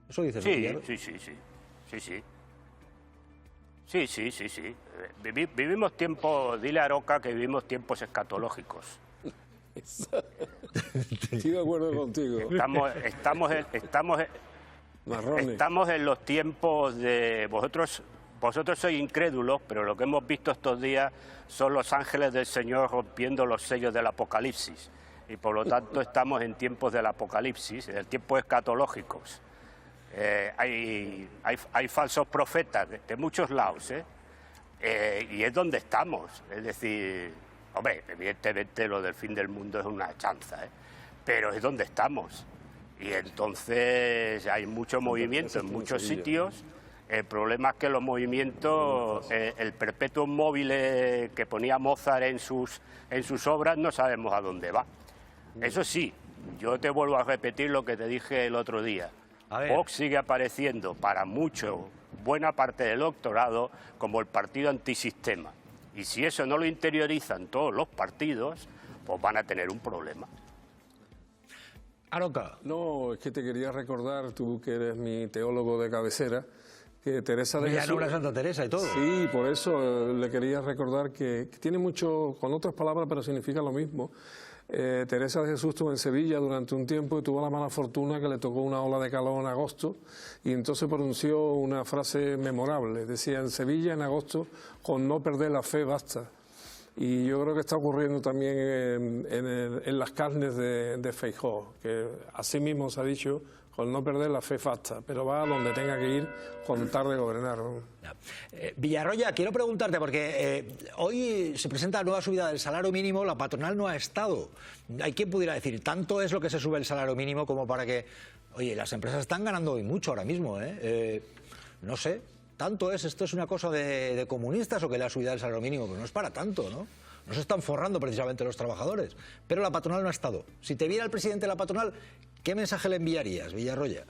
Eso dices. Sí. Vivimos tiempos, dile a Aroca que vivimos tiempos escatológicos. Estoy de acuerdo contigo. Estamos en los tiempos de... Vosotros sois incrédulos, pero lo que hemos visto estos días son los ángeles del Señor rompiendo los sellos del Apocalipsis. Y por lo tanto estamos en tiempos del Apocalipsis, en tiempos escatológicos. Hay falsos profetas de muchos lados, y es donde estamos. Es decir, hombre, evidentemente lo del fin del mundo es una chanza, pero es donde estamos. Y entonces hay mucho movimiento en muchos sitios. El problema es que los movimientos, el perpetuum mobile que ponía Mozart en sus obras, no sabemos a dónde va. Eso sí, yo te vuelvo a repetir lo que te dije el otro día. Vox sigue apareciendo para buena parte del electorado como el partido antisistema. Y si eso no lo interiorizan todos los partidos, pues van a tener un problema. Aroca. No, es que te quería recordar, tú que eres mi teólogo de cabecera, que Teresa de Jesús... Ya nombra Santa Teresa y todo. Sí, por eso le quería recordar que tiene mucho, con otras palabras, pero significa lo mismo. Teresa de Jesús estuvo en Sevilla durante un tiempo y tuvo la mala fortuna que le tocó una ola de calor en agosto y entonces pronunció una frase memorable. Decía, en Sevilla en agosto, con no perder la fe basta. Y yo creo que está ocurriendo también en las carnes de Feijóo, que así mismo se ha dicho, con no perder la fe facta, pero va a donde tenga que ir con tal de gobernar. Villarroya, quiero preguntarte, porque hoy se presenta la nueva subida del salario mínimo, la patronal no ha estado. Hay quien pudiera decir, tanto es lo que se sube el salario mínimo como para que... Oye, las empresas están ganando hoy mucho ahora mismo, no sé, tanto es, esto es una cosa de comunistas o que la subida del salario mínimo, pero no es para tanto, ¿no? No se están forrando precisamente los trabajadores, pero la patronal no ha estado. Si te viera el presidente de la patronal, ¿qué mensaje le enviarías, Villarroya?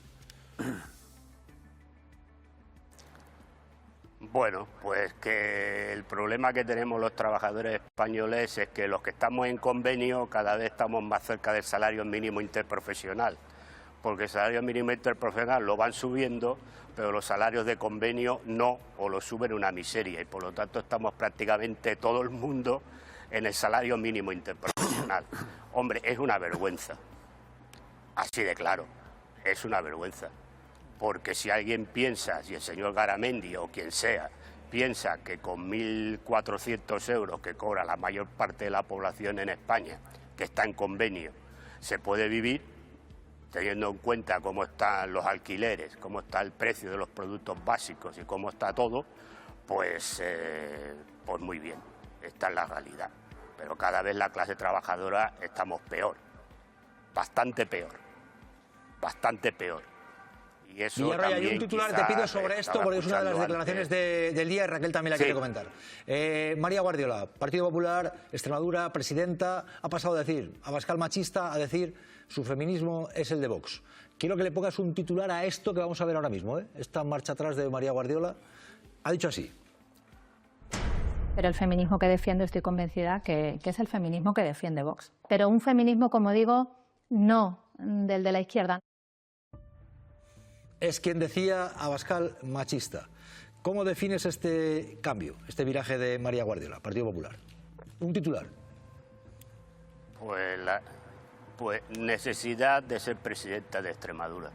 Bueno, pues que el problema que tenemos los trabajadores españoles es que los que estamos en convenio cada vez estamos más cerca del salario mínimo interprofesional, porque el salario mínimo interprofesional lo van subiendo, pero los salarios de convenio no, o lo suben una miseria, y por lo tanto estamos prácticamente todo el mundo en el salario mínimo interprofesional. Hombre, es una vergüenza, así de claro, es una vergüenza, porque si alguien piensa, si el señor Garamendi o quien sea, piensa que con 1.400 euros que cobra la mayor parte de la población en España, que está en convenio, se puede vivir, teniendo en cuenta cómo están los alquileres, cómo está el precio de los productos básicos y cómo está todo, pues muy bien, esta es la realidad. Pero cada vez la clase trabajadora estamos peor, bastante peor, bastante peor. Y eso Villarroya, hay un titular, te pido sobre esto, porque es una de las declaraciones del día, y Raquel también la quiere comentar. María Guardiola, Partido Popular, Extremadura, presidenta, ha pasado de decir Abascal machista a decir su feminismo es el de Vox. Quiero que le pongas un titular a esto que vamos a ver ahora mismo, esta marcha atrás de María Guardiola. Ha dicho así. Pero el feminismo que defiendo, estoy convencida que es el feminismo que defiende Vox. Pero un feminismo, como digo, no del de la izquierda. Es quien decía Abascal machista. ¿Cómo defines este cambio, este viraje de María Guardiola, Partido Popular? Un titular. Pues necesidad de ser presidenta de Extremadura.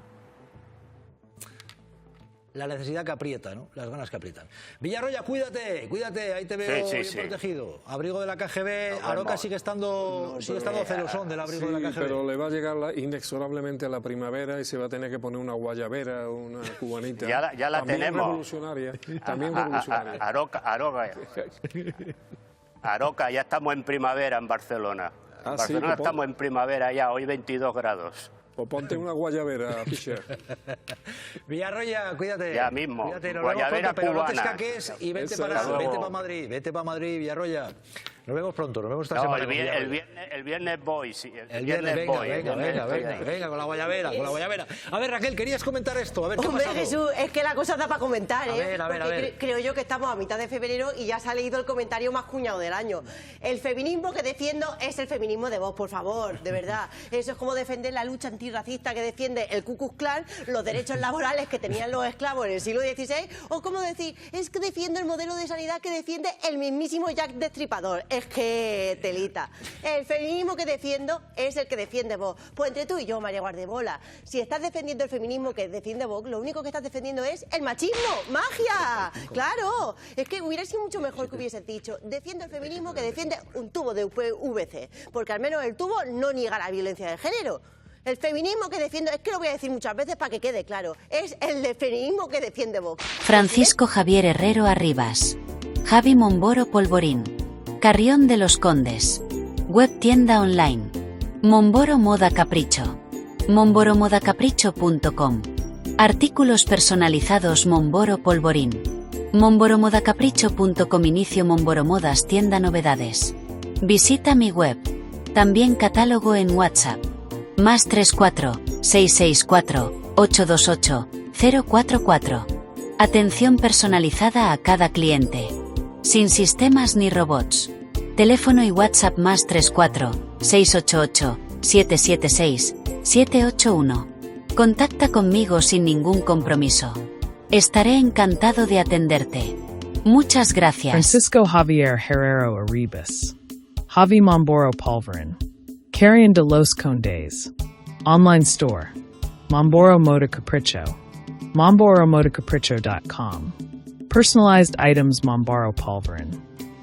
La necesidad que aprieta, ¿no? Las ganas que aprietan. Villarroya, cuídate, ahí te veo bien protegido. Abrigo de la KGB, Aroca sigue estando celosón del abrigo de la KGB. Pero le va a llegar inexorablemente a la primavera y se va a tenir que poner una guayabera, una cubanita. Ya la también tenemos. Revolucionaria, también revolucionaria. Aroca, ya estamos en primavera en Barcelona. En Barcelona estamos en primavera ya, hoy 22 grados. Pues ponte una guayabera, Fischer. Villarroya, cuídate. Ya mismo. Cuídate, Guayabera pronto, cubana. Pero no te escaques y vete para Madrid. Vete para Madrid, Villarroya. Nos vemos pronto, nos vemos esta semana. El viernes voy, sí. El viernes voy. Venga, con la guayabera, A ver, Raquel, querías comentar esto. A ver, ¿qué ha pasado? Jesús, es que la cosa da para comentar, A ver. Creo yo que estamos a mitad de febrero y ya se ha leído el comentario más cuñado del año. El feminismo que defiendo es el feminismo de Vox, por favor, de verdad. Eso es como defender la lucha antirracista que defiende el Ku Klux Klan, los derechos laborales que tenían los esclavos en el siglo XVI, o como decir, es que defiendo el modelo de sanidad que defiende el mismísimo Jack Destripador. Es que telita. El feminismo que defiendo es el que defiende Vox. Pues entre tú y yo, María Guardiola, si estás defendiendo el feminismo que defiende Vox, lo único que estás defendiendo es el machismo. ¡Magia! ¡Claro! Es que hubiera sido mucho mejor que hubieses dicho, defiendo el feminismo que defiende un tubo de PVC, porque al menos el tubo no niega la violencia de género. El feminismo que defiendo, es que lo voy a decir muchas veces para que quede claro, es el feminismo que defiende Vox. Francisco Javier Herrero Arribas. Javi Momboro Polvorín. Carrión de los Condes. Web tienda online. Momboro Moda Capricho. momboromodacapricho.com. Artículos personalizados Momboro Polvorín. momboromodacapricho.com. Inicio Momboro Modas tienda novedades. Visita mi web. También catálogo en WhatsApp. +34 664 828 044. Atención personalizada a cada cliente. Sin sistemas ni robots. Teléfono y WhatsApp +34 688 776 781. Contacta conmigo sin ningún compromiso. Estaré encantado de atenderte. Muchas gracias. Francisco Javier Herrero Arribas. Javi Momboro Polvorín. Carrión de los Condes. Online store. Momboro Moda Capricho. momboromodacapricho.com. Personalized items Momboro Polvorín.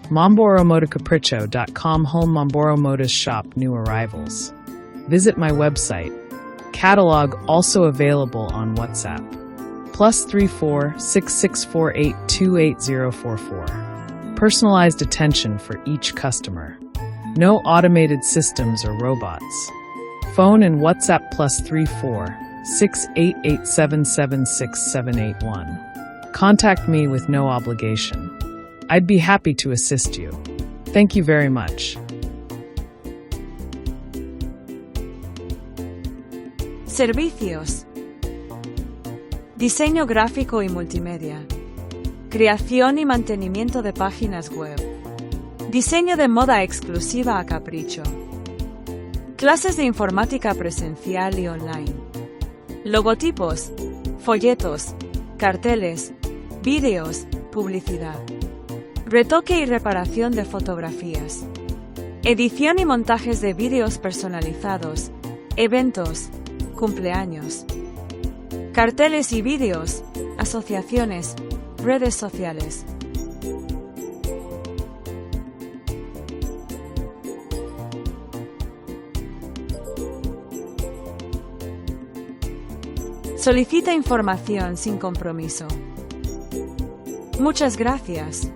MomboroMotoCapriccio.com Home Momboro Motos Shop New Arrivals. Visit my website. Catalog also available on WhatsApp. +34 6648 28044. Personalized attention for each customer. No automated systems or robots. Phone and WhatsApp +34 6887767781. Contact me with no obligation. I'd be happy to assist you. Thank you very much. Servicios. Diseño gráfico y multimedia. Creación y mantenimiento de páginas web. Diseño de moda exclusiva a capricho. Clases de informática presencial y online. Logotipos, folletos, carteles, vídeos, publicidad. Retoque y reparación de fotografías. Edición y montajes de vídeos personalizados, eventos, cumpleaños. Carteles y vídeos, asociaciones, redes sociales. Solicita información sin compromiso. Muchas gracias.